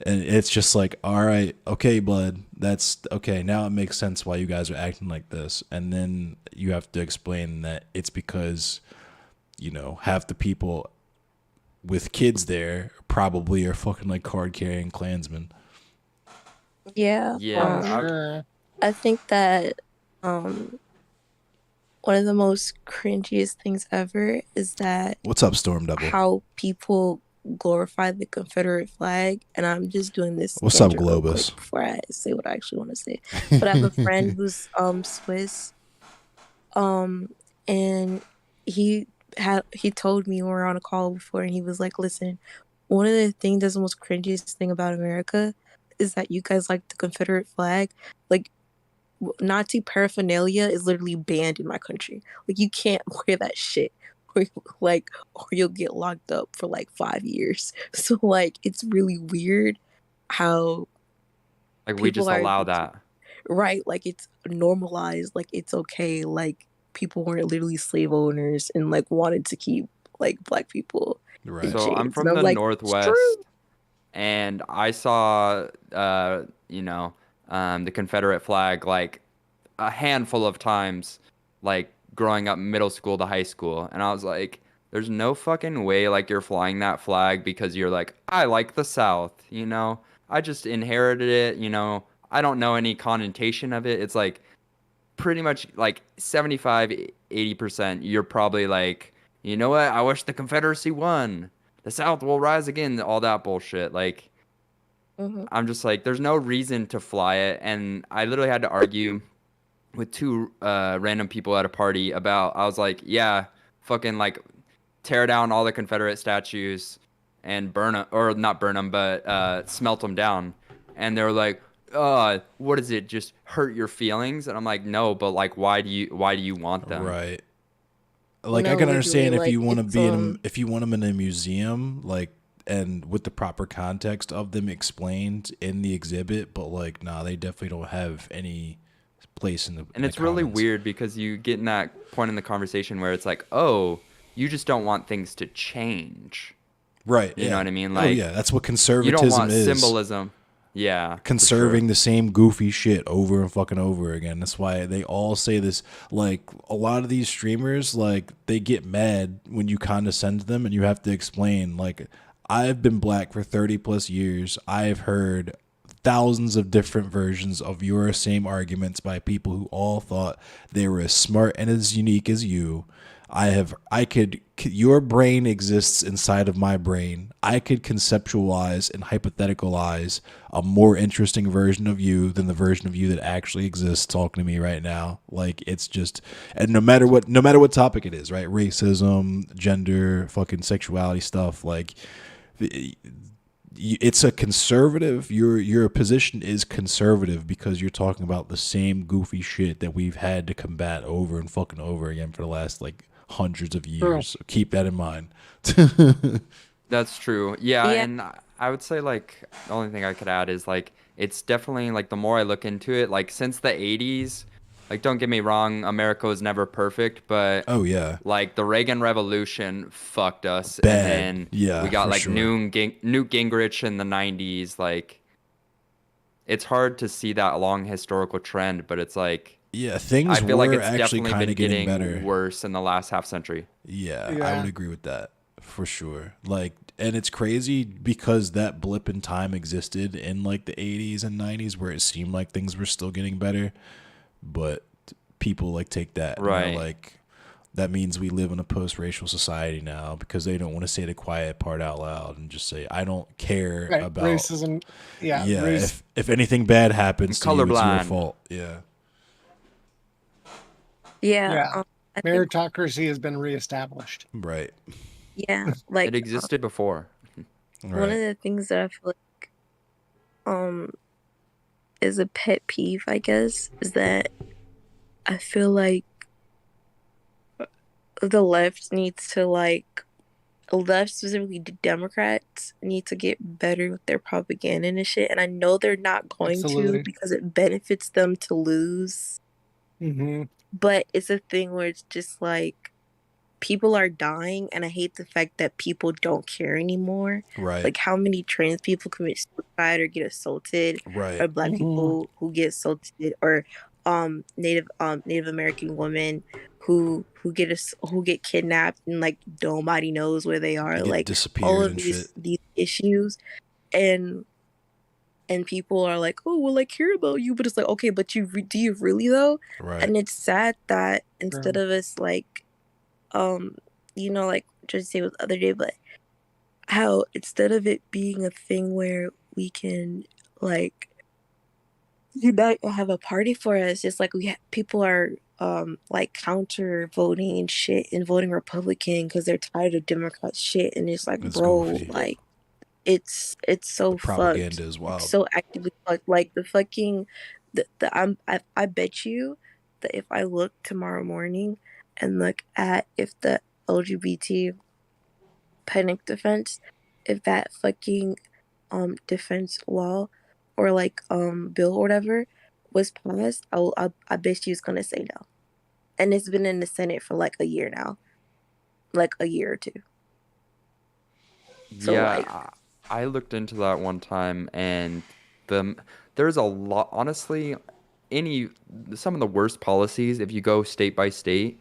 it's just like, all right, okay, blood, that's okay. Now it makes sense why you guys are acting like this. And then you have to explain that it's because, you know, half the people with kids there probably are fucking like card carrying Klansmen. Yeah. Yeah. I think that one of the most cringiest things ever is that What's up, Storm Double? how people glorify the Confederate flag, and I'm just doing this. What's up, tangent real quick Globus? Before I say what I actually want to say, but I have a friend who's Swiss, and he told me when we were on a call before, and he was like, "Listen, one of the things that's the most cringiest thing about America is that you guys like the Confederate flag, like." Nazi paraphernalia is literally banned in my country. Like you can't wear that shit, or you'll get locked up for like 5 years. So like it's really weird how Like we just allow that. Right? Like it's normalized. Like it's okay. Like people weren't literally slave owners and like wanted to keep like black people. Right. So I'm from the Northwest, and I saw, the Confederate flag like a handful of times, like growing up middle school to high school, and I was like, "There's no fucking way like you're flying that flag because you're like, I like the South, I just inherited it, I don't know any connotation of it." It's like pretty much like 75-80%. You're probably like, you know what? I wish the Confederacy won. The South will rise again. All that bullshit. Like. I'm just like, there's no reason to fly it. And I literally had to argue with two random people at a party about, I was like, yeah, fucking like tear down all the Confederate statues and burn them, or not burn them, but smelt them down. And they were like, what is it? Just hurt your feelings? And I'm like, no, but like, why do you want them? Right. Like, No, I can understand literally, if you like, want to it's, be if you want them in a museum, like, and with the proper context of them explained in the exhibit, but like, nah, they definitely don't have any place in the. And it's really weird because you get in that point in the conversation where it's like, oh, you just don't want things to change. Right. You know what I mean? Like, Like, yeah, that's what you conservatism don't want is. symbolism. Yeah. Conserving the same goofy shit over and fucking over again. That's why they all say this. Like, a lot of these streamers, like, they get mad when you condescend to them and you have to explain, like, I've been black for 30 plus years. I've heard thousands of different versions of your same arguments by people who all thought they were as smart and as unique as you. Your brain exists inside of my brain. I could conceptualize and hypotheticalize a more interesting version of you than the version of you that actually exists talking to me right now. Like, it's just, and no matter what topic it is, right? Racism, gender, fucking sexuality stuff, like, it's a conservative. Your position is conservative because you're talking about the same goofy shit that we've had to combat over and fucking over again for the last like hundreds of years. So keep that in mind. That's true. Yeah, Yeah. and I would say like the only thing I could add is like it's definitely like the more I look into it, like since the 80s, like don't get me wrong, America was never perfect, but Oh yeah, like the Reagan Revolution fucked us, Bad. and then Yeah, we got for like sure. Newt Gingrich in the 90s. Like it's hard to see that long historical trend, but it's like yeah. Things I feel were like it's actually definitely kind been of getting getting better. worse in the last half century. Yeah, I Yeah. would agree with that for sure. Like, and it's crazy because that blip in time existed in like the 80s and 90s where it seemed like things were still getting better, but people like take that and Right. they're like, that means we live in a post-racial society now because they don't want to say the quiet part out loud and just say, I don't care Right. about. Racism. Yeah. Yeah, Race. if anything bad happens to you, it's your Colorblind. fault. Yeah. Yeah, Yeah. I think Meritocracy has been reestablished. Right. yeah, It like existed before. one of Right. the things that I feel like is a pet peeve, I guess, is that I feel like the left needs to like left, specifically the Democrats, need to get better with their propaganda and shit. And I know they're not going to Absolutely. because it benefits them to lose. Mm-hmm. But it's a thing where it's just like people are dying, and I hate the fact that people don't care anymore. Right. Like how many trans people commit suicide or get assaulted, Right. or black people who get assaulted, or Native American women who get kidnapped and like nobody knows where they are. They get Like all disappeared of and shit. these issues, and people are like, oh well, I care about you, but it's like, okay, but do you really though? Right. And it's sad that instead of us like like just say it was the other day, but how instead of it being a thing where we can like unite and have a party for us, it's like people are like counter voting and shit and voting Republican because they're tired of Democrat shit, and it's like, It's bro, goofy. like it's so The fucked. propaganda is wild. It's so actively fucked. Like the fucking I bet you that if I look tomorrow morning and look at if the LGBT panic defense, if that fucking defense law or like bill or whatever was passed, I bet you it's gonna say no. And it's been in the Senate for like a year now, like a year or two. So Yeah, like, I looked into that one time, and there's a lot. Honestly, some of the worst policies, if you go state by state,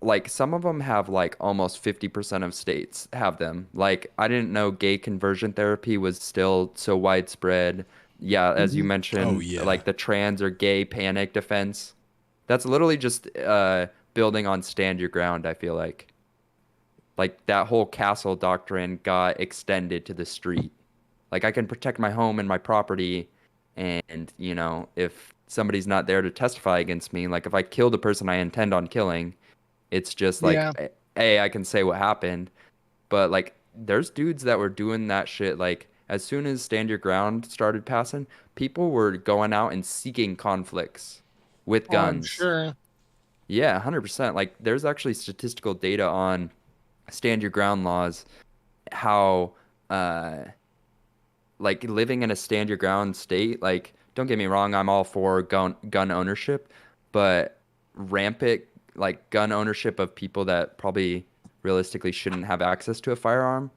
like some of them have like almost 50% of states have them. Like I didn't know gay conversion therapy was still so widespread. Yeah, as you mentioned, Oh, yeah. like the trans or gay panic defense. That's literally just building on stand your ground, I feel like. Like that whole castle doctrine got extended to the street. Like I can protect my home and my property, and if somebody's not there to testify against me, like if I kill the person I intend on killing, it's just like, Yeah. hey, I can say what happened. But like there's dudes that were doing that shit like as soon as stand your ground started passing, people were going out and seeking conflicts with Oh, I'm guns. sure. Yeah, 100%. Like there's actually statistical data on stand your ground laws, how like living in a stand your ground state, like don't get me wrong, I'm all for gun ownership, but rampant like gun ownership of people that probably realistically shouldn't have access to a firearm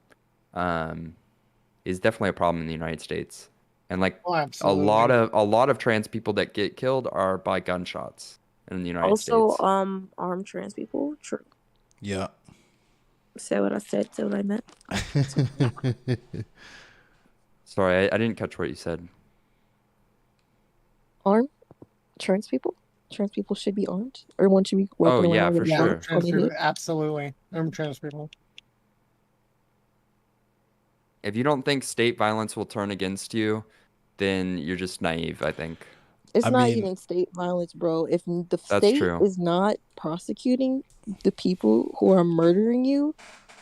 is definitely a problem in the United States. And like Oh, a absolutely. lot of trans people that get killed are by gunshots in the United also States. armed trans people. True. Yeah. Say what I said. Say what I meant. Sorry, I didn't catch what you said. Armed trans people. Trans people should be armed, or one should be Oh, walking yeah, around for with a Yeah, sure. gun on trans their people, hip. absolutely. I'm trans people. If you don't think state violence will turn against you, then you're just naive, I think. It's I not mean- even state violence, bro. If the That's state true. is not prosecuting the people who are murdering you,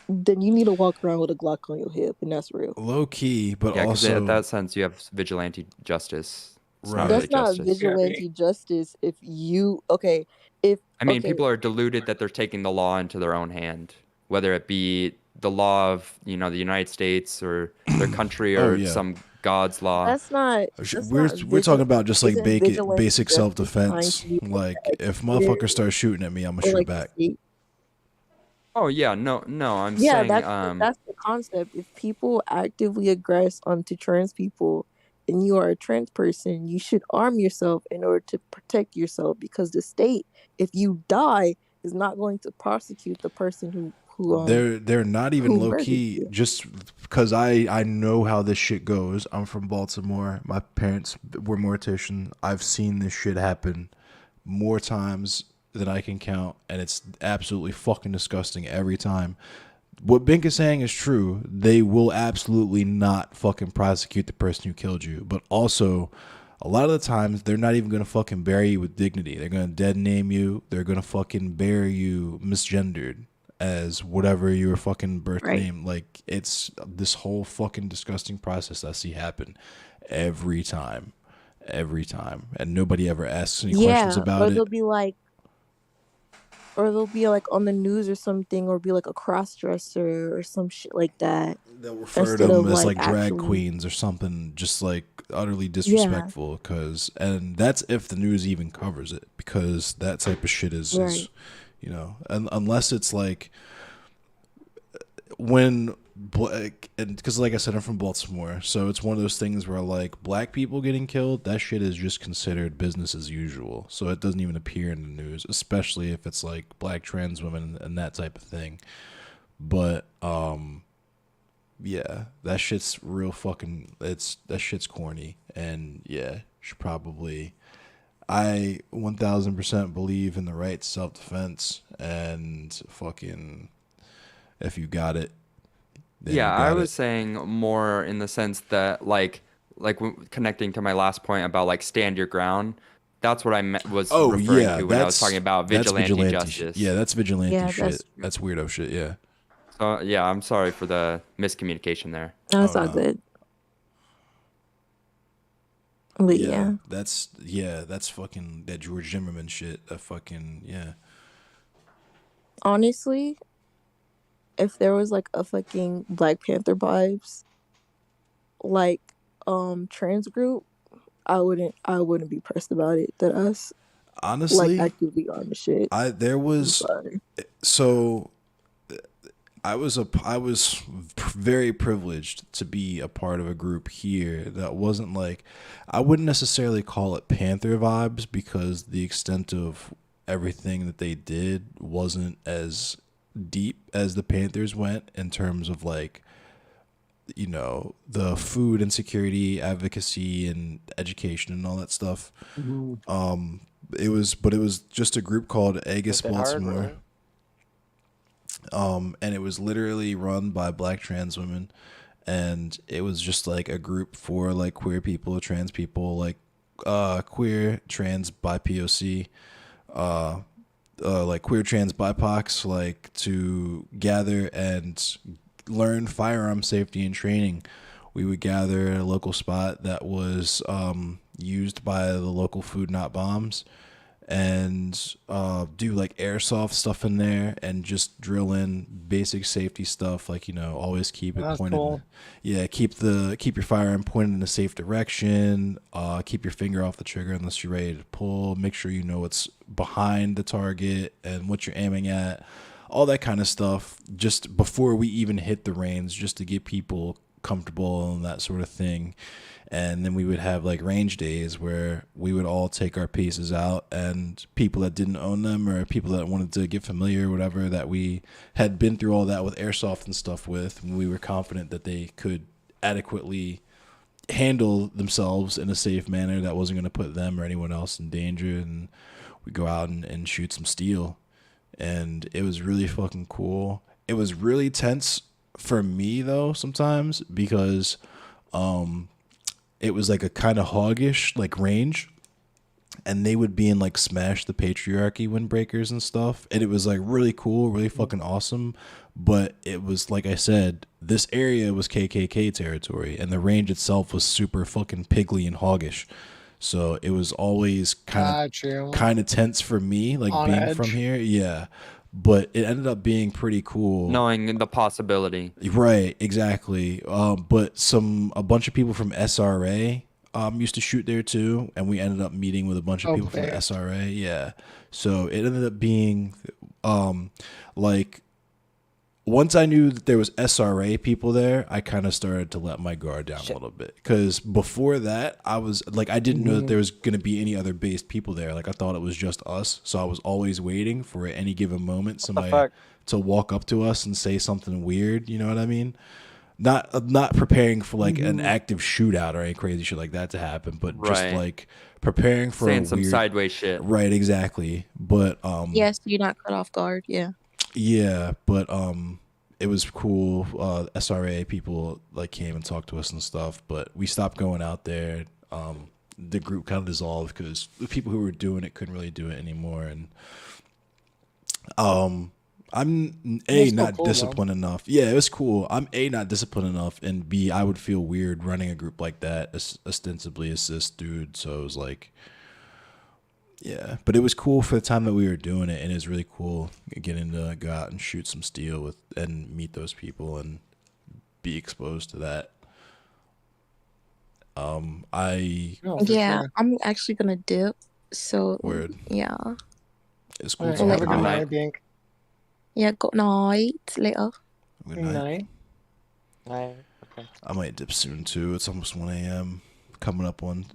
then you need to walk around with a Glock on your hip, and that's real. Low key, but Yeah, because also in that sense, you have vigilante justice. It's Right. not That's really not justice. vigilante justice. If you I mean, okay, people are deluded that they're taking the law into their own hand, whether it be the law of, the United States or their country Oh, or yeah. some god's law. that's not. we're talking about just like isn't basic vigilante basic justice self trying defense. to be Like if educated motherfuckers start shooting at me, I'm gonna or shoot like back. state? Oh, yeah, no, I'm Yeah, saying, that's the concept. If people actively aggress onto trans people and you are a trans person, you should arm yourself in order to protect yourself, because the state, if you die, is not going to prosecute the person who They're not even who low murdered key. you. Just because I know how this shit goes. I'm from Baltimore. My parents were morticians. I've seen this shit happen more times than I can count, and it's absolutely fucking disgusting every time. What Bink is saying is true. They will absolutely not fucking prosecute the person who killed you, but also a lot of the times they're not even gonna fucking bury you with dignity. They're gonna dead name you. They're gonna fucking bury you misgendered as whatever your fucking birth Right. name. Like, it's this whole fucking disgusting process I see happen every time, and nobody ever asks any questions Yeah, about it. or they'll be like on the news or something, or be like a cross dresser or some shit like that. They'll refer to Instead them of as like like drag actually, queens or something, just like utterly yeah, disrespectful. And that's if the news even covers it, because that type of shit is right. unless it's like when black, and because like I said, I'm from Baltimore, so it's one of those things where like black people getting killed, that shit is just considered business as usual. So it doesn't even appear in the news, especially if it's like black trans women and that type of thing. But yeah, that shit's real fucking. That shit's corny, and yeah, should probably. I 1000% believe in the right to self defense, and fucking, if you got it, then Yeah, you I got was it. saying more in the sense that connecting to my last point about like stand your ground. That's what was Oh referring yeah, to when I was talking about that's vigilante vigilante. Yeah, justice. that's vigilante Yeah, shit. that's true. That's weirdo shit. Yeah. So yeah, I'm sorry for the miscommunication there. No, Oh it's all no. good. But Yeah, yeah, that's fucking that George Zimmerman shit. That fucking yeah. honestly, if there was like a fucking Black Panther vibes like trans group, I wouldn't be pressed about it. That us like Honestly, actively on the shit. there I'm was sorry. so I was very privileged to be a part of a group here that wasn't like, I wouldn't necessarily call it Panther vibes, because the extent of everything that they did wasn't as deep as the Panthers went in terms of like, the food insecurity advocacy and education and all that stuff. But it was just a group called Agus Hit that hard, Baltimore. really. And it was literally run by black trans women, and it was just like a group for like queer people, trans people, like queer, trans, BIPOC, like queer, trans, BIPOCs, like to gather and learn firearm safety and training. We would gather at a local spot that was used by the local Food Not Bombs, and do like airsoft stuff in there, and just drill in basic safety stuff, like always keep it That's pointed cool. yeah, keep your firearm pointed in a safe direction, keep your finger off the trigger unless you're ready to pull, make sure you know what's behind the target and what you're aiming at, all that kind of stuff, just before we even hit the range, just to get people comfortable and that sort of thing. And then we would have like range days where we would all take our pieces out, and people that didn't own them, or people that wanted to get familiar or whatever, that we had been through all that with airsoft and stuff with, and we were confident that they could adequately handle themselves in a safe manner that wasn't going to put them or anyone else in danger. And we go out and shoot some steel. And it was really fucking cool. It was really tense for me though sometimes, because it was like a kind of hoggish like range, and they would be in like Smash the Patriarchy windbreakers and stuff, and it was like really cool, really fucking awesome. But it was, like I said, this area was KKK territory, and the range itself was super fucking piggly and hoggish. So it was always Got you. kind of tense for me, like On being edge. from here. Yeah, but it ended up being pretty cool. Knowing the possibility. Right, exactly. But a bunch of people from SRA used to shoot there too, and we ended up meeting with a bunch of people from the Okay. SRA. Yeah, so it ended up being like, once I knew that there was SRA people there, I kind of started to let my guard down a little bit. Because before that, I was like, I didn't know that there was going to be any other based people there. Like, I thought it was just us. So I was always waiting for, at any given moment, somebody fuck? to walk up to us and say something weird. You know what I mean? not preparing for like an active shootout or any crazy shit like that to happen, but just Right. like preparing for Saying a some weird, sideways shit. right, exactly. But Yes, you're not cut off guard. Yeah. yeah, but it was cool. SRA people like came and talked to us and stuff, but we stopped going out there. The group kind of dissolved because the people who were doing it couldn't really do it anymore, and I'm It was A, still not cool, though. disciplined enough. Yeah, it was cool. I'm A, not disciplined enough, and B, I would feel weird running a group like that, ostensibly a cis dude. So it was like, yeah, but it was cool for the time that we were doing it, and it was really cool getting to go out and shoot some steel with and meet those people and be exposed to that. I No, for Yeah, sure. I'm actually gonna dip. So Word. yeah, It's All cool right, talking have a good about night, it. Bink. yeah. Good night. Later. Good Good night. night. Okay. I might dip soon too. It's almost 1 a.m. Coming up on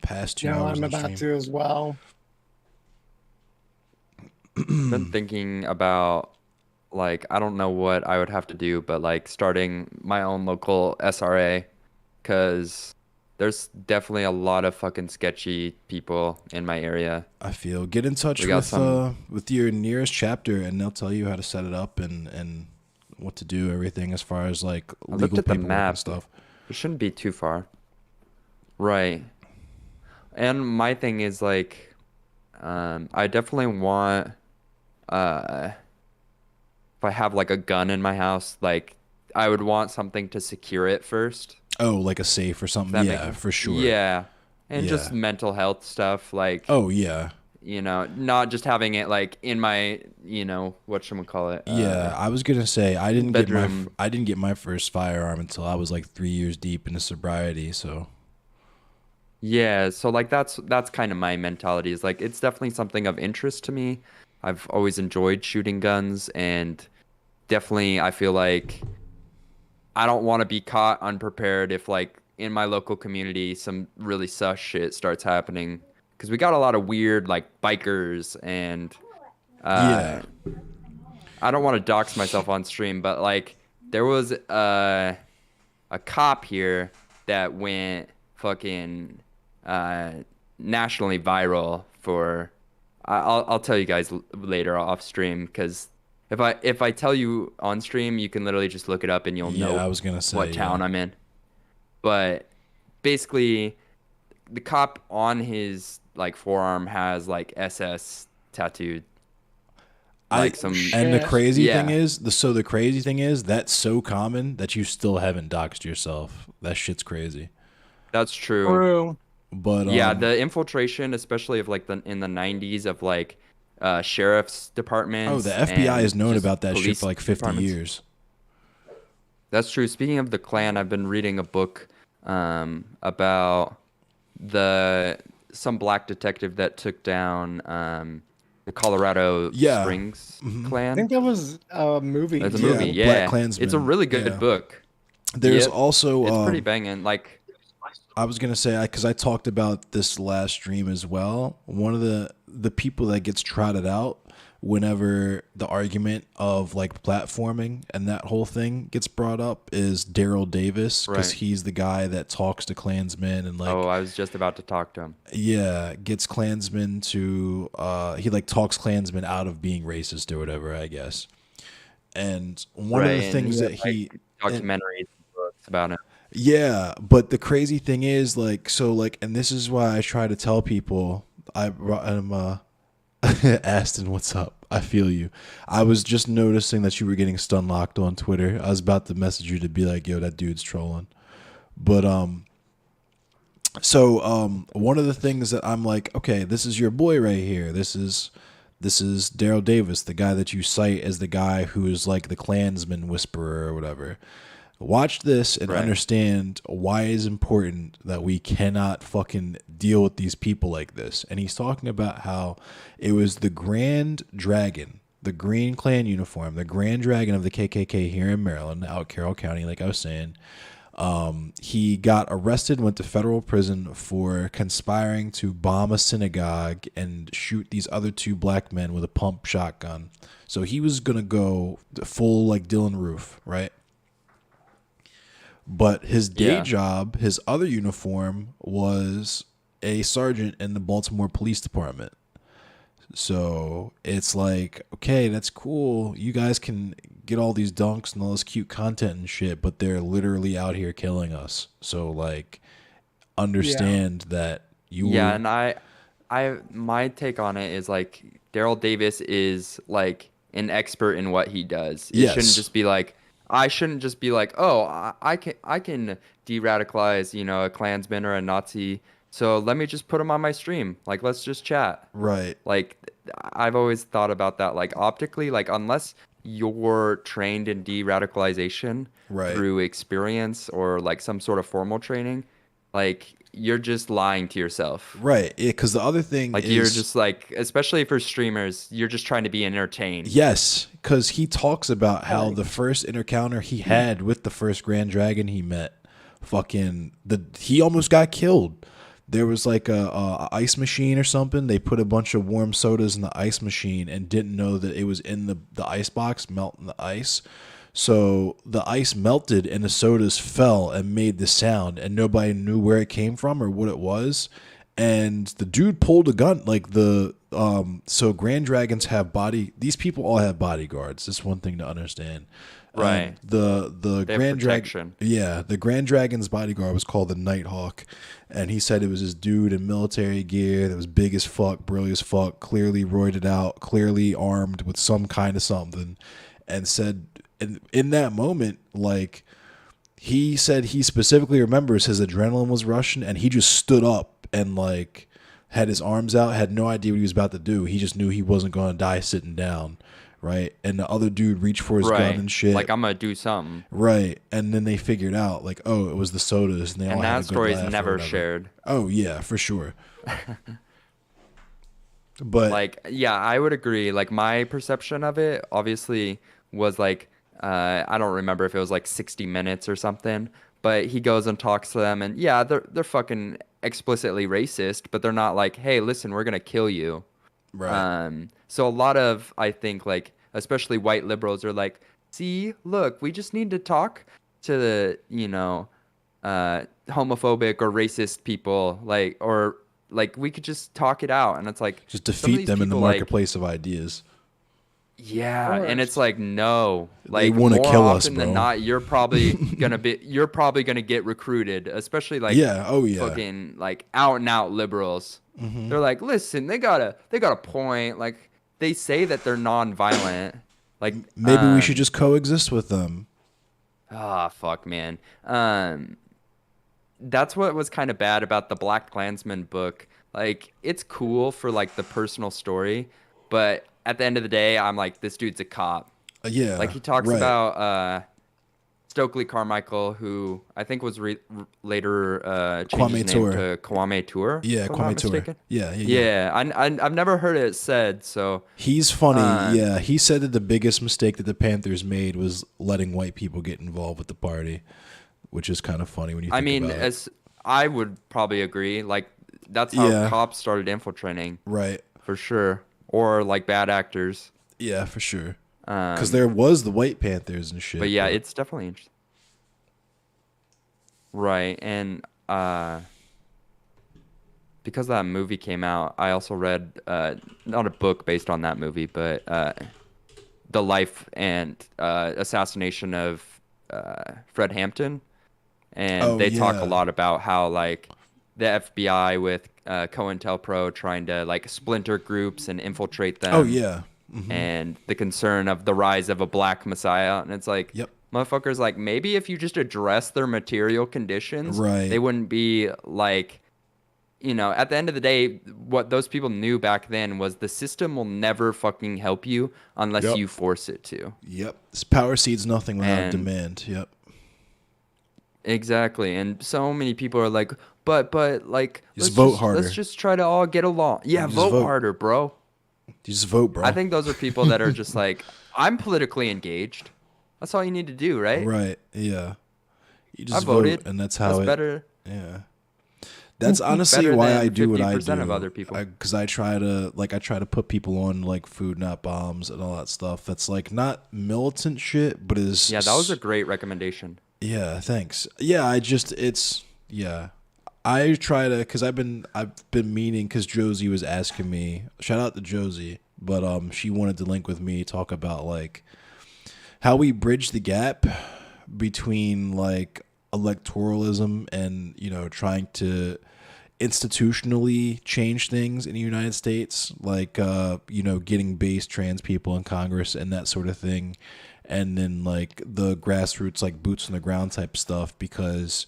past 2 No, hours I'm on about stream. to as well. Been thinking about like I don't know what I would have to do, but like starting my own local SRA, because there's definitely a lot of fucking sketchy people in my area. I feel get in touch We got with your nearest chapter, and they'll tell you how to set it up and what to do, everything as far as like I looked legal at the paperwork map. and stuff. It shouldn't be too far. Right. And my thing is like, I definitely want, if I have like a gun in my house, like I would want something to secure it first. Oh, like a safe or something. That Yeah, make- for sure. Yeah. And just Yeah. mental health stuff, like, Oh yeah, you know, not just having it like in my, you know, whatchamacallit, yeah. I was gonna say I didn't bedroom. get my first firearm until I was like 3 years deep into sobriety. So Yeah, so like that's kind of my mentality is like it's definitely something of interest to me. I've always enjoyed shooting guns and definitely I feel like I don't want to be caught unprepared if like in my local community some really sus shit starts happening because we got a lot of weird like bikers and yeah, I don't want to dox myself on stream, but like there was a cop here that went fucking nationally viral for. I'll tell you guys later off stream because if I tell you on stream, you can literally just look it up and you'll yeah. know I was gonna say what town yeah. I'm in. But basically, the cop on his like forearm has like SS tattooed. Like some And the Shit. crazy Yeah. thing is, the crazy thing is that's so common that you still haven't doxed yourself. That shit's crazy. That's true. True. But Yeah, the infiltration, especially of like in the 90s of like sheriff's departments. oh, the FBI has and known just about that shit police for like 50 departments. years. That's true. Speaking of the Klan, I've been reading a book about some black detective that took down the Colorado Yeah. Springs I Klan. think that was a movie. It's a Yeah, movie, Black yeah. Klansman, It's a really good yeah. book. There's Yep. also It's pretty banging. Like, I was gonna say because I talked about this last stream as well. One of the people that gets trotted out whenever the argument of like platforming and that whole thing gets brought up is Daryl Davis because Right. he's the guy that talks to Klansmen and like oh, I was just about to talk to him. yeah gets Klansmen to he like talks Klansmen out of being racist or whatever I guess. And one of Right, the and thing he that had, he Documentaries and books about it. yeah, but the crazy thing is, like, so, like, and this is why I try to tell people, I'm, Aston, what's up? I feel you. I was just noticing that you were getting stun locked on Twitter. I was about to message you to be like, yo, that dude's trolling. But, one of the things that I'm like, okay, this is your boy right here. This is Daryl Davis, the guy that you cite as the guy who is like the Klansman whisperer or whatever. Watch this and Right. understand why it's important that we cannot fucking deal with these people like this. And he's talking about how it was the Grand Dragon, the Green Clan uniform, the Grand Dragon of the KKK here in Maryland, out Carroll County, like I was saying. He got arrested, went to federal prison for conspiring to bomb a synagogue and shoot these other two black men with a pump shotgun. So he was going to go full like Dylan Roof, right? But his day Yeah. job, his other uniform, was a sergeant in the Baltimore Police Department. So it's like, okay, that's cool. You guys can get all these dunks and all this cute content and shit, but they're literally out here killing us. So like, understand that you Yeah, were, and my take on it is like Daryl Davis is like an expert in what he does. It shouldn't Yes. just be like I shouldn't just be like, oh, I can de-radicalize, a Klansman or a Nazi. So let me just put him on my stream. Like, let's just chat. right. Like, I've always thought about that. Like, optically, like unless you're trained in de-radicalization Right. through experience or like some sort of formal training, like you're just lying to yourself. Right. Yeah, because the other thing Like is, you're just like, especially for streamers, you're just trying to be entertained. yes, because he talks about how Right. the first encounter he had with the first Grand Dragon he met, he almost got killed. There was like a ice machine or something. They put a bunch of warm sodas in the ice machine and didn't know that it was in the ice box, melting the ice. So the ice melted and the sodas fell and made the sound, and nobody knew where it came from or what it was. And the dude pulled a gun. Like so Grand Dragons have these people all have bodyguards. That's one thing to understand. Right. The They have Grand protection. Dragon, yeah, the Grand Dragon's bodyguard was called the Nighthawk, and he said it was this dude in military gear that was big as fuck, burly as fuck, clearly roided out, clearly armed with some kind of something, and said in that moment, like, he said he specifically remembers his adrenaline was rushing, and he just stood up and like had his arms out, had no idea what he was about to do. He just knew he wasn't going to die sitting down. Right. And the other dude reached for his Right. gun and shit. Like, I'm gonna do something. Right. And then they figured out, like, oh, it was the sodas. And they all And had that a good story is laugh or never whatever. shared. Oh, yeah, for sure. But, Like, yeah, I would agree. Like, my perception of it obviously was like, I don't remember if it was like 60 minutes or something, but he goes and talks to them, and yeah, they're fucking explicitly racist, but they're not like, hey, listen, we're gonna kill you. right. So a lot of, I think, like, especially white liberals are like, see, look, we just need to talk to the, homophobic or racist people, like, or like we could just talk it out, and it's like Just some of defeat these them in the people, like, marketplace of ideas. yeah, Of and it's course. like, no, They like wanna more kill us, often than bro. not, you're probably gonna get recruited, especially like Yeah. Oh, yeah. fucking like out and out liberals. Mm-hmm. They're like, listen, they got a point. Like, they say that they're non-violent. Like, Maybe we should just coexist with them. fuck, man. That's what was kind of bad about the Black Klansman book. Like, it's cool for like the personal story, but at the end of the day, I'm like, this dude's a cop. Yeah. Like, he talks right. about Stokely Carmichael, who I think was later changed Kwame his name Ture. to Kwame Ture. Yeah, if I'm not Kwame Ture. mistaken. Yeah, yeah. Yeah, I've never heard it said, so He's funny. Um, Yeah, he said that the biggest mistake that the Panthers made was letting white people get involved with the party, which is kind of funny when you think I mean, about it. as I would probably agree, like that's how Yeah. cops started infiltrating Right. for sure, or like bad actors. Yeah, for sure. Um, Because there was the White Panthers and shit. but yeah, it's definitely interesting. Right, and because that movie came out, I also read not a book based on that movie, but the life and assassination of Fred Hampton, and Oh, they talk a yeah. lot about how like the FBI with COINTELPRO trying to like splinter groups and infiltrate them. Oh yeah. Mhm. And the concern of the rise of a black messiah, and it's like, Yep. motherfuckers, like maybe if you just address their material conditions, Right. they wouldn't be like, at the end of the day, what those people knew back then was the system will never fucking help you unless Yep. you force it to. Yep. This power seeds nothing without And- demand. Yep. Exactly, and so many people are like, but like, Just vote harder. Let's just try to all get along. Yeah, Just vote vote. harder, bro. You just vote, bro. I think those are people that are just like, I'm politically engaged. That's all you need to do, right? Right. Yeah. You I just vote, voted. and that's how That's it. better. Yeah. That's honestly Better why than I do what I 50% do. of other people. Because I try to put people on like food not bombs and all that stuff. That's like not militant shit, but is Yeah, that was a great recommendation. Yeah, thanks. Yeah, yeah. I try to, cause I've been meaning, cause Josie was asking me. Shout out to Josie, but she wanted to link with me, talk about like how we bridge the gap between like electoralism and trying to institutionally change things in the United States, like getting base trans people in Congress and that sort of thing, and then like the grassroots, like boots on the ground type stuff, because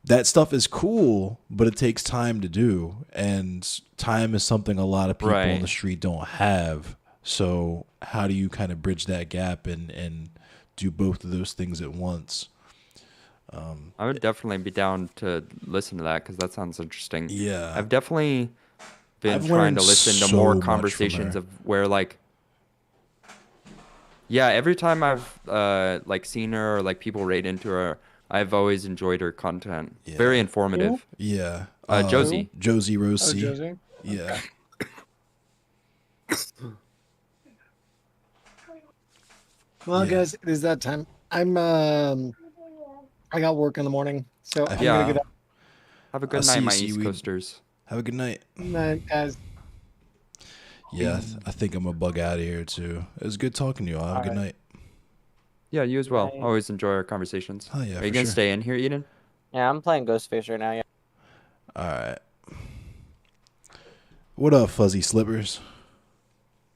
that stuff is cool, but it takes time to do, and time is something a lot of people on the Right. street don't have. So how do you kind of bridge that gap and do both of those things at once? I would definitely be down to listen to that because that sounds interesting. Yeah, I've definitely been I've trying learned to listen to more so much from conversations her. of where like yeah, every time I've like seen her or like people rate into her, I've always enjoyed her content. Very Yeah, Who? informative. yeah. Who? Josie. Josie Oh, Rossi. Josie. Yeah, Well, yeah. guys, it is that time. I got work in the morning, so I I'm gonna Yeah. get out. Have a I'll good see night, you, my East Seaweed. Coasters. Have a good night. Night, guys. Yeah, I think I'm gonna bug out of here too. It was good talking to you all. Have a All good right. night. Yeah, you as well. Night. Always enjoy our conversations. Oh yeah, Are you for gonna sure. stay in here, Eden? Yeah, I'm playing Ghostface right now. Yeah. All right. What up, fuzzy slippers?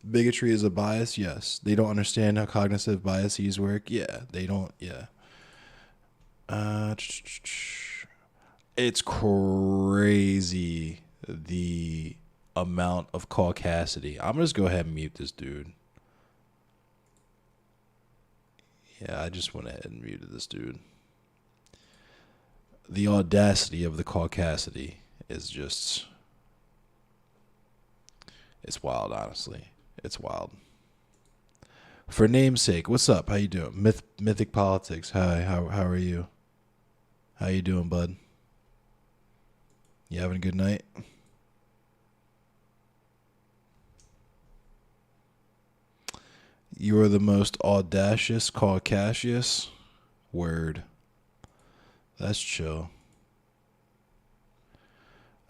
Bigotry is a bias. Yes, they don't understand how cognitive biases work. Yeah, they don't. Yeah. Uh, it's crazy the amount of caucasity. I'm gonna just go ahead and mute this dude. Yeah, I just went ahead and muted this dude. The audacity of the caucasity is just, it's wild, honestly. It's wild. For namesake, what's up? How you doing? Mythic Politics. Hi, how are you? How you doing, bud? You having a good night? You are the most audacious Caucasius. Word. That's chill.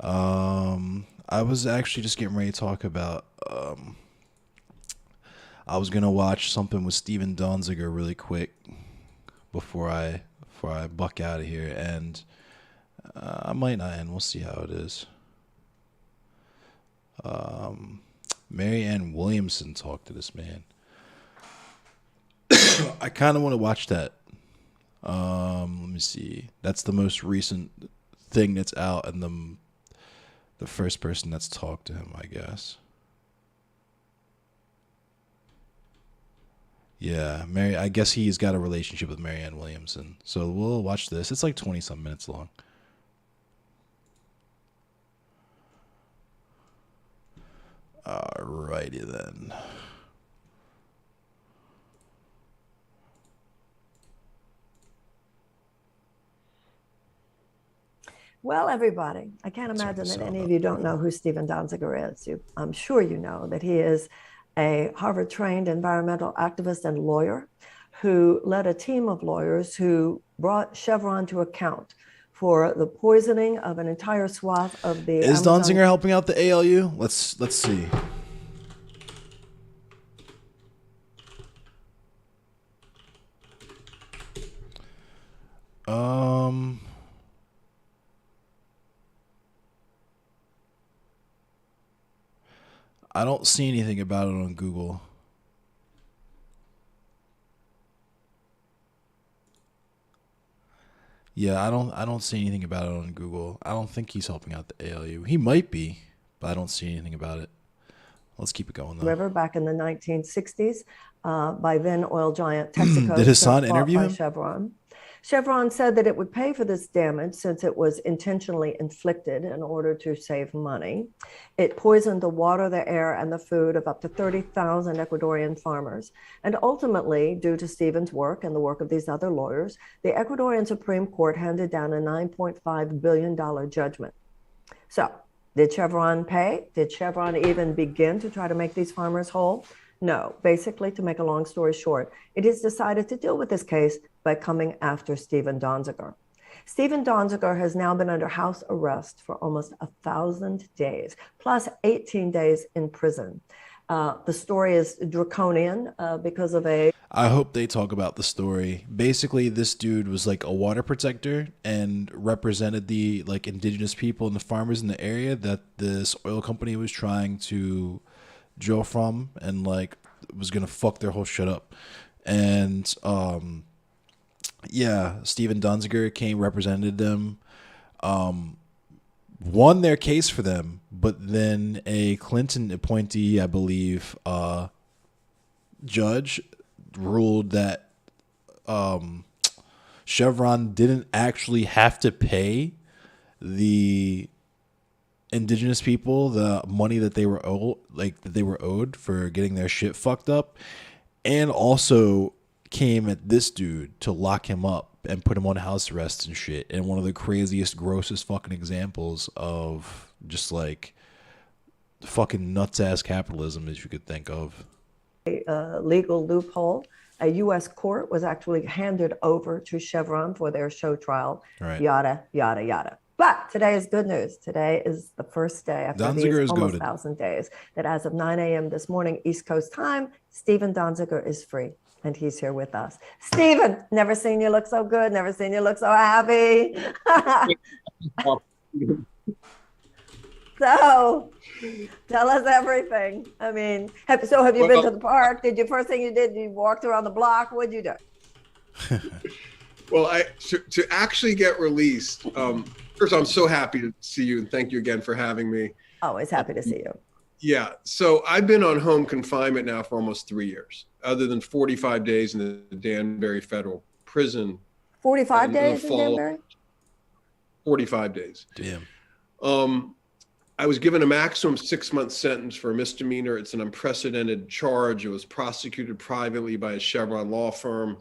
I was actually just getting ready to talk about I was gonna watch something with Steven Donziger really quick before I buck out of here, and I might not end. We'll see how it is. Mary Ann Williamson talked to this man. I kind of want to watch that. Let me see. That's the most recent thing that's out, and the first person that's talked to him, I guess. Yeah, Mary. I guess he's got a relationship with Marianne Williamson. So we'll watch this. It's like 20 some minutes long. Alrighty then. Well, everybody, I can't Turn imagine this that any sound of you up. don't know who Stephen Donziger is. I'm sure you know that he is a Harvard trained environmental activist and lawyer who led a team of lawyers who brought Chevron to account for the poisoning of an entire swath of the Is Amazon. Donziger helping out the ALU? Let's see. Um, I don't see anything about it on Google. Yeah, I don't see anything about it on Google. I don't think he's helping out the ALU. He might be, but I don't see anything about it. Let's keep it going though. River back in the 1960s by then oil giant Texaco. Did Hassan bought interview by him? Chevron. Chevron said that it would pay for this damage since it was intentionally inflicted in order to save money. It poisoned the water, the air, and the food of up to 30,000 Ecuadorian farmers. And ultimately, due to Stephen's work and the work of these other lawyers, the Ecuadorian Supreme Court handed down a $9.5 billion judgment. So, did Chevron pay? Did Chevron even begin to try to make these farmers whole? No, basically, to make a long story short, it has decided to deal with this case by coming after Steven Donziger. Steven Donziger has now been under house arrest for almost 1,000 days, plus 18 days in prison. The story is draconian because of a... I hope they talk about the story. Basically, this dude was like a water protector and represented the like indigenous people and the farmers in the area that this oil company was trying to drill from, and like was gonna fuck their whole shit up. And yeah, Steven Donziger came, represented them, won their case for them, but then a Clinton appointee, I believe, judge ruled that Chevron didn't actually have to pay the indigenous people the money that they were owed for getting their shit fucked up, and also came at this dude to lock him up and put him on house arrest and shit. And one of the craziest, grossest fucking examples of just like fucking nuts ass capitalism as you could think of. Legal loophole. A U.S. court was actually handed over to Chevron for their show trial. Right. Yada, yada, yada. But today is good news. Today is the first day after Donziger these almost goated. 1,000 days that as of 9 a.m. this morning, East Coast time, Steven Donziger is free. And he's here with us. Steven, never seen you look so good. Never seen you look so happy. So tell us everything. I mean, have you been to the park? First thing you did, you walked around the block? What'd you do? Well, to actually get released, first, I'm so happy to see you, and thank you again for having me. Always happy to see you. Yeah, so I've been on home confinement now for almost 3 years, other than 45 days in the Danbury Federal Prison. 45 days in Danbury? 45 days. Damn. I was given a maximum 6-month sentence for a misdemeanor. It's an unprecedented charge. It was prosecuted privately by a Chevron law firm.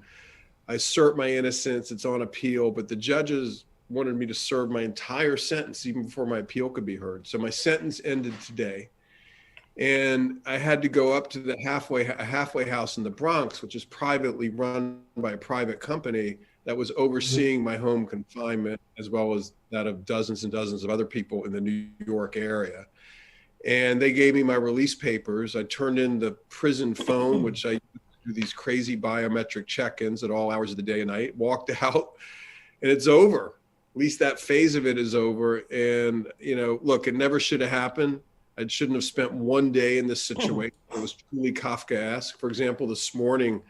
I assert my innocence. It's on appeal, but the judges wanted me to serve my entire sentence even before my appeal could be heard. So my sentence ended today. And I had to go up to the halfway house in the Bronx, which is privately run by a private company that was overseeing my home confinement, as well as that of dozens and dozens of other people in the New York area. And they gave me my release papers. I turned in the prison phone, which I do these crazy biometric check-ins at all hours of the day and night, walked out, and it's over. At least that phase of it is over. And, look, it never should have happened. I shouldn't have spent one day in this situation. It was truly Kafkaesque. For example, this morning,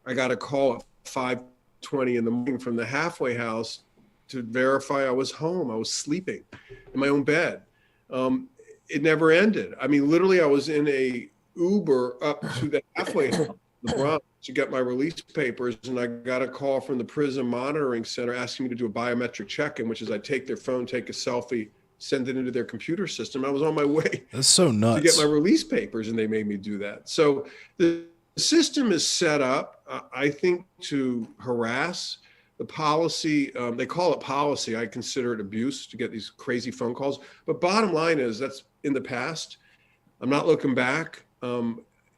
I got a call at 5:20 in the morning from the halfway house to verify I was home. I was sleeping in my own bed. It never ended. I mean, literally, I was in a Uber up to the halfway house, the Bronx, to get my release papers, and I got a call from the prison monitoring center asking me to do a biometric check-in, which is I take their phone, take a selfie, send it into their computer system. I was on my way. That's so nuts. To get my release papers, and they made me do that. So the system is set up, I think, to harass. The policy, they call it policy. I consider it abuse to get these crazy phone calls. But bottom line is that's in the past. I'm not looking back.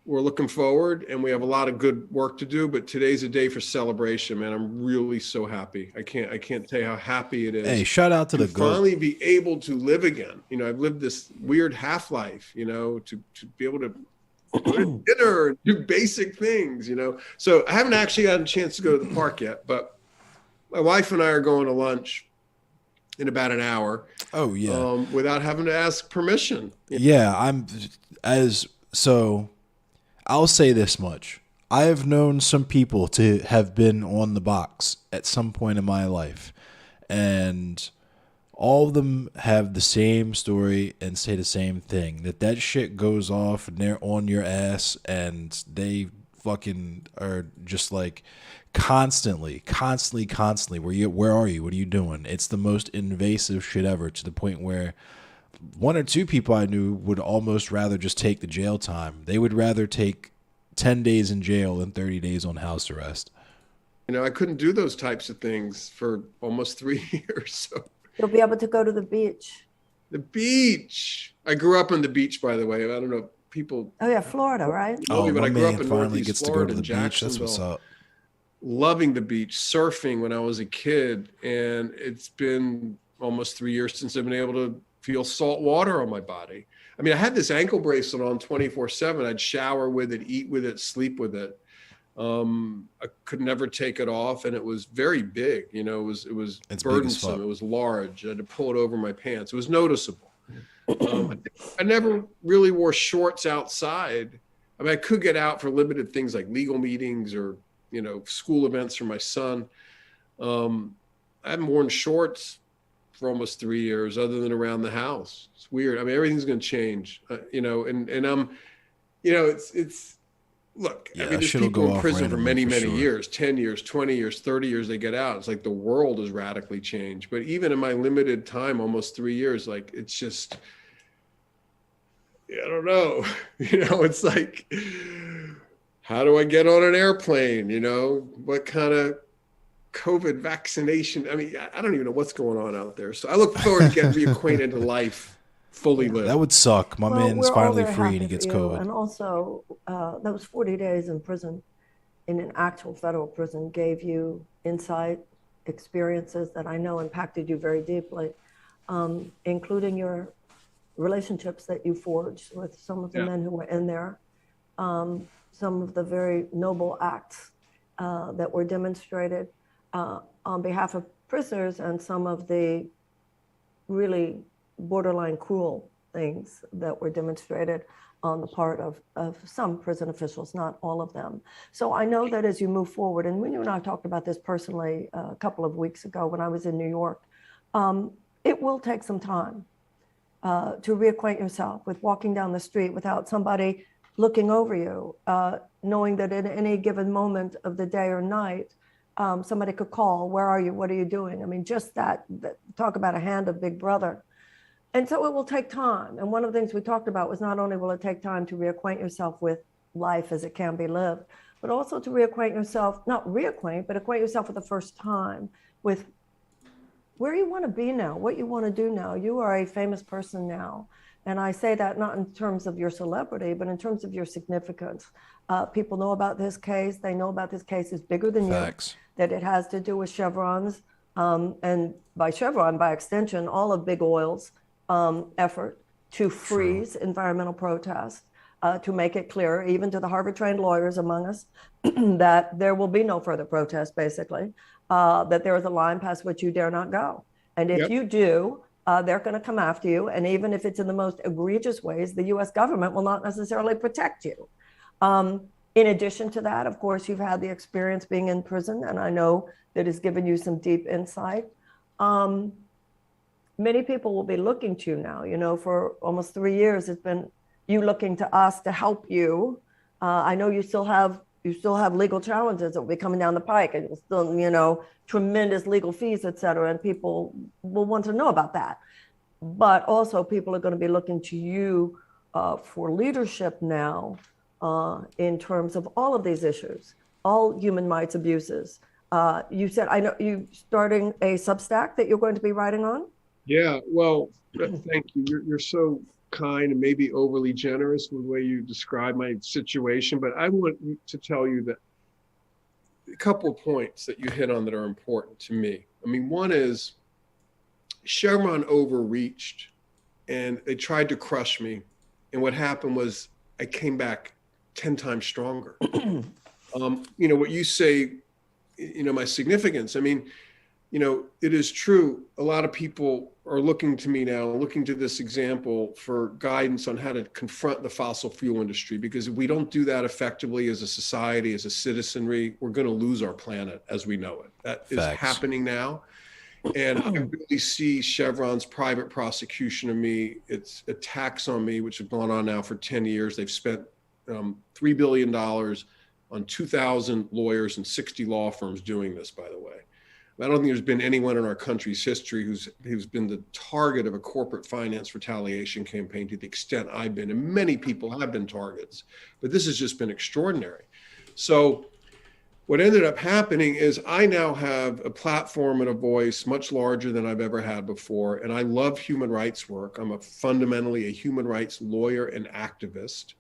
We're looking forward, and we have a lot of good work to do. But today's a day for celebration, man. I'm really so happy. I can't tell you how happy it is. Hey, shout out to the finally be able to live again. I've lived this weird half life. To be able to go to dinner and do basic things. So I haven't actually had a chance to go to the park yet, but my wife and I are going to lunch in about an hour. Oh yeah. Without having to ask permission. Yeah, I'll say this much. I have known some people to have been on the box at some point in my life, and all of them have the same story and say the same thing, that shit goes off and they're on your ass, and they fucking are just like constantly, where are you? What are you doing? It's the most invasive shit ever, to the point where one or two people I knew would almost rather just take the jail time. They would rather take 10 days in jail than 30 days on house arrest. I couldn't do those types of things for almost 3 years. So. You'll be able to go to the beach. The beach. I grew up on the beach, by the way. I don't know. people Oh yeah, Florida, right? love Oh, me, but my I grew up man in finally Northeast gets to go Florida to in the beach. That's what's Jacksonville, up. loving the beach, surfing when I was a kid. And it's been almost 3 years since I've been able to feel salt water on my body. I mean, I had this ankle bracelet on 24/7. I'd shower with it, eat with it, sleep with it. I could never take it off, and it was very big. You know, it was It's big as burdensome. fuck. It was large. I had to pull it over my pants. It was noticeable. I never really wore shorts outside. I mean, I could get out for limited things like legal meetings or, you know, school events for my son. I haven't worn shorts for almost 3 years, other than around the house. It's weird. I mean, everything's going to change, you know, and I'm, you know, it's, look, Yeah, I mean, that there's shit'll people go in off prison for randomly many, for many sure. years, 10 years, 20 years, 30 years, they get out. It's like the world has radically changed. But even in my limited time, almost 3 years, like, it's just, I don't know, you know, it's like, how do I get on an airplane? You know, what kind of COVID vaccination? I mean, I don't even know what's going on out there. So I look forward to getting reacquainted to life fully lived. That would suck. My Well, man's we're all finally very free and happy he gets for you. COVID. And also, those 40 days in prison, in an actual federal prison, gave you insight, experiences that I know impacted you very deeply, including your relationships that you forged with some of the men who were in there, some of the very noble acts that were demonstrated on behalf of prisoners, and some of the really borderline cruel things that were demonstrated on the part of some prison officials, not all of them. So I know that as you move forward, and when you and I talked about this personally a couple of weeks ago when I was in New York, it will take some time to reacquaint yourself with walking down the street without somebody looking over you, knowing that at any given moment of the day or night, somebody could call, where are you, what are you doing? I mean, just that talk about a hand of Big Brother. And so it will take time. And one of the things we talked about was not only will it take time to reacquaint yourself with life as it can be lived, but also to reacquaint yourself, not reacquaint, but acquaint yourself for the first time with where you want to be now, what you want to do now. You are a famous person now. And I say that not in terms of your celebrity, but in terms of your significance. People know about this case. They know about this case is bigger than Facts. you, that it has to do with Chevron's, and by Chevron, by extension, all of Big Oil's effort to freeze environmental protests, to make it clear, even to the Harvard-trained lawyers among us, that there will be no further protests, basically, that there is a line past which you dare not go. And if you do, they're going to come after you. And even if it's in the most egregious ways, the US government will not necessarily protect you. In addition to that, of course, you've had the experience being in prison, and I know that has given you some deep insight. Many people will be looking to you now. You know, for almost 3 years, it's been you looking to us to help you. I know you still have legal challenges that will be coming down the pike, and you'll still, you know, tremendous legal fees, et cetera, and people will want to know about that. But also people are going to be looking to you for leadership now in terms of all of these issues, all human rights abuses. You said, I know you starting a Substack that you're going to be writing on? Yeah, well, thank you. You're so kind and maybe overly generous with the way you describe my situation, but I want to tell you that a couple of points that you hit on that are important to me. I mean, one is Chevron overreached and they tried to crush me. And what happened was I came back 10 times stronger. You know, what you say, you know, my significance, I mean, you know, it is true. A lot of people are looking to me now, looking to this example for guidance on how to confront the fossil fuel industry, because if we don't do that effectively as a society, as a citizenry, we're going to lose our planet as we know it. That is happening now. And I really see Chevron's private prosecution of me, its attacks on me, which have gone on now for 10 years. They've spent $3 billion on 2,000 lawyers and 60 law firms doing this, by the way. I don't think there's been anyone in our country's history who's been the target of a corporate finance retaliation campaign to the extent I've been, and many people have been targets, but this has just been extraordinary. So what ended up happening is I now have a platform and a voice much larger than I've ever had before, and I love human rights work. I'm fundamentally a human rights lawyer and activist.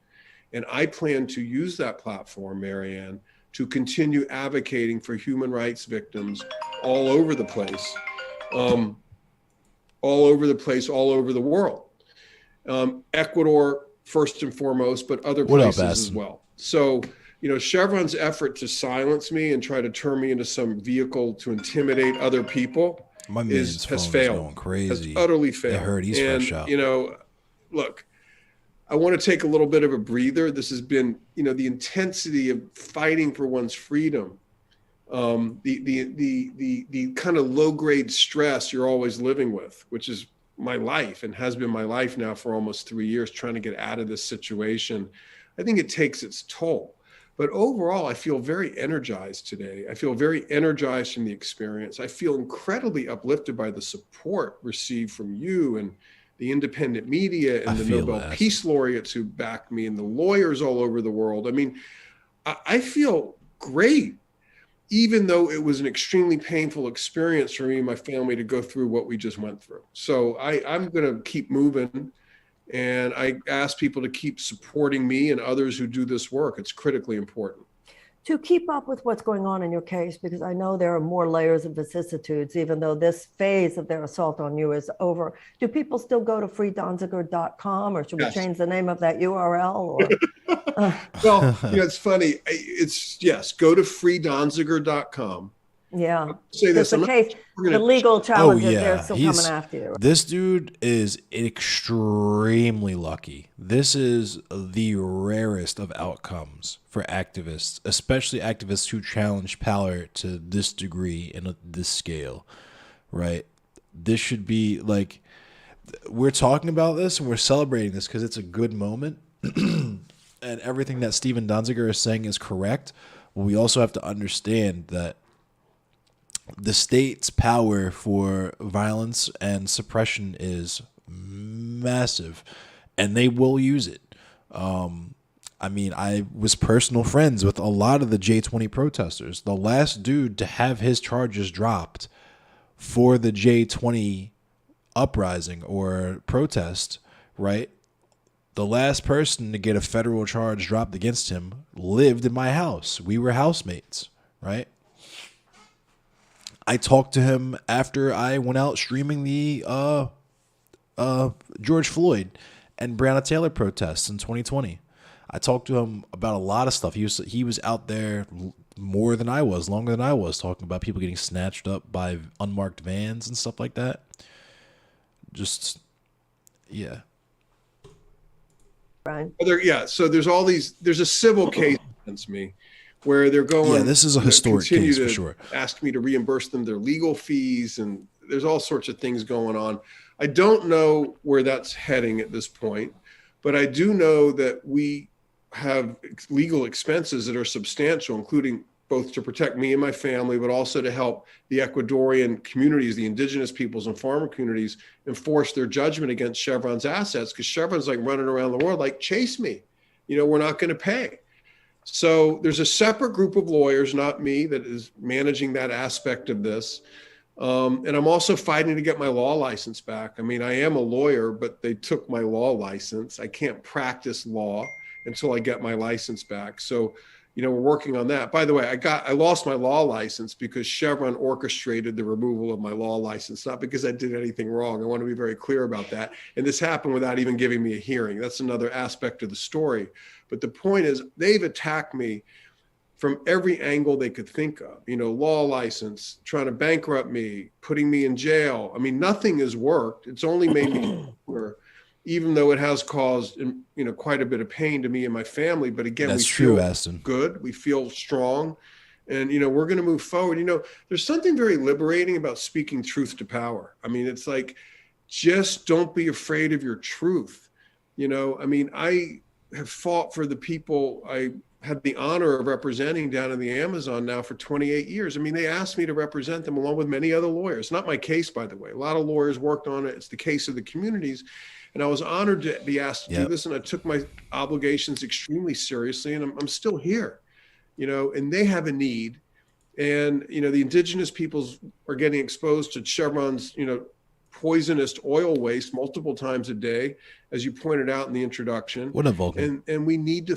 And I plan to use that platform, Marianne, to continue advocating for human rights victims all over the place, all over the world. Ecuador, first and foremost, but other What up, places as Aston? well. So, you know, Chevron's effort to silence me and try to turn me into some vehicle to intimidate other people My man's phone has is failed. going crazy. Has utterly failed. It hurt. He's and, fresh out. you know, look, I want to take a little bit of a breather. This has been, you know, the intensity of fighting for one's freedom, the kind of low grade stress you're always living with, which is my life and has been my life now for almost 3 years, trying to get out of this situation. I think it takes its toll. But overall, I feel very energized today. I feel very energized from the experience. I feel incredibly uplifted by the support received from you and the independent media and the Nobel Peace Laureates who backed me and the lawyers all over the world. I mean, I feel great, even though it was an extremely painful experience for me and my family to go through what we just went through. So I'm going to keep moving. And I ask people to keep supporting me and others who do this work. It's critically important. To keep up with what's going on in your case, because I know there are more layers of vicissitudes, even though this phase of their assault on you is over. Do people still go to freedonziger.com, or should we change the name of that URL? Or, well, you know, it's funny. It's yes, go to freedonziger.com. Yeah. Say this. The case, the legal challenges, they're still coming after you. This dude is extremely lucky. This is the rarest of outcomes for activists, especially activists who challenge power to this degree and this scale, right? This should be like, we're talking about this and we're celebrating this because it's a good moment and everything that Steven Donziger is saying is correct. But we also have to understand that the state's power for violence and suppression is massive, and they will use it. I mean, I was personal friends with a lot of the J20 protesters. The last dude to have his charges dropped for the J20 uprising or protest, right? The last person to get a federal charge dropped against him lived in my house. We were housemates, right? I talked to him after I went out streaming the George Floyd and Breonna Taylor protests in 2020. I talked to him about a lot of stuff. He was out there more than I was, longer than I was, talking about people getting snatched up by unmarked vans and stuff like that. Just, yeah. Right. Yeah. So there's a civil case against me, where they're going. Yeah, this is a historic case for sure. Ask me to reimburse them their legal fees, and there's all sorts of things going on. I don't know where that's heading at this point, but I do know that we have legal expenses that are substantial, including both to protect me and my family, but also to help the Ecuadorian communities, the indigenous peoples and farmer communities, enforce their judgment against Chevron's assets, because Chevron's like running around the world like, chase me, you know, we're not going to pay. So there's a separate group of lawyers, not me, that is managing that aspect of this. And I'm also fighting to get my law license back. I mean, I am a lawyer, but they took my law license. I can't practice law until I get my license back. So, you know, we're working on that. By the way, I lost my law license because Chevron orchestrated the removal of my law license, not because I did anything wrong. I want to be very clear about that. And this happened without even giving me a hearing. That's another aspect of the story. But the point is, they've attacked me from every angle they could think of. You know, law license, trying to bankrupt me, putting me in jail. I mean, nothing has worked. It's only made me stronger, even though it has caused, you know, quite a bit of pain to me and my family. But again, That's we true, feel Aston. good. We feel strong. And, you know, we're going to move forward. You know, there's something very liberating about speaking truth to power. I mean, it's like, just don't be afraid of your truth. You know, I mean, I have fought for the people I had the honor of representing down in the Amazon now for 28 years. I mean, they asked me to represent them along with many other lawyers. Not my case, by the way. A lot of lawyers worked on it. It's the case of the communities. And I was honored to be asked to do this. And I took my obligations extremely seriously. And I'm still here, you know, and they have a need. And, you know, the indigenous peoples are getting exposed to Chevron's, you know, poisonous oil waste multiple times a day, as you pointed out in the introduction. What a Vulcan. And we need to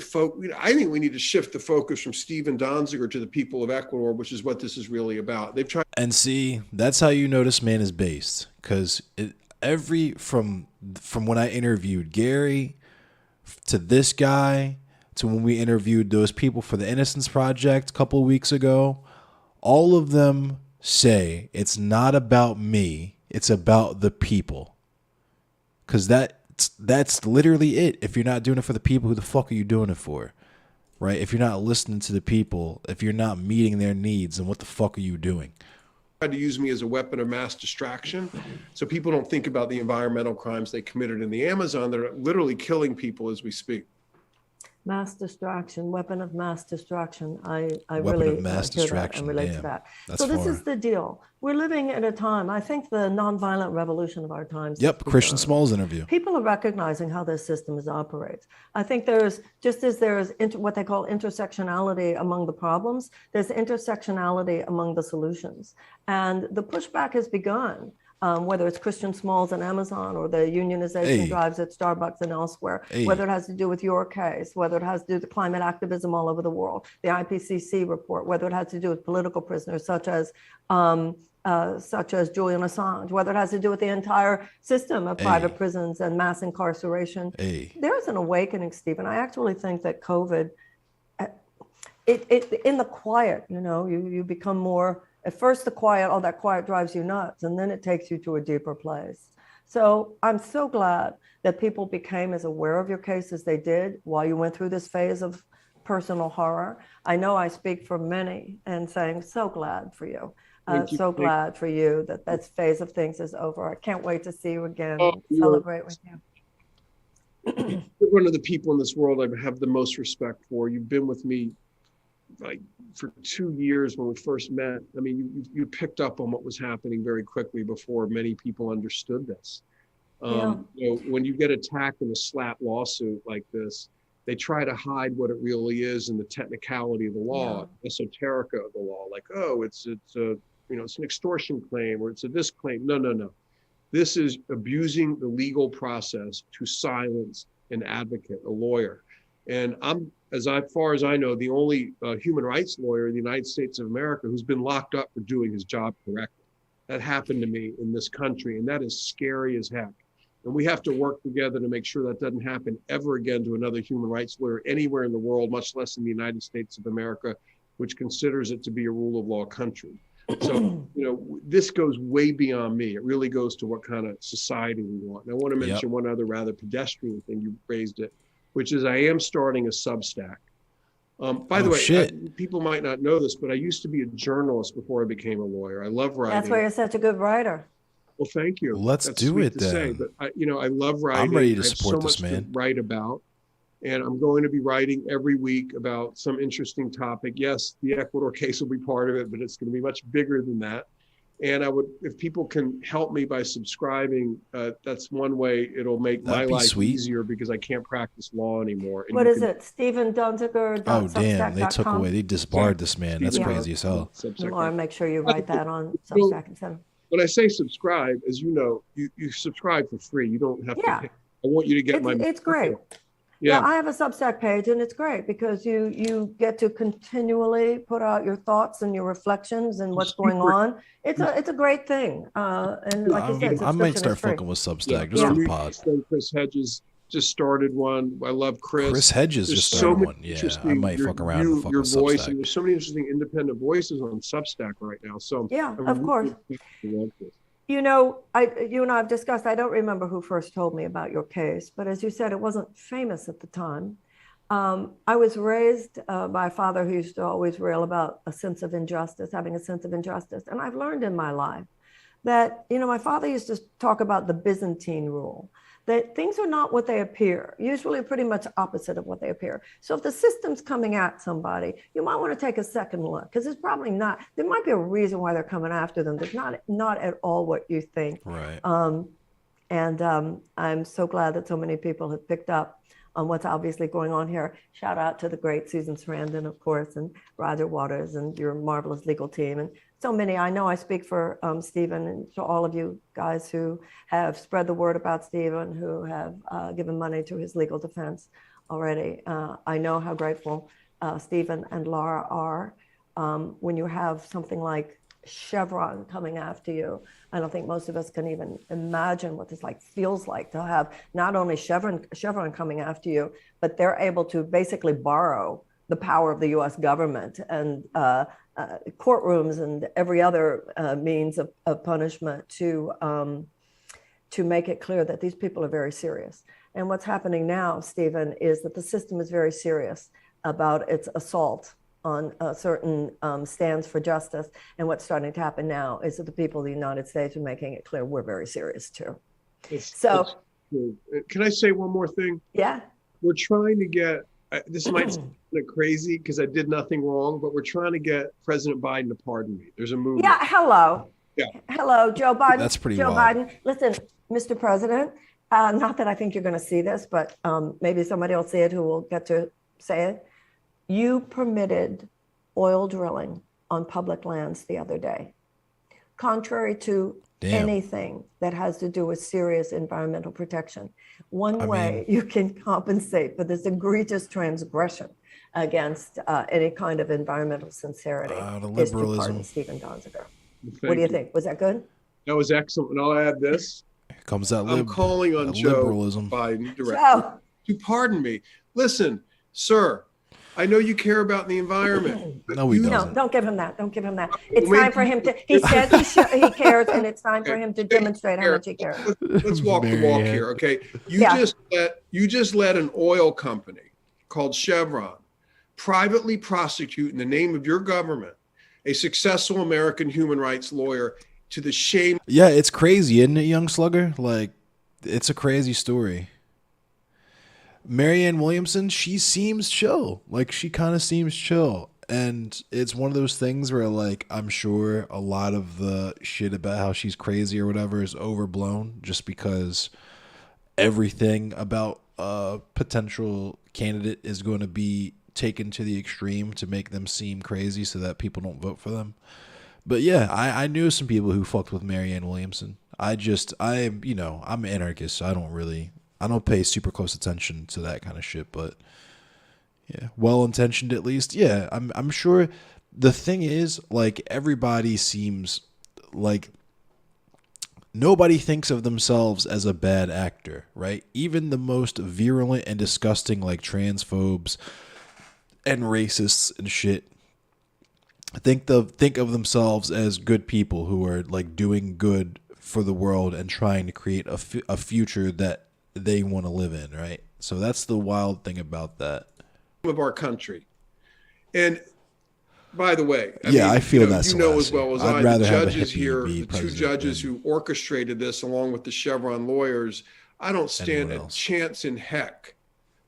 I think we need to shift the focus from Steven Donziger to the people of Ecuador, which is what this is really about. They've tried. And see, that's how you know this man is based, because from when I interviewed Gary to this guy to when we interviewed those people for the Innocence Project a couple of weeks ago, all of them say it's not about me, it's about the people. Because that's literally it. If you're not doing it for the people, who the fuck are you doing it for? Right? If you're not listening to the people, if you're not meeting their needs, then what the fuck are you doing? Tried to use me as a weapon of mass distraction, so people don't think about the environmental crimes they committed in the Amazon that are literally killing people as we speak. Mass distraction, weapon of mass distraction. I Weapon really of mass hear that distraction, and relate damn. to that. That's So this far. is the deal. We're living at a time, I think the nonviolent revolution of our times. Yep, has Christian begun. Small's interview. People are recognizing how this system operates. I think there's, just as there's what they call intersectionality among the problems, there's intersectionality among the solutions. And the pushback has begun. Whether it's Christian Smalls and Amazon or the unionization drives at Starbucks and elsewhere, whether it has to do with your case, whether it has to do with climate activism all over the world, the IPCC report, whether it has to do with political prisoners such as Julian Assange, whether it has to do with the entire system of private prisons and mass incarceration. There's an awakening, Stephen. I actually think that COVID, in the quiet, you become more. At first, the quiet, all that quiet drives you nuts, and then it takes you to a deeper place. So I'm so glad that people became as aware of your case as they did while you went through this phase of personal horror. I know I speak for many and saying, so glad for you. So glad for you that phase of things is over. I can't wait to see you again and celebrate with you. You're one of the people in this world I have the most respect for. You've been with me like for 2 years when we first met. I mean, you picked up on what was happening very quickly before many people understood this. When you get attacked in a slap lawsuit like this, they try to hide what it really is in the technicality of the law, esoterica of the law. Like, oh, it's an extortion claim or it's a this claim. No. This is abusing the legal process to silence an advocate, a lawyer. And I'm, as far as I know, the only human rights lawyer in the United States of America who's been locked up for doing his job correctly. That happened to me in this country, and that is scary as heck. And we have to work together to make sure that doesn't happen ever again to another human rights lawyer anywhere in the world, much less in the United States of America, which considers it to be a rule of law country. So, this goes way beyond me. It really goes to what kind of society we want. And I want to mention one other rather pedestrian thing. You raised it, which is I am starting a Substack. By the way, people might not know this, but I used to be a journalist before I became a lawyer. I love writing. That's why you're such a good writer. Well, thank you. Let's do it then. But I love writing. I'm ready to support this, man. I have so much to write about, and I'm going to be writing every week about some interesting topic. Yes, the Ecuador case will be part of it, but it's going to be much bigger than that. And I would, if people can help me by subscribing, that's one way it'll make my life easier because I can't practice law anymore. And what is it? Stephen Donziger. Oh, damn. They took away, they disbarred this man. That's crazy as hell. Laura, make sure you write that on Substack and send them. When I say subscribe, as you know, you subscribe for free. You don't have to pay. I want you to get It's great. Yeah, I have a Substack page, and it's great because you get to continually put out your thoughts and your reflections and what's going on. It's a great thing. And like you said, I might start fucking with Substack just for pod. Chris Hedges just started one. I love Chris. Chris Hedges just started one. Yeah, I might fuck around and fuck with Substack. And there's so many interesting independent voices on Substack right now. So of course. You and I have discussed, I don't remember who first told me about your case, but as you said, it wasn't famous at the time. I was raised by a father who used to always rail about a sense of injustice, having a sense of injustice. And I've learned in my life that, my father used to talk about the Byzantine rule, that things are not what they appear, usually pretty much opposite of what they appear. So if the system's coming at somebody, you might want to take a second look because it's probably not, there might be a reason why they're coming after them. That's not at all what you think. Right. I'm so glad that so many people have picked up on what's obviously going on here. Shout out to the great Susan Sarandon, of course, and Roger Waters and your marvelous legal team. And so many, I know I speak for Stephen and to all of you guys who have spread the word about Stephen, who have given money to his legal defense already. I know how grateful Stephen and Laura are when you have something like Chevron coming after you. I don't think most of us can even imagine what this feels like to have not only Chevron coming after you, but they're able to basically borrow the power of the U.S. government and courtrooms and every other means of punishment to make it clear that these people are very serious. And what's happening now, Stephen, is that the system is very serious about its assault on certain stands for justice. And what's starting to happen now is that the people of the United States are making it clear we're very serious too. Can I say one more thing? Yeah. We're trying to get, this might sound crazy because I did nothing wrong, but we're trying to get President Biden to pardon me. There's a movement. Yeah, hello. Yeah. Hello, Joe Biden. That's pretty Joe wild. Biden. Listen, Mr. President, not that I think you're going to see this, but maybe somebody will see it who will get to say it. You permitted oil drilling on public lands the other day, contrary to anything that has to do with serious environmental protection. One way you can compensate for this egregious transgression against any kind of environmental sincerity is to pardon Stephen Donziger. What do you think? Was that good? That was excellent. And I'll add this. Here comes that I'm calling on Joe liberalism. Biden directly to pardon me. Listen, sir, I know you care about the environment. No, he doesn't. No, don't give him that. Don't give him that. It's time for him to, he says he cares, and it's time for him to demonstrate how much he cares. Let's walk the walk here, okay? You just let an oil company called Chevron privately prosecute in the name of your government a successful American human rights lawyer to the shame. Yeah, it's crazy, isn't it, young slugger? It's a crazy story. Marianne Williamson, she seems chill. She kind of seems chill. And it's one of those things where, I'm sure a lot of the shit about how she's crazy or whatever is overblown just because everything about a potential candidate is going to be taken to the extreme to make them seem crazy so that people don't vote for them. But yeah, I knew some people who fucked with Marianne Williamson. I'm an anarchist, so I don't pay super close attention to that kind of shit, but yeah, well-intentioned at least. Yeah, I'm sure. The thing is, everybody seems like nobody thinks of themselves as a bad actor, right? Even the most virulent and disgusting transphobes and racists and shit think of themselves as good people who are doing good for the world and trying to create a future that they want to live in, right? So that's the wild thing about that. Of our country. And by the way, I feel that you know as well as I'd I, rather the have a judges hippie here, be the two president judges than who orchestrated this along with the Chevron lawyers, I don't stand anyone a else. chance in heck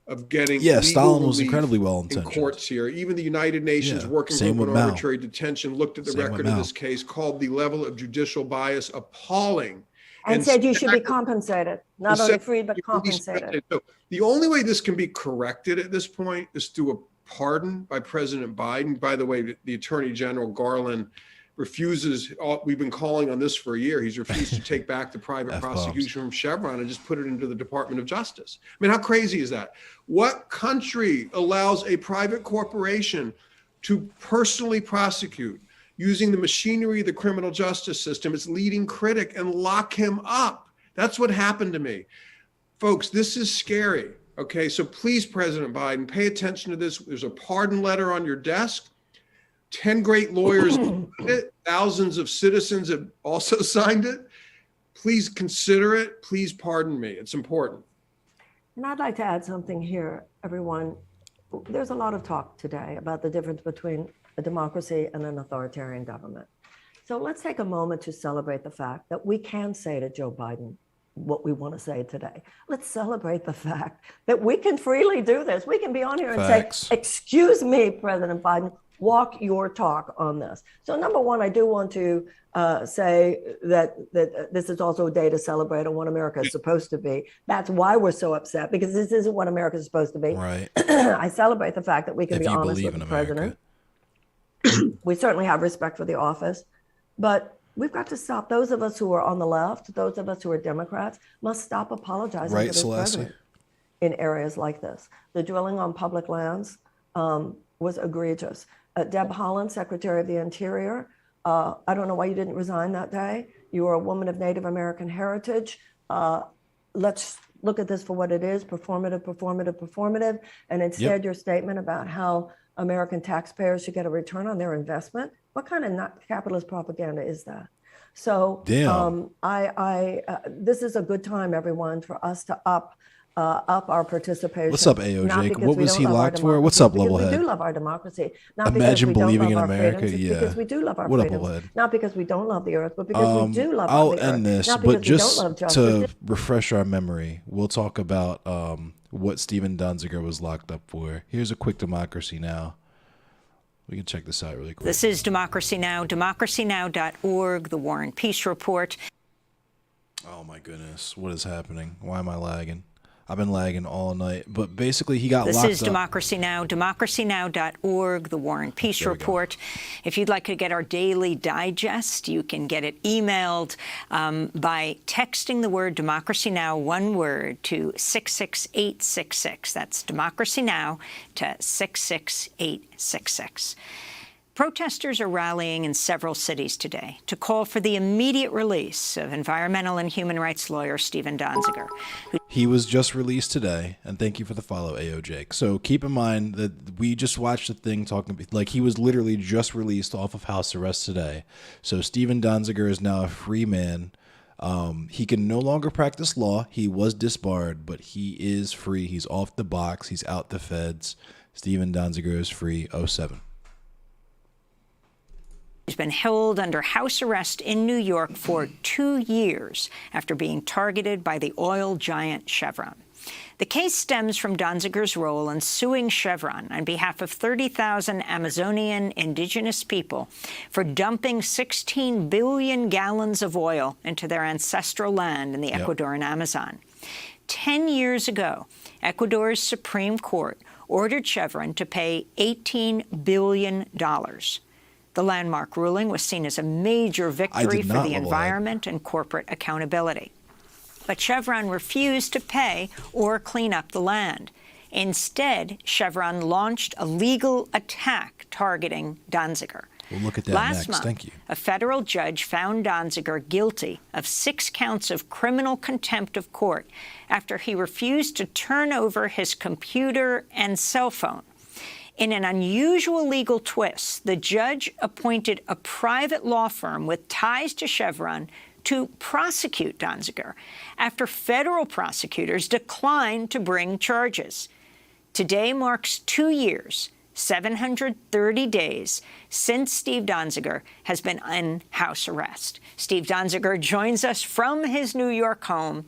of getting Stalin was relief incredibly well in intentioned. courts here. Even the United Nations Working same Group on with Mao. Arbitrary Detention looked at the Same with record of Mao. this case, called the level of judicial bias appalling. And said you should be compensated, not only free, but compensated. So the only way this can be corrected at this point is through a pardon by President Biden. By the way, the Attorney General Garland refuses, we've been calling on this for a year, he's refused to take back the private prosecution from Chevron and just put it into the Department of Justice. I mean, how crazy is that? What country allows a private corporation to personally prosecute using the machinery of the criminal justice system, its leading critic, and lock him up? That's what happened to me. Folks, this is scary. Okay, so please, President Biden, pay attention to this. There's a pardon letter on your desk. 10 great lawyers signed it. Thousands of citizens have also signed it. Please consider it. Please pardon me. It's important. And I'd like to add something here, everyone. There's a lot of talk today about the difference between a democracy and an authoritarian government. So let's take a moment to celebrate the fact that we can say to Joe Biden, what we want to say today. Let's celebrate the fact that we can freely do this. We can be on here and Facts. say, excuse me, President Biden, walk your talk on this. So number one, I do want to say that this is also a day to celebrate on what America is supposed to be. That's why we're so upset, because this isn't what America is supposed to be. Right. I celebrate the fact that we can If be you honest believe with in the America. president. We certainly have respect for the office, but we've got to stop. Those of us who are on the left, those of us who are Democrats, must stop apologizing Right, to this Selassie? president in areas like this. The drilling on public lands was egregious. Deb Haaland, Secretary of the Interior, I don't know why you didn't resign that day. You are a woman of Native American heritage. Let's look at this for what it is, performative, performative, performative. And instead, your statement about how American taxpayers should get a return on their investment. What kind of capitalist propaganda is that? So Damn. this is a good time, everyone, for us to up our participation. What's up, Not AOJ? because What we was don't he love our locked for? What's up, democracy, because Levelhead? we do love our democracy. Not Imagine because we don't believing love in our America. freedoms, it's Yeah. because we do love our What up, freedoms. Levelhead? Not because we don't love the earth, but because we do love I'll the earth. end this, Not but because we just don't love justice. to refresh our memory, we'll talk about what Steven Donziger was locked up for. Here's a quick Democracy Now! We can check this out really quick. This is Democracy Now!, democracynow.org, the War and Peace Report. Oh my goodness, what is happening? Why am I lagging? I've been lagging all night. But basically, he got locked up. This is Democracy Now!, democracynow.org, the War and Peace Report. If you'd like to get our daily digest, you can get it emailed by texting the word Democracy Now! One word to 66866. That's Democracy Now! To 66866. Protesters are rallying in several cities today to call for the immediate release of environmental and human rights lawyer Steven Donziger. He was just released today, and thank you for the follow, AOJ. So keep in mind that we just watched the thing talking, like he was literally just released off of house arrest today. So Steven Donziger is now a free man. He can no longer practice law. He was disbarred, but he is free. He's off the box. He's out the feds. Steven Donziger is free. 07. He's been held under house arrest in New York for 2 years after being targeted by the oil giant Chevron. The case stems from Donziger's role in suing Chevron on behalf of 30,000 Amazonian indigenous people for dumping 16 billion gallons of oil into their ancestral land in the Ecuadorian Amazon. 10 years ago, Ecuador's Supreme Court ordered Chevron to pay $18 billion. The landmark ruling was seen as a major victory for the environment and corporate accountability. But Chevron refused to pay or clean up the land. Instead, Chevron launched a legal attack targeting Donziger. We'll look at that Last next. month, Thank you. a federal judge found Donziger guilty of 6 counts of criminal contempt of court after he refused to turn over his computer and cell phone. In an unusual legal twist, the judge appointed a private law firm with ties to Chevron to prosecute Donziger after federal prosecutors declined to bring charges. Today marks 2 years, 730 days since Steve Donziger has been in house arrest. Steve Donziger joins us from his New York home.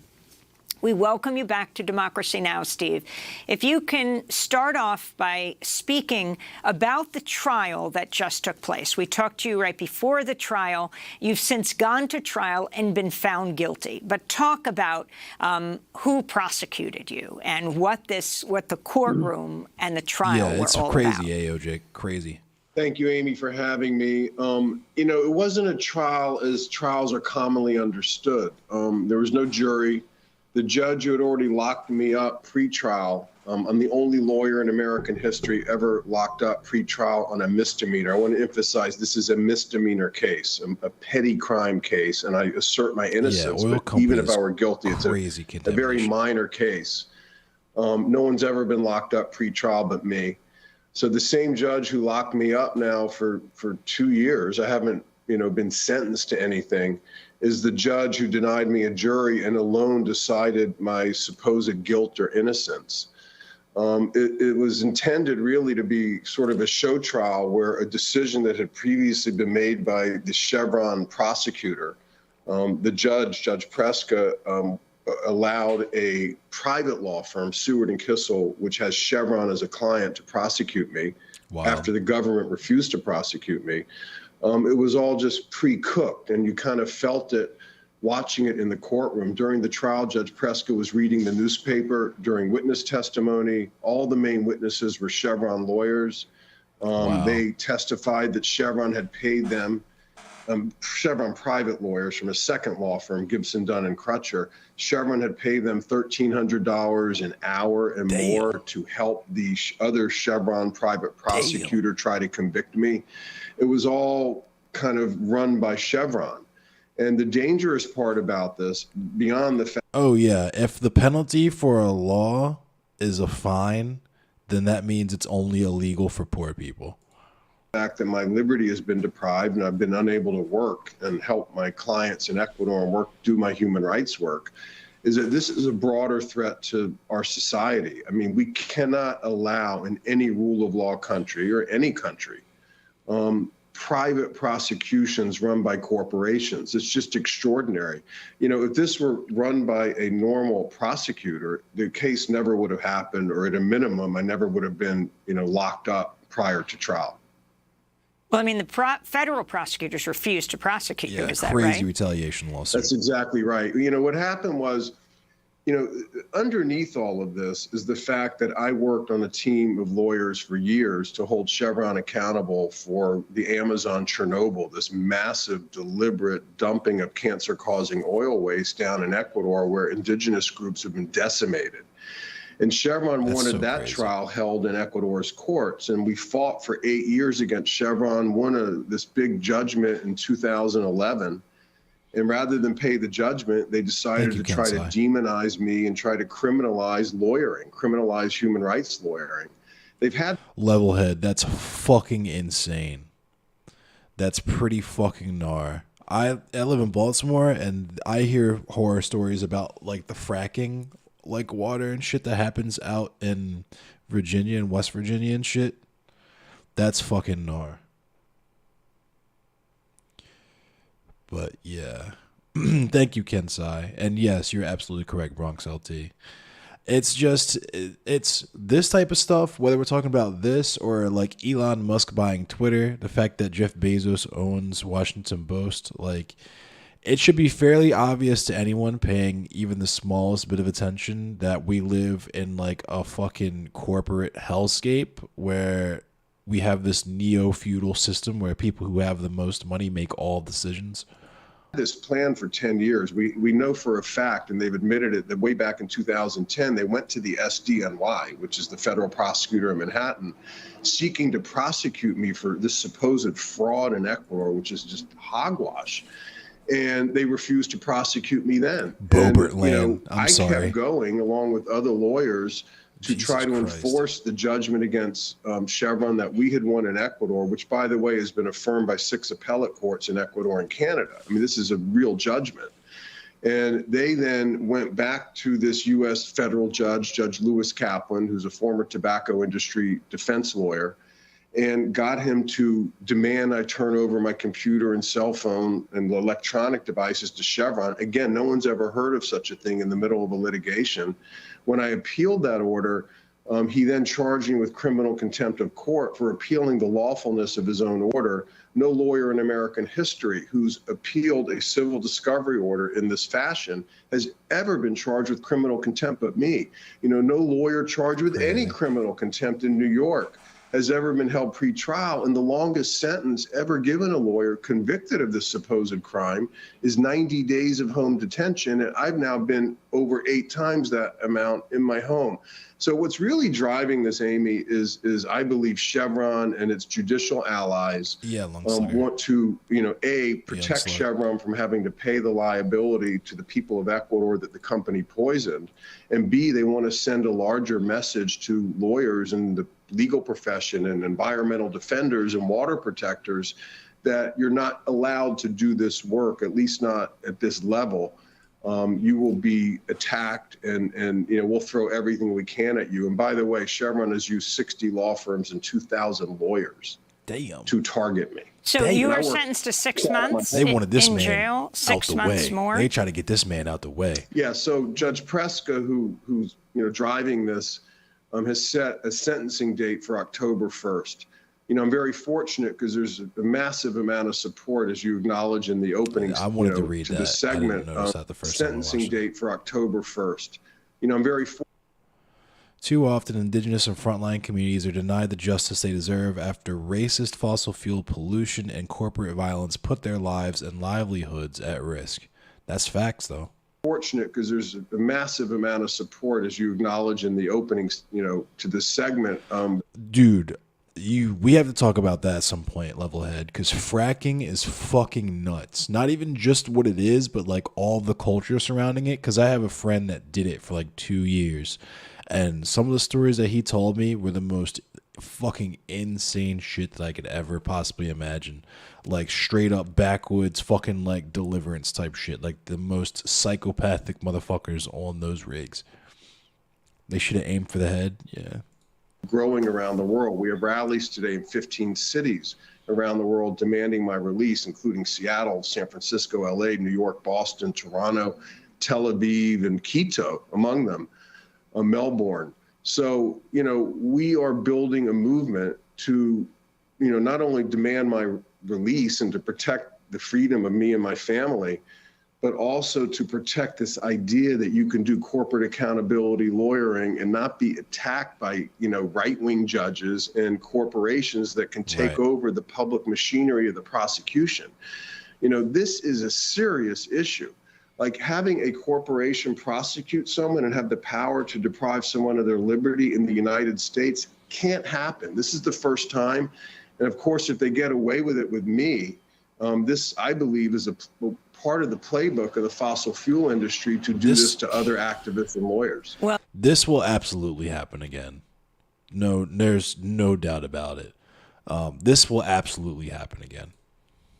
We welcome you back to Democracy Now!, Steve. If you can start off by speaking about the trial that just took place. We talked to you right before the trial. You've since gone to trial and been found guilty. But talk about who prosecuted you and what the courtroom and the trial were all about. Yeah, it's crazy, AOJ, crazy. Thank you, Amy, for having me. It wasn't a trial as trials are commonly understood. There was no jury. The judge who had already locked me up pre-trial, I'm the only lawyer in American history ever locked up pre-trial on a misdemeanor. I want to emphasize this is a misdemeanor case, a petty crime case, and I assert my innocence. Oil but even if I were guilty, it's crazy a very minor case. No one's ever been locked up pre-trial but me. So the same judge who locked me up now for 2 years, I haven't been sentenced to anything, is the judge who denied me a jury and alone decided my supposed guilt or innocence. It was intended really to be sort of a show trial where a decision that had previously been made by the Chevron prosecutor, the judge, Judge Preska, allowed a private law firm, Seward and Kissel, which has Chevron as a client, to prosecute me. Wow. After the government refused to prosecute me. It was all just pre-cooked, and you kind of felt it watching it in the courtroom. During the trial, Judge Preska was reading the newspaper. During witness testimony, all the main witnesses were Chevron lawyers. Wow. They testified that Chevron had paid them, Chevron private lawyers from a second law firm, Gibson, Dunn and Crutcher. Chevron had paid them $1,300 an hour and more to help the other Chevron private prosecutor try to convict me. It was all kind of run by Chevron. And the dangerous part about this, beyond the fact... Oh, yeah. If the penalty for a law is a fine, then that means it's only illegal for poor people. Fact that my liberty has been deprived and I've been unable to work and help my clients in Ecuador and do my human rights work, is that this is a broader threat to our society. I mean, we cannot allow in any rule of law country or any country private prosecutions run by corporations. It's just extraordinary. You know, if this were run by a normal prosecutor, the case never would have happened, or at a minimum, I never would have been, you know, locked up prior to trial. Well, I mean, the federal prosecutors refused to prosecute you. Is that right? Crazy retaliation lawsuit. That's exactly right. You know, what happened was, you know, underneath all of this is the fact that I worked on a team of lawyers for years to hold Chevron accountable for the Amazon Chernobyl, this massive, deliberate dumping of cancer-causing oil waste down in Ecuador, where indigenous groups have been decimated. And Chevron wanted that trial held in Ecuador's courts, and we fought for 8 years against Chevron, won this big judgment in 2011. And rather than pay the judgment, they decided to try to demonize me and try to criminalize lawyering, criminalize human rights lawyering. They've had... Level head, that's fucking insane. That's pretty fucking gnar. I live in Baltimore, and I hear horror stories about, like, the fracking, like, water and shit that happens out in Virginia and West Virginia and shit. That's fucking gnar. But yeah, thank you, Kensai. And yes, you're absolutely correct, Bronx LT. It's just, it's this type of stuff, whether we're talking about this or like Elon Musk buying Twitter, the fact that Jeff Bezos owns Washington Post, like, it should be fairly obvious to anyone paying even the smallest bit of attention that we live in like a fucking corporate hellscape where we have this neo-feudal system where people who have the most money make all decisions. This plan for 10 years. We know for a fact, and they've admitted it, that way back in 2010, they went to the SDNY, which is the federal prosecutor in Manhattan, seeking to prosecute me for this supposed fraud in Ecuador, which is just hogwash. And they refused to prosecute me then. Bobert and, Land, I'm sorry. I kept going along with other lawyers to try to enforce the judgment against Chevron that we had won in Ecuador, which, by the way, has been affirmed by 6 appellate courts in Ecuador and Canada. I mean, this is a real judgment. And they then went back to this U.S. federal judge, Judge Lewis Kaplan, who's a former tobacco industry defense lawyer, and got him to demand I turn over my computer and cell phone and the electronic devices to Chevron. Again, no one's ever heard of such a thing in the middle of a litigation. When I appealed that order, he then charged me with criminal contempt of court for appealing the lawfulness of his own order. No lawyer in American history who's appealed a civil discovery order in this fashion has ever been charged with criminal contempt but me. You know, no lawyer charged with any criminal contempt in New York has ever been held pre-trial, and the longest sentence ever given a lawyer convicted of this supposed crime is 90 days of home detention, and I've now been over 8 times that amount in my home. So what's really driving this, Amy, is I believe Chevron and its judicial allies want to, protect Chevron from having to pay the liability to the people of Ecuador that the company poisoned, and B, they want to send a larger message to lawyers and the legal profession and environmental defenders and water protectors that you're not allowed to do this work, at least not at this level. You will be attacked and we'll throw everything we can at you. And by the way, Chevron has used 60 law firms and 2,000 lawyers. Damn. to target me. So Damn. you And I were worked sentenced to 6 months They wanted this in man jail, out 6 the months way. more. They try to get this man out the way. Yeah, so Judge Preska, who's driving this, has set a sentencing date for October 1st. I'm very fortunate because there's a massive amount of support, as you acknowledge in the opening. I wanted to read to that. the segment. I didn't notice that the first time I sentencing watched it. date for October 1st. I'm very Too often, indigenous and frontline communities are denied the justice they deserve after racist fossil fuel pollution and corporate violence put their lives and livelihoods at risk. That's facts, though. fortunate because there's a massive amount of support, as you acknowledge in the openings, to this segment. Dude, we have to talk about that at some point, Levelhead, because fracking is fucking nuts. Not even just what it is, but like all the culture surrounding it. Because I have a friend that did it for like 2 years, and some of the stories that he told me were the most fucking insane shit that I could ever possibly imagine. Like straight up backwoods fucking like Deliverance type shit. Like the most psychopathic motherfuckers on those rigs. They should have aimed for the head. Yeah. Growing around the world. We have rallies today in 15 cities around the world demanding my release, including Seattle, San Francisco, LA, New York, Boston, Toronto, Tel Aviv, and Quito, among them, Melbourne. So, we are building a movement to, not only demand my release and to protect the freedom of me and my family, but also to protect this idea that you can do corporate accountability lawyering and not be attacked by, right-wing judges and corporations that can take over the public machinery of the prosecution. This is a serious issue. Like having a corporation prosecute someone and have the power to deprive someone of their liberty in the United States can't happen. This is the first time. And of course, if they get away with it with me, this, I believe, is a part of the playbook of the fossil fuel industry to do this to other activists and lawyers. Well, this will absolutely happen again. No, there's no doubt about it. This will absolutely happen again.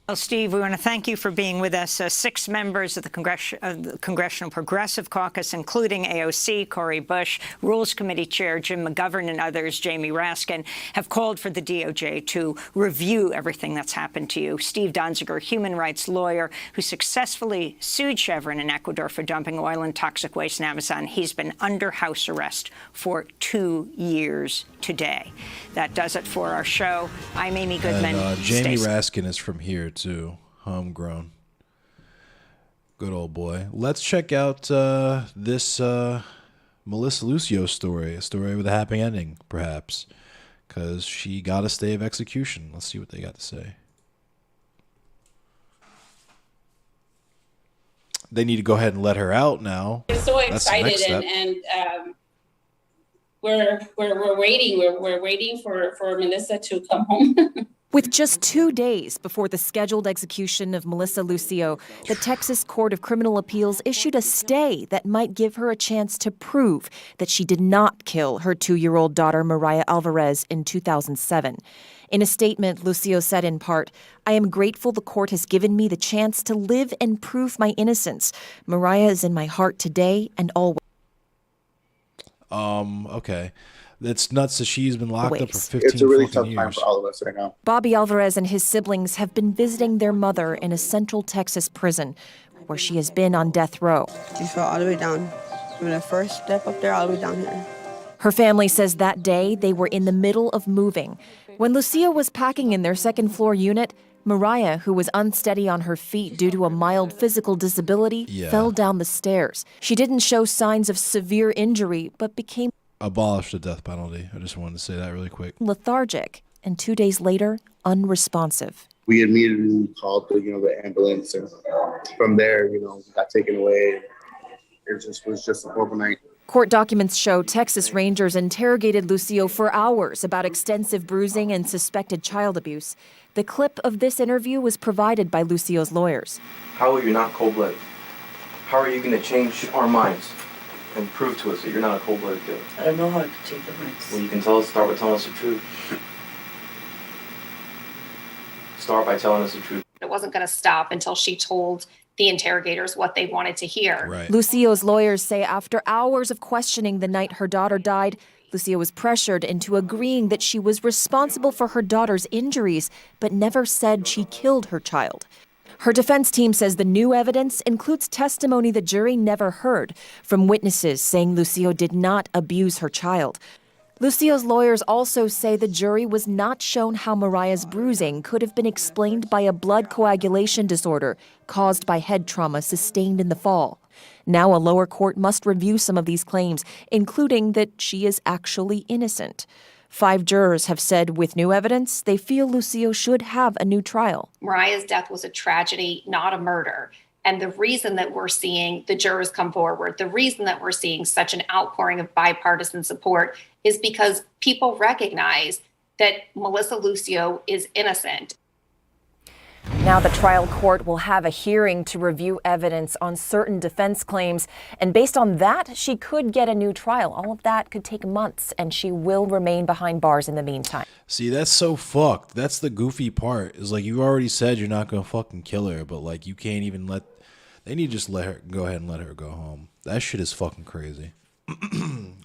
Well, Steve, we want to thank you for being with us. 6 members of the Congressional Progressive Caucus, including AOC, Cori Bush, Rules Committee Chair Jim McGovern, and others, Jamie Raskin, have called for the DOJ to review everything that's happened to you. Steve Donziger, human rights lawyer who successfully sued Chevron in Ecuador for dumping oil and toxic waste in Amazon. He's been under house arrest for 2 years today. That does it for our show. I'm Amy Goodman. And Jamie Raskin is from here, too. Homegrown. Good old boy. Let's check out this Melissa Lucio story. A story with a happy ending, perhaps. Because she got a stay of execution. Let's see what they got to say. They need to go ahead and let her out now. We're so excited and we're waiting. We're waiting for Melissa to come home. With just 2 days before the scheduled execution of Melissa Lucio, the Texas Court of Criminal Appeals issued a stay that might give her a chance to prove that she did not kill her 2-year-old daughter, Mariah Alvarez, in 2007. In a statement, Lucio said in part, "I am grateful the court has given me the chance to live and prove my innocence. Mariah is in my heart today and always." Okay. It's nuts that she's been locked up for 15 It's a really fucking tough time years. for all of us right now. Bobby Alvarez and his siblings have been visiting their mother in a Central Texas prison, where she has been on death row. She fell all the way down. From the first step up there all the way down here. Her family says that day they were in the middle of moving. When Lucia was packing in their second-floor unit, Mariah, who was unsteady on her feet due to a mild physical disability, fell down the stairs. She didn't show signs of severe injury, but became Abolish the death penalty. I just wanted to say that really quick. lethargic, and 2 days later, unresponsive. We immediately called the ambulance, and from there, got taken away. It was just a horrible night. Court documents show Texas Rangers interrogated Lucio for hours about extensive bruising and suspected child abuse. The clip of this interview was provided by Lucio's lawyers. How are you not cold-blooded? How are you going to change our minds and prove to us that you're not a cold-blooded killer? I don't know how to change the minds. Well, you can start with telling us the truth. Start by telling us the truth. It wasn't going to stop until she told the interrogators what they wanted to hear. Lucio's lawyers say after hours of questioning the night her daughter died, Lucio was pressured into agreeing that she was responsible for her daughter's injuries, but never said she killed her child. Her defense team says the new evidence includes testimony the jury never heard from witnesses saying Lucio did not abuse her child. Lucio's lawyers also say the jury was not shown how Mariah's bruising could have been explained by a blood coagulation disorder caused by head trauma sustained in the fall. Now a lower court must review some of these claims, including that she is actually innocent. 5 jurors have said with new evidence, they feel Lucio should have a new trial. Mariah's death was a tragedy, not a murder. And the reason that we're seeing the jurors come forward, the reason that we're seeing such an outpouring of bipartisan support is because people recognize that Melissa Lucio is innocent. Now the trial court will have a hearing to review evidence on certain defense claims, and based on that, she could get a new trial. All of that could take months, and she will remain behind bars in the meantime. See, that's so fucked. That's the goofy part. Is like, you already said you're not gonna fucking kill her, but like, you can't even let. They need to just let her go ahead and let her go home. That shit is fucking crazy.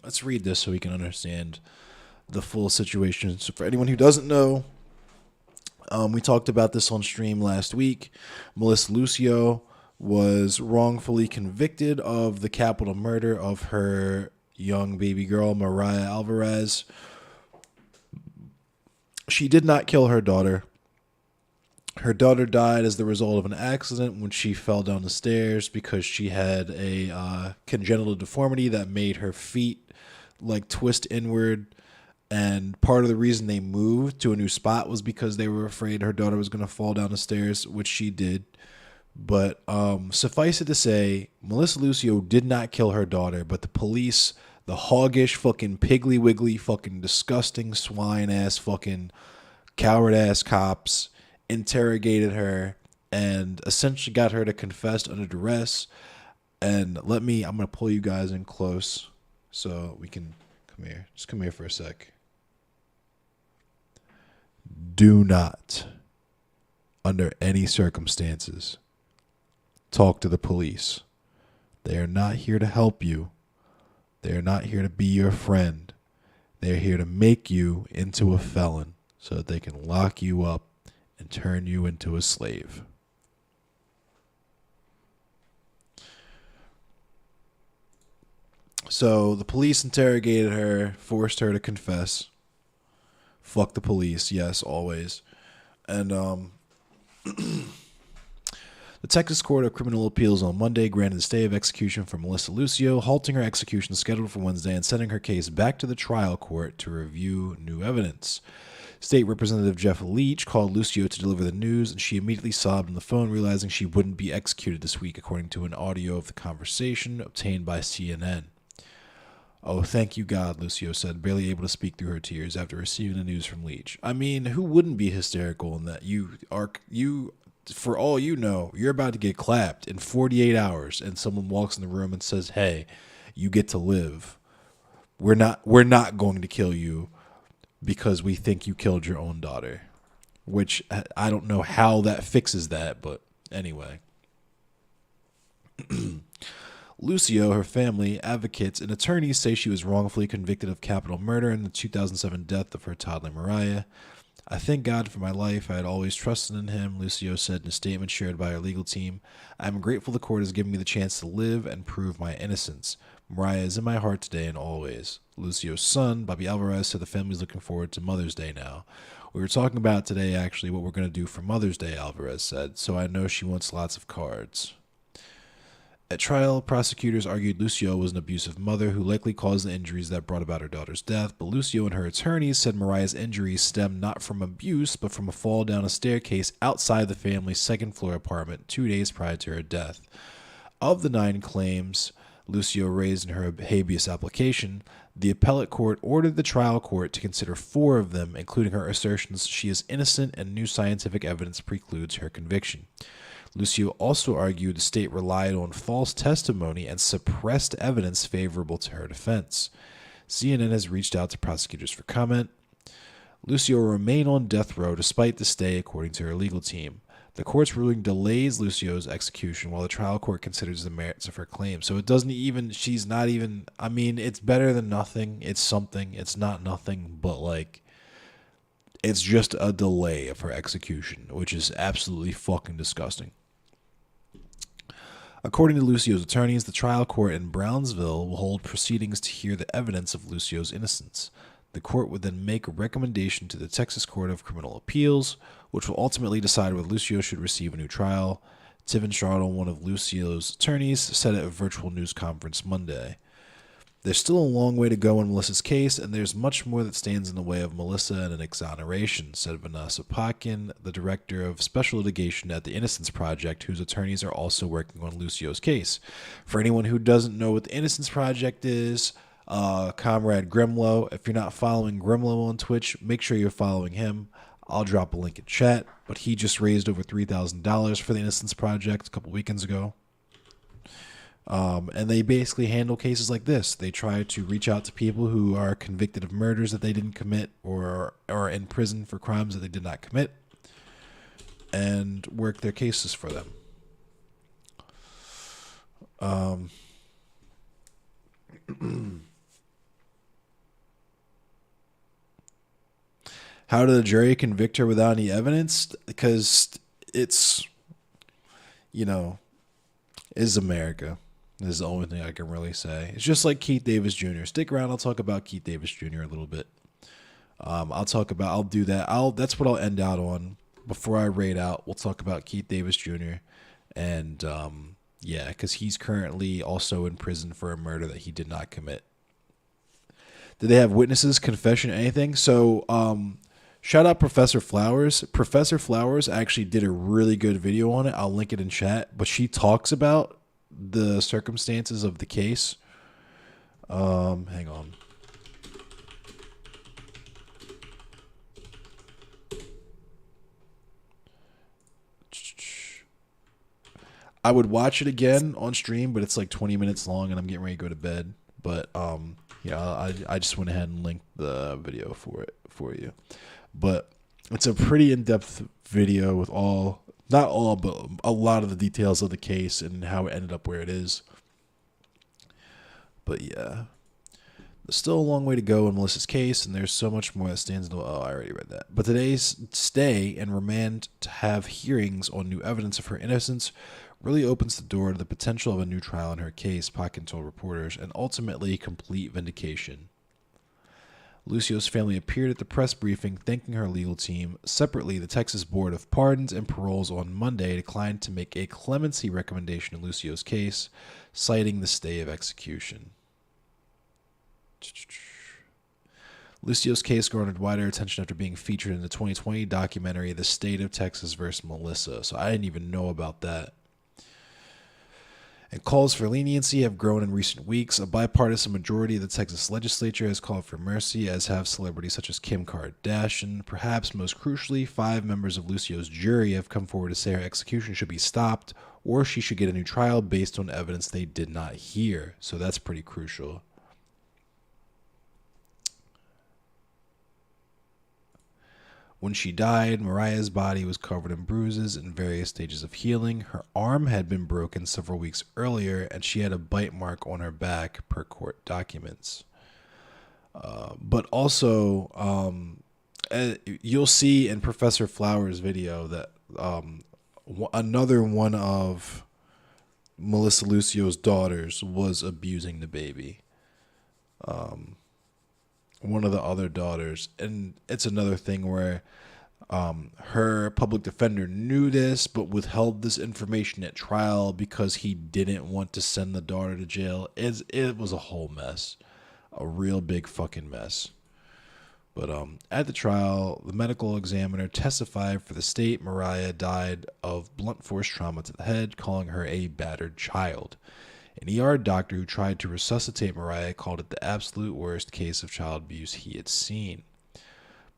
Let's read this so we can understand the full situation. So for anyone who doesn't know, we talked about this on stream last week. Melissa Lucio was wrongfully convicted of the capital murder of her young baby girl, Mariah Alvarez. She did not kill her daughter. Her daughter died as the result of an accident when she fell down the stairs because she had a congenital deformity that made her feet like twist inward. And part of the reason they moved to a new spot was because they were afraid her daughter was going to fall down the stairs, which she did. But suffice it to say, Melissa Lucio did not kill her daughter, but the police, the hoggish, fucking piggly wiggly, fucking disgusting swine ass, fucking coward ass cops interrogated her and essentially got her to confess under duress. And I'm going to pull you guys in close so we can come here. Just come here for a sec. Do not, under any circumstances, talk to the police. They are not here to help you. They are not here to be your friend. They are here to make you into a felon so that they can lock you up and turn you into a slave. So the police interrogated her, forced her to confess. Fuck the police, yes, always. And the Texas Court of Criminal Appeals on Monday granted a stay of execution for Melissa Lucio, halting her execution scheduled for Wednesday and sending her case back to the trial court to review new evidence. State Representative Jeff Leach called Lucio to deliver the news, and she immediately sobbed on the phone, realizing she wouldn't be executed this week, according to an audio of the conversation obtained by CNN. "Oh, thank you, God," Lucio said, barely able to speak through her tears after receiving the news from Leach. I mean, who wouldn't be hysterical in that? You, for all you know, you're about to get clapped in 48 hours, and someone walks in the room and says, "Hey, you get to live. We're not going to kill you because we think you killed your own daughter." Which, I don't know how that fixes that, but anyway. Lucio, her family, advocates, and attorneys say she was wrongfully convicted of capital murder in the 2007 death of her toddler Mariah. "I thank God for my life. I had always trusted in him," Lucio said in a statement shared by her legal team. "I am grateful the court has given me the chance to live and prove my innocence. Mariah is in my heart today and always." Lucio's son, Bobby Alvarez, said the family is looking forward to Mother's Day now. "We were talking about today, actually, what we're going to do for Mother's Day," Alvarez said, "so I know she wants lots of cards." At trial, prosecutors argued Lucio was an abusive mother who likely caused the injuries that brought about her daughter's death, but Lucio and her attorneys said Mariah's injuries stemmed not from abuse, but from a fall down a staircase outside the family's second-floor apartment 2 days prior to her death. Of the 9 claims Lucio raised in her habeas application, the appellate court ordered the trial court to consider 4 of them, including her assertions she is innocent and new scientific evidence precludes her conviction. Lucio also argued the state relied on false testimony and suppressed evidence favorable to her defense. CNN has reached out to prosecutors for comment. Lucio will remain on death row despite the stay, according to her legal team. The court's ruling delays Lucio's execution while the trial court considers the merits of her claim. So it doesn't even, she's not even, I mean, it's better than nothing. It's something. It's not nothing, but like, it's just a delay of her execution, which is absolutely fucking disgusting. According to Lucio's attorneys, the trial court in Brownsville will hold proceedings to hear the evidence of Lucio's innocence. The court would then make a recommendation to the Texas Court of Criminal Appeals, which will ultimately decide whether Lucio should receive a new trial. Tivin Stradle, one of Lucio's attorneys, said at a virtual news conference Monday. There's still a long way to go in Melissa's case, and there's much more that stands in the way of Melissa and an exoneration, said Vanessa Potkin, the director of special litigation at the Innocence Project, whose attorneys are also working on Lucio's case. For anyone who doesn't know what the Innocence Project is, Comrade Grimlow, if you're not following Grimlow on Twitch, make sure you're following him. I'll drop a link in chat, but he just raised over $3,000 for the Innocence Project a couple weekends ago. And they basically handle cases like this. They try to reach out to people who are convicted of murders that they didn't commit or are in prison for crimes that they did not commit and work their cases for them. How did the jury convict her without any evidence? Because it's, you know, is America. This is the only thing I can really say. It's just like Keith Davis Jr. Stick around. I'll talk about Keith Davis Jr. a little bit. I'll do that. That's what I'll end out on. Before I raid out, we'll talk about Keith Davis Jr. And, yeah, because he's currently also in prison for a murder that he did not commit. Did they have witnesses, confession, anything? So, shout out Professor Flowers. Professor Flowers actually did a really good video on it. I'll link it in chat. But she talks about the circumstances of the case. Hang on. I would watch it again on stream, but it's like 20 minutes long and I'm getting ready to go to bed. But yeah, I just went ahead and linked the video for you. But it's a pretty in-depth video with not all, but a lot of the details of the case and how it ended up where it is. But yeah, there's still a long way to go in Melissa's case, and there's so much more that stands in the... Oh, I already read that. But today's stay and remand to have hearings on new evidence of her innocence really opens the door to the potential of a new trial in her case, Potkin told reporters, and ultimately complete vindication. Lucio's family appeared at the press briefing thanking her legal team. Separately, the Texas Board of Pardons and Paroles on Monday declined to make a clemency recommendation in Lucio's case, citing the stay of execution. Lucio's case garnered wider attention after being featured in the 2020 documentary The State of Texas vs. Melissa, so I didn't even know about that. And calls for leniency have grown in recent weeks. A bipartisan majority of the Texas legislature has called for mercy, as have celebrities such as Kim Kardashian. Perhaps most crucially, 5 members of Lucio's jury have come forward to say her execution should be stopped or she should get a new trial based on evidence they did not hear. So that's pretty crucial. When she died, Mariah's body was covered in bruises in various stages of healing. Her arm had been broken several weeks earlier, and she had a bite mark on her back, per court documents. But also, you'll see in Professor Flowers' video that another one of Melissa Lucio's daughters was abusing the baby. One of the other daughters, and it's another thing where her public defender knew this but withheld this information at trial because he didn't want to send the daughter to jail. It was a whole mess, a real big fucking mess. But at the trial, the medical examiner testified for the state Mariah died of blunt force trauma to the head, calling her a battered child. An ER doctor who tried to resuscitate Mariah called it the absolute worst case of child abuse he had seen.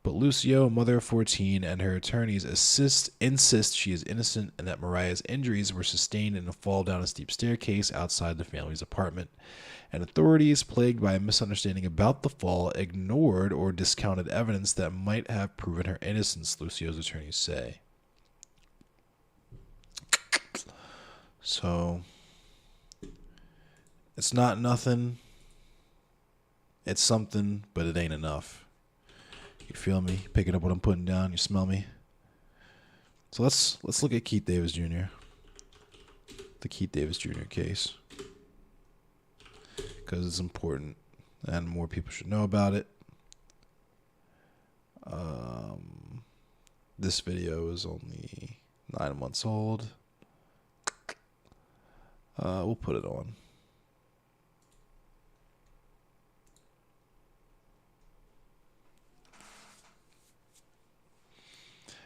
But Lucio, a mother of 14, and her attorneys insist she is innocent and that Mariah's injuries were sustained in a fall down a steep staircase outside the family's apartment. And authorities, plagued by a misunderstanding about the fall, ignored or discounted evidence that might have proven her innocence, Lucio's attorneys say. So it's not nothing. It's something, but it ain't enough. You feel me? Picking up what I'm putting down. You smell me? So let's look at Keith Davis Jr. The Keith Davis Jr. case. Because it's important and more people should know about it. This video is only 9 months old. We'll put it on.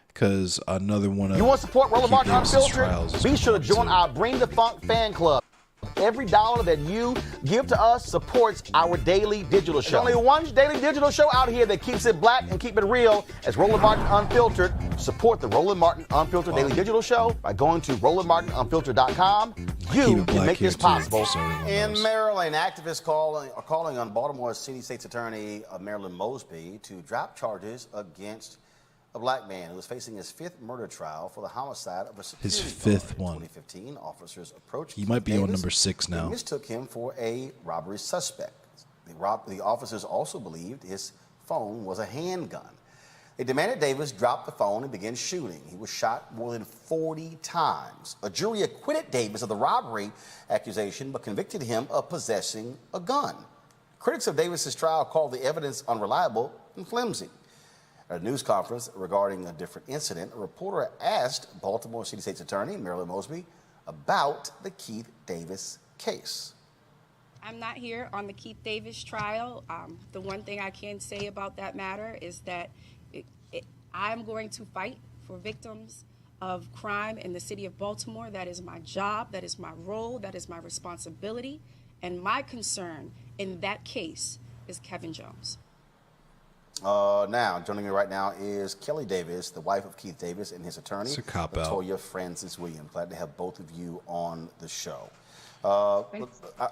Because another one of you want to support Roland Martin Unfiltered? trials Be sure to join our Bring the Funk fan club. Every dollar that you give to us supports our daily digital show. There's only one daily digital show out here that keeps it black and keep it real as Roland Martin Unfiltered. Support the Roland Martin Unfiltered daily digital show by going to RolandMartinUnfiltered.com. You can make this possible. In Maryland, activists are calling on Baltimore City State's Attorney Marilyn Mosby to drop charges against a black man who was facing his 5th murder trial for the homicide of a security his 5th one. 2015, officers approached He might be Davis on number 6 now. and mistook him for a robbery suspect. The officers also believed his phone was a handgun. They demanded Davis drop the phone and begin shooting. He was shot more than 40 times. A jury acquitted Davis of the robbery accusation, but convicted him of possessing a gun. Critics of Davis's trial called the evidence unreliable and flimsy. At a news conference regarding a different incident, a reporter asked Baltimore City State's Attorney Marilyn Mosby about the Keith Davis case. I'm not here on the Keith Davis trial. The one thing I can say about that matter is that I'm going to fight for victims of crime in the city of Baltimore. That is my job, that is my role, that is my responsibility. And my concern in that case is Kevin Jones. Now, joining me right now is Kelly Davis, the wife of Keith Davis, and his attorney, It's a cop-out. Latoya Francis Williams. Glad to have both of you on the show. I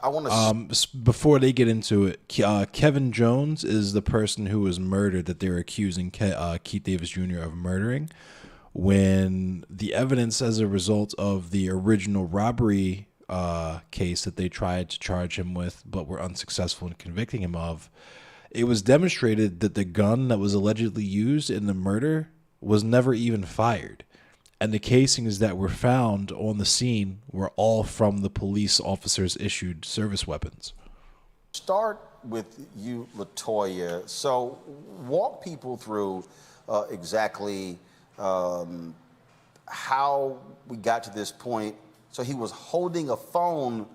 want to. Before they get into it, Kevin Jones is the person who was murdered that they're accusing Keith Davis Jr. of murdering. When the evidence as a result of the original robbery case that they tried to charge him with but were unsuccessful in convicting him of, it was demonstrated that the gun that was allegedly used in the murder was never even fired. And the casings that were found on the scene were all from the police officers' issued service weapons. Start with you, Latoya. So walk people through exactly how we got to this point. So he was holding a phone,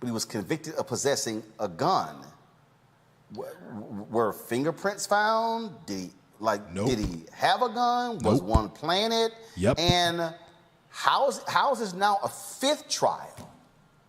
but he was convicted of possessing a gun. Were fingerprints found? Nope. Did he have a gun? Was one planted? Yep. And how is this now a 5th trial?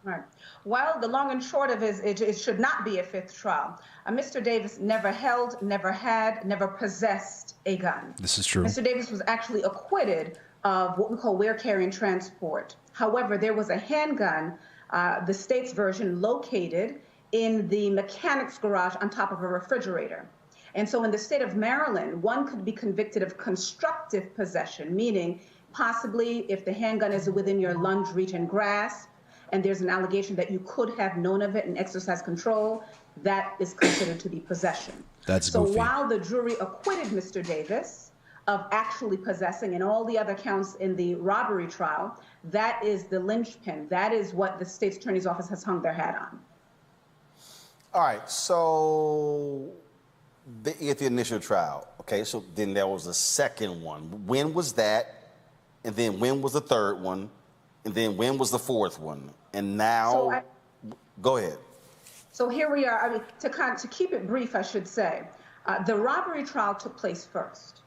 Right. Well, the long and short of it should not be a 5th trial. Mr. Davis never held, never had, never possessed a gun. This is true. Mr. Davis was actually acquitted of what we call wear, carry, and transport. However, there was a handgun, the state's version, located in the mechanic's garage on top of a refrigerator. And so in the state of Maryland, one could be convicted of constructive possession, meaning possibly if the handgun is within your lunge, reach, and grasp, and there's an allegation that you could have known of it and exercised control, that is considered to be possession. That's so goofy. While the jury acquitted Mr. Davis of actually possessing and all the other counts in the robbery trial, that is the linchpin. That is what the state's attorney's office has hung their hat on. All right, so at the initial trial, okay, so then there was a second one. When was that? And then when was the third one? And then when was the 4th one? And now, go ahead. So here we are. I mean, to keep it brief, I should say, the robbery trial took place first.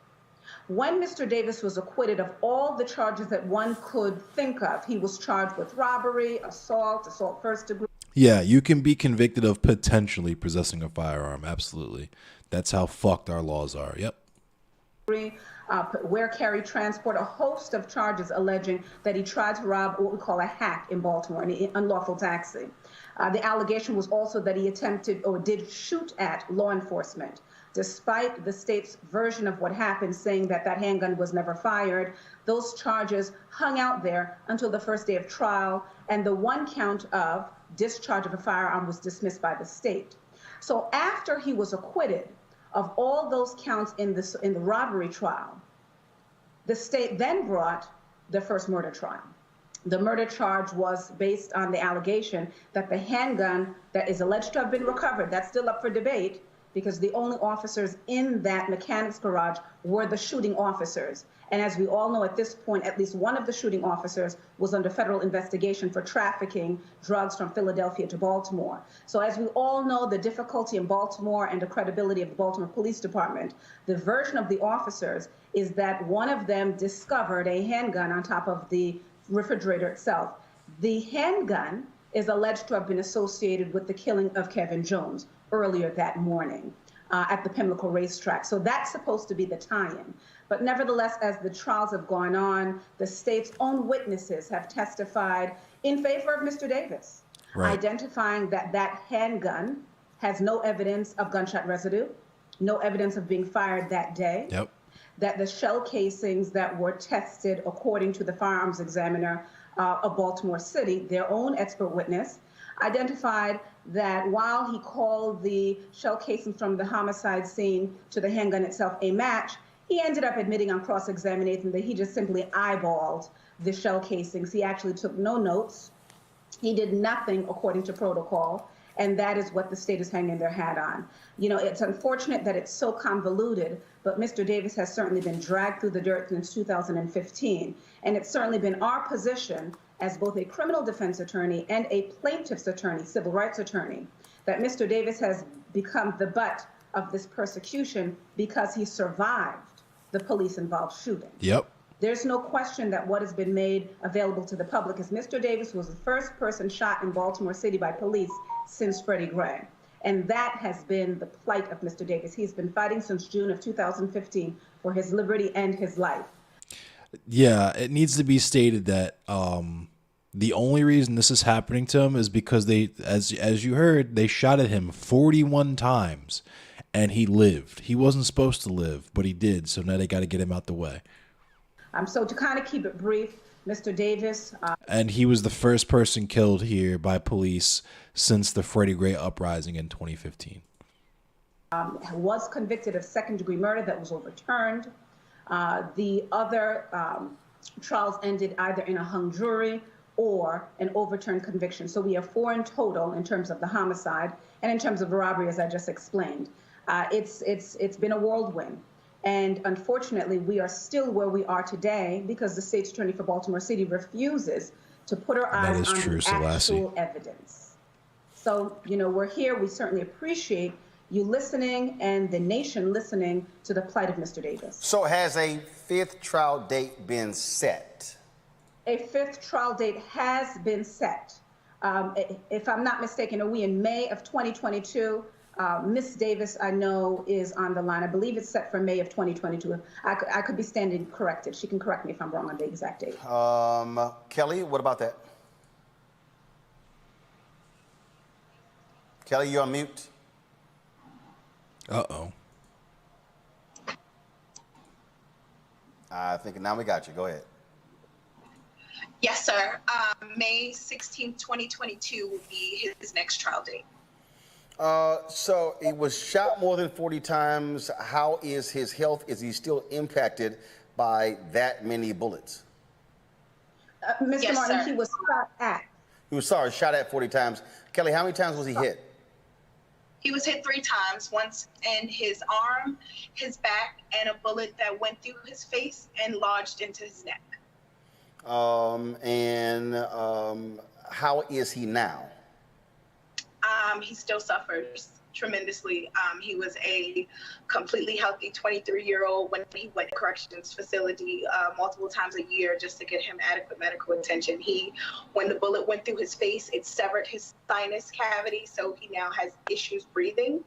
When Mr. Davis was acquitted of all the charges that one could think of, he was charged with robbery, assault first degree. Yeah, you can be convicted of potentially possessing a firearm. Absolutely. That's how fucked our laws are. Yep. Wear, carry, transport, a host of charges alleging that he tried to rob what we call a hack in Baltimore, an unlawful taxi. The allegation was also that he attempted or did shoot at law enforcement. Despite the state's version of what happened, saying that that handgun was never fired, those charges hung out there until the first day of trial, and the one count of discharge of a firearm was dismissed by the state. So after he was acquitted of all those counts in the robbery trial, the state then brought the first murder trial. The murder charge was based on the allegation that the handgun that is alleged to have been recovered, that's still up for debate, because the only officers in that mechanics garage were the shooting officers. And as we all know at this point, at least one of the shooting officers was under federal investigation for trafficking drugs from Philadelphia to Baltimore. So as we all know, the difficulty in Baltimore and the credibility of the Baltimore Police Department, the version of the officers is that one of them discovered a handgun on top of the refrigerator itself. The handgun is alleged to have been associated with the killing of Kevin Jones earlier that morning at the Pimlico racetrack. So that's supposed to be the tie-in. But nevertheless, as the trials have gone on, the state's own witnesses have testified in favor of Mr. Davis, identifying that that handgun has no evidence of gunshot residue, no evidence of being fired that day. Yep. That the shell casings that were tested, according to the firearms examiner of Baltimore City, their own expert witness, identified that while he called the shell casings from the homicide scene to the handgun itself a match, he ended up admitting on cross-examination that he just simply eyeballed the shell casings. He actually took no notes. He did nothing according to protocol. And that is what the state is hanging their hat on. You know, it's unfortunate that it's so convoluted, but Mr. Davis has certainly been dragged through the dirt since 2015. And it's certainly been our position as both a criminal defense attorney and a plaintiff's attorney, civil rights attorney, that Mr. Davis has become the butt of this persecution because he survived the police-involved shooting. Yep. There's no question that what has been made available to the public is Mr. Davis was the first person shot in Baltimore City by police since Freddie Gray. And that has been the plight of Mr. Davis. He's been fighting since June of 2015 for his liberty and his life. Yeah, it needs to be stated that the only reason this is happening to him is because they, as you heard, they shot at him 41 times and he lived. He wasn't supposed to live, but he did. So now they got to get him out the way. So to kind of keep it brief, Mr. Davis. And he was the first person killed here by police since the Freddie Gray uprising in 2015. Was convicted of second-degree murder that was overturned. The other trials ended either in a hung jury or an overturned conviction. So we have 4 in total in terms of the homicide and in terms of the robbery, as I just explained. It's been a whirlwind. And unfortunately, we are still where we are today because the state's attorney for Baltimore City refuses to put her eyes on the actual evidence. So, you know, we're here. We certainly appreciate you listening and the nation listening to the plight of Mr. Davis. So has a 5th trial date been set? A 5th trial date has been set. If I'm not mistaken, are we in May of 2022? Ms. Davis, I know, is on the line. I believe it's set for May of 2022. I could be standing corrected. She can correct me if I'm wrong on the exact date. Kelly, what about that? Kelly, you're on mute. Uh-oh. I think now we got you. Go ahead. Yes, sir. May 16th, 2022 will be his next trial date. So he was shot more than 40 times. How is his health? Is he still impacted by that many bullets? Mr. Yes, Martin, sir. he was shot at. He was shot at 40 times. Kelly, how many times was he hit? He was hit 3 times, once in his arm, his back, and a bullet that went through his face and lodged into his neck. How is he now? He still suffers tremendously. He was a completely healthy 23-year-old when he went to corrections facility multiple times a year just to get him adequate medical attention. When the bullet went through his face, it severed his sinus cavity, so he now has issues breathing.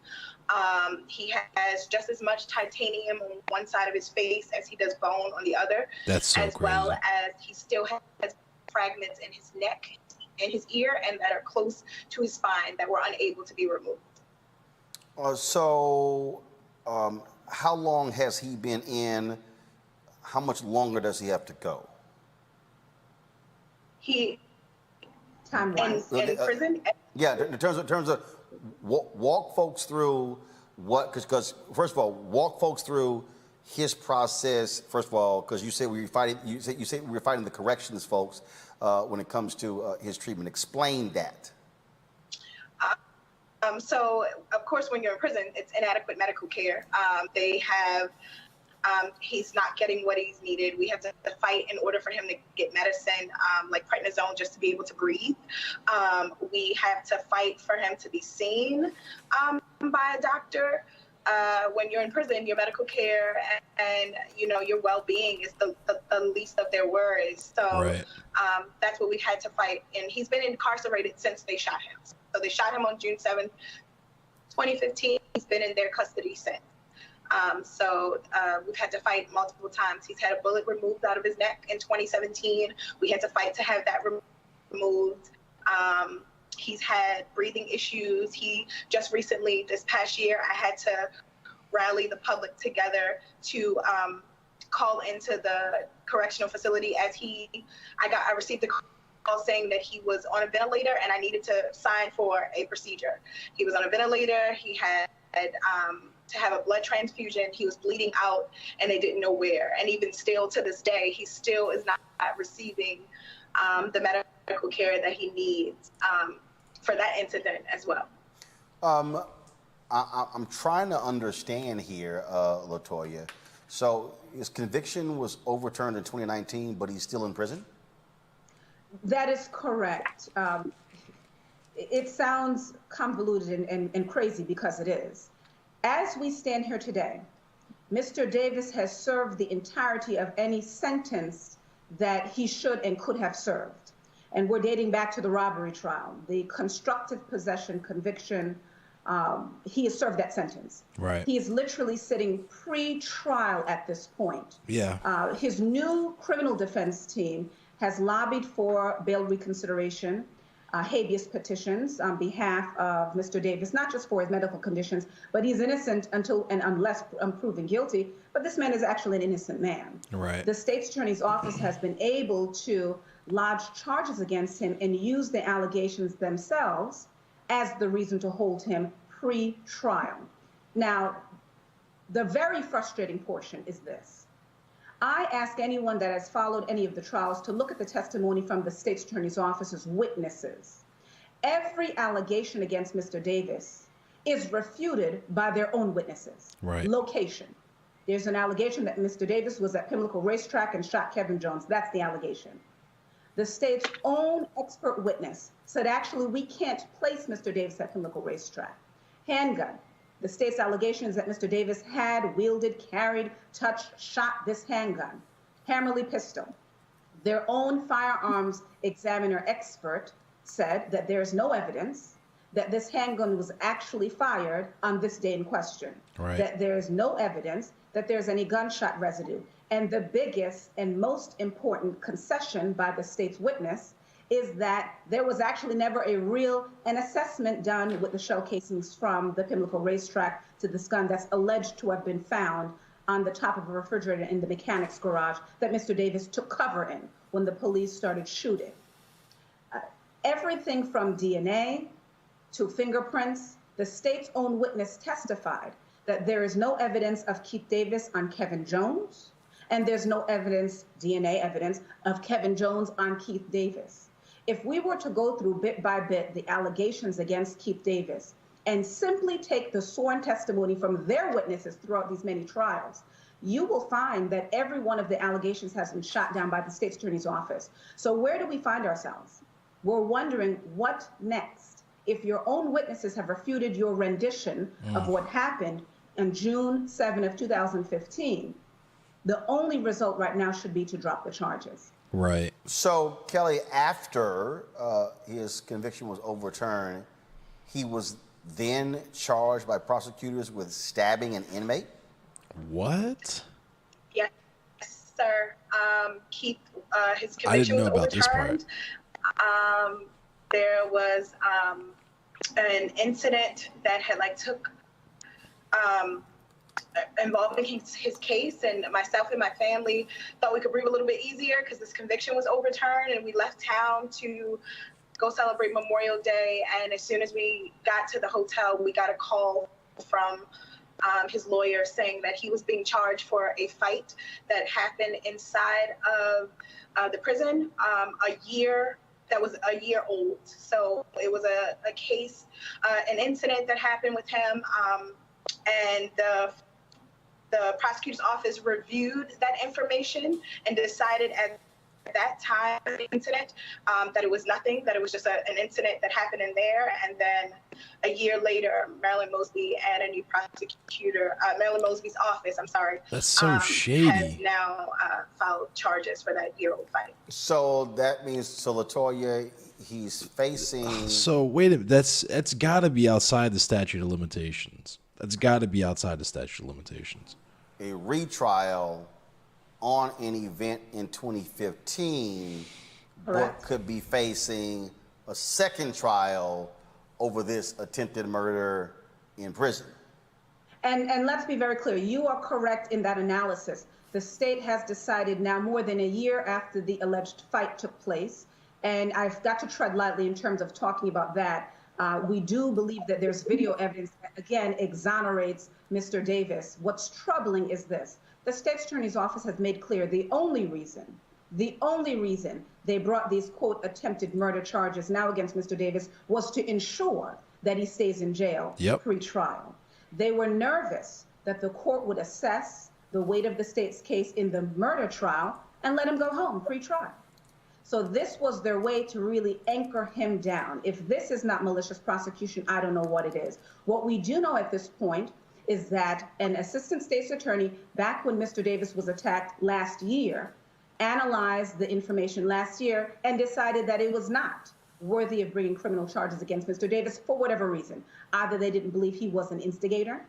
He has just as much titanium on one side of his face as he does bone on the other. That's so as crazy. Well as he still has fragments in his neck, in his ear, and that are close to his spine that were unable to be removed. how long has he been in? How much longer does he have to go? He time-wise in prison. Yeah, in terms of walk folks through what, because first of all, walk folks through his process. First of all, because you said we were fighting, you said we were fighting the corrections folks when it comes to his treatment. Explain that. So, of course, when you're in prison, it's inadequate medical care. They have, he's not getting what he's needed. We have to fight in order for him to get medicine, like prednisone, just to be able to breathe. We have to fight for him to be seen by a doctor. When you're in prison, your medical care and your well-being is the least of their worries. So Right. That's what we had to fight. And he's been incarcerated since they shot him. So they shot him on June 7th, 2015. He's been in their custody since. We've had to fight multiple times. He's had a bullet removed out of his neck in 2017. We had to fight to have that removed. He's had breathing issues. He just recently, this past year, I had to rally the public together to call into the correctional facility as I received a call saying that he was on a ventilator and I needed to sign for a procedure. He was on a ventilator. He had to have a blood transfusion. He was bleeding out and they didn't know where. And even still to this day, he still is not receiving the medical care that he needs for that incident as well. I'm trying to understand here, LaToya. So his conviction was overturned in 2019, but he's still in prison? That is correct. It sounds convoluted and crazy because it is. As we stand here today, Mr. Davis has served the entirety of any sentence that he should and could have served. And we're dating back to the robbery trial, the constructive possession conviction. He has served that sentence. Right. He is literally sitting pre-trial at this point. Yeah. His new criminal defense team has lobbied for bail reconsideration, habeas petitions on behalf of Mr. Davis, not just for his medical conditions, but he's innocent until and unless proven guilty. But this man is actually an innocent man. Right. The state's attorney's office has been able to lodge charges against him and use the allegations themselves as the reason to hold him pre-trial. Now, the very frustrating portion is this. I ask anyone that has followed any of the trials to look at the testimony from the state's attorney's office's witnesses. Every allegation against Mr. Davis is refuted by their own witnesses. Right. Location. There's an allegation that Mr. Davis was at Pimlico Racetrack and shot Kevin Jones. That's the allegation. The state's own expert witness said, actually, we can't place Mr. Davis at Pimlico Racetrack. Handgun. The state's allegation is that Mr. Davis had wielded, carried, touched, shot this handgun. Hammerly pistol. Their own firearms examiner expert said that there is no evidence that this handgun was actually fired on this day in question. Right. That there is no evidence that there's any gunshot residue. And the biggest and most important concession by the state's witness is that there was actually never an assessment done with the shell casings from the Pimlico Racetrack to this gun that's alleged to have been found on the top of a refrigerator in the mechanics garage that Mr. Davis took cover in when the police started shooting. Everything from DNA to fingerprints, the state's own witness testified that there is no evidence of Keith Davis on Kevin Jones, and there's no evidence, DNA evidence, of Kevin Jones on Keith Davis. If we were to go through bit by bit the allegations against Keith Davis and simply take the sworn testimony from their witnesses throughout these many trials, you will find that every one of the allegations has been shot down by the state's attorney's office. So where do we find ourselves? We're wondering what next. If your own witnesses have refuted your rendition of what happened on June 7 of 2015, the only result right now should be to drop the charges. Right. So, Kelly, after his conviction was overturned, he was then charged by prosecutors with stabbing an inmate? What? Yes, sir. Keith, his conviction was overturned. There was an incident that had took involved in his case, and myself and my family thought we could breathe a little bit easier because this conviction was overturned, and we left town to go celebrate Memorial Day. And as soon as we got to the hotel, we got a call from his lawyer saying that he was being charged for a fight that happened inside of the prison that was a year old. So it was a case, an incident that happened with him, and the prosecutor's office reviewed that information and decided at that time of the incident that it was nothing, that it was just an incident that happened in there. And then a year later, Marilyn Mosby and a new prosecutor, Marilyn Mosby's office, That's so shady. has now filed charges for that year-old fight. So that means, so Latoya, he's facing. So wait a minute. That's got to be outside the statute of limitations. That's got to be outside the statute of limitations. A retrial on an event in 2015, Correct. but could be facing a second trial over this attempted murder in prison. And let's be very clear, you are correct in that analysis. The state has decided now, more than a year after the alleged fight took place, and I've got to tread lightly in terms of talking about that. We do believe that there's video evidence that, again, exonerates Mr. Davis. What's troubling is this. The state's attorney's office has made clear the only reason they brought these, quote, attempted murder charges now against Mr. Davis was to ensure that he stays in jail pre-trial. They were nervous that the court would assess the weight of the state's case in the murder trial and let him go home pre-trial. So this was their way to really anchor him down. If this is not malicious prosecution, I don't know what it is. What we do know at this point is that an assistant state's attorney, back when Mr. Davis was attacked last year, analyzed the information last year and decided that it was not worthy of bringing criminal charges against Mr. Davis for whatever reason. Either they didn't believe he was an instigator,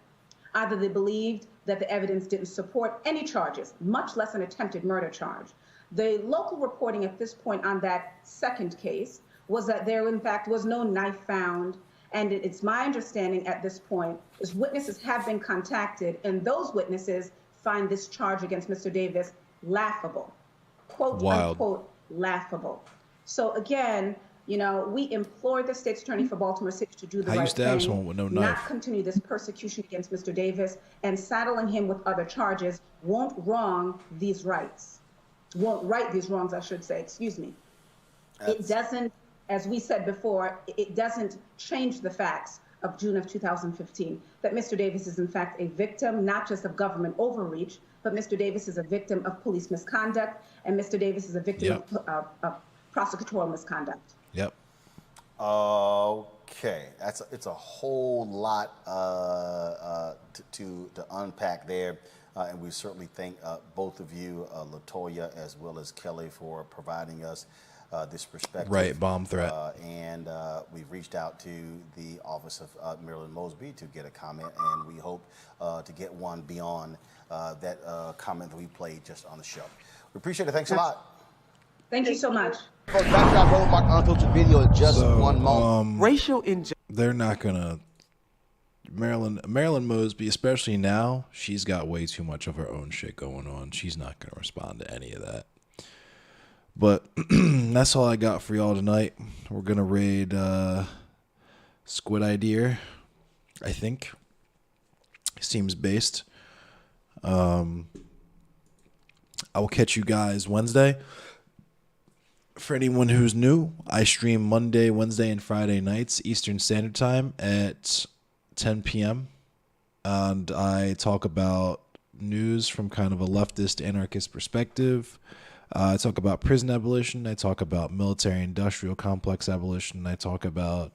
either they believed that the evidence didn't support any charges, much less an attempted murder charge. The local reporting at this point on that second case was that there, in fact, was no knife found. And it's my understanding at this point is witnesses have been contacted, and those witnesses find this charge against Mr. Davis laughable, quote unquote laughable. So again, you know, we implore the state's attorney for Baltimore City to do the right thing, someone with no not knife. continue this persecution against Mr. Davis, and saddling him with other charges won't wrong these rights, won't right these wrongs, I should say, excuse me. It doesn't, as we said before, it doesn't change the facts of June of 2015, that Mr. Davis is in fact a victim, not just of government overreach, but Mr. Davis is a victim of police misconduct, and Mr. Davis is a victim of prosecutorial misconduct. Yep. Okay, it's a whole lot to unpack there, and we certainly thank both of you, Latoya as well as Kelly, for providing us this perspective. Right, bomb threat. And we've reached out to the office of Marilyn Mosby to get a comment, and we hope to get one beyond that comment that we played just on the show. We appreciate it. Thanks a lot. Thank you so much. Folks, back to our Roland Martin Unfiltered video in just one moment. Racial injustice. They're not gonna. Marilyn Mosby, especially now, she's got way too much of her own shit going on. She's not gonna respond to any of that. But that's all I got for y'all tonight. We're gonna raid Squid Idea, I think. Seems based. I will catch you guys Wednesday. For anyone who's new, I stream Monday, Wednesday, and Friday nights Eastern Standard Time at 10 p.m. And I talk about news from kind of a leftist anarchist perspective. I talk about prison abolition. I talk about military-industrial complex abolition. I talk about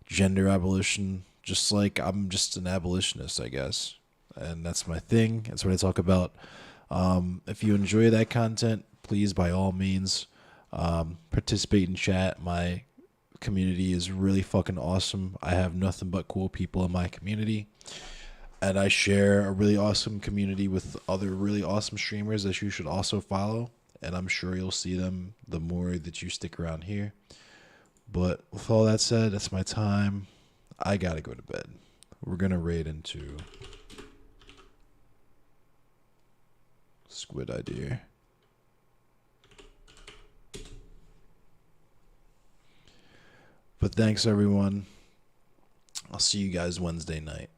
gender abolition. Just like I'm just an abolitionist, I guess. And that's my thing. That's what I talk about. If you enjoy that content, please, by all means, participate in chat. My community is really fucking awesome. I have nothing but cool people in my community. And I share a really awesome community with other really awesome streamers that you should also follow. And I'm sure you'll see them the more that you stick around here. But with all that said, that's my time. I gotta go to bed. We're gonna raid into Squid idea. But thanks, everyone. I'll see you guys Wednesday night.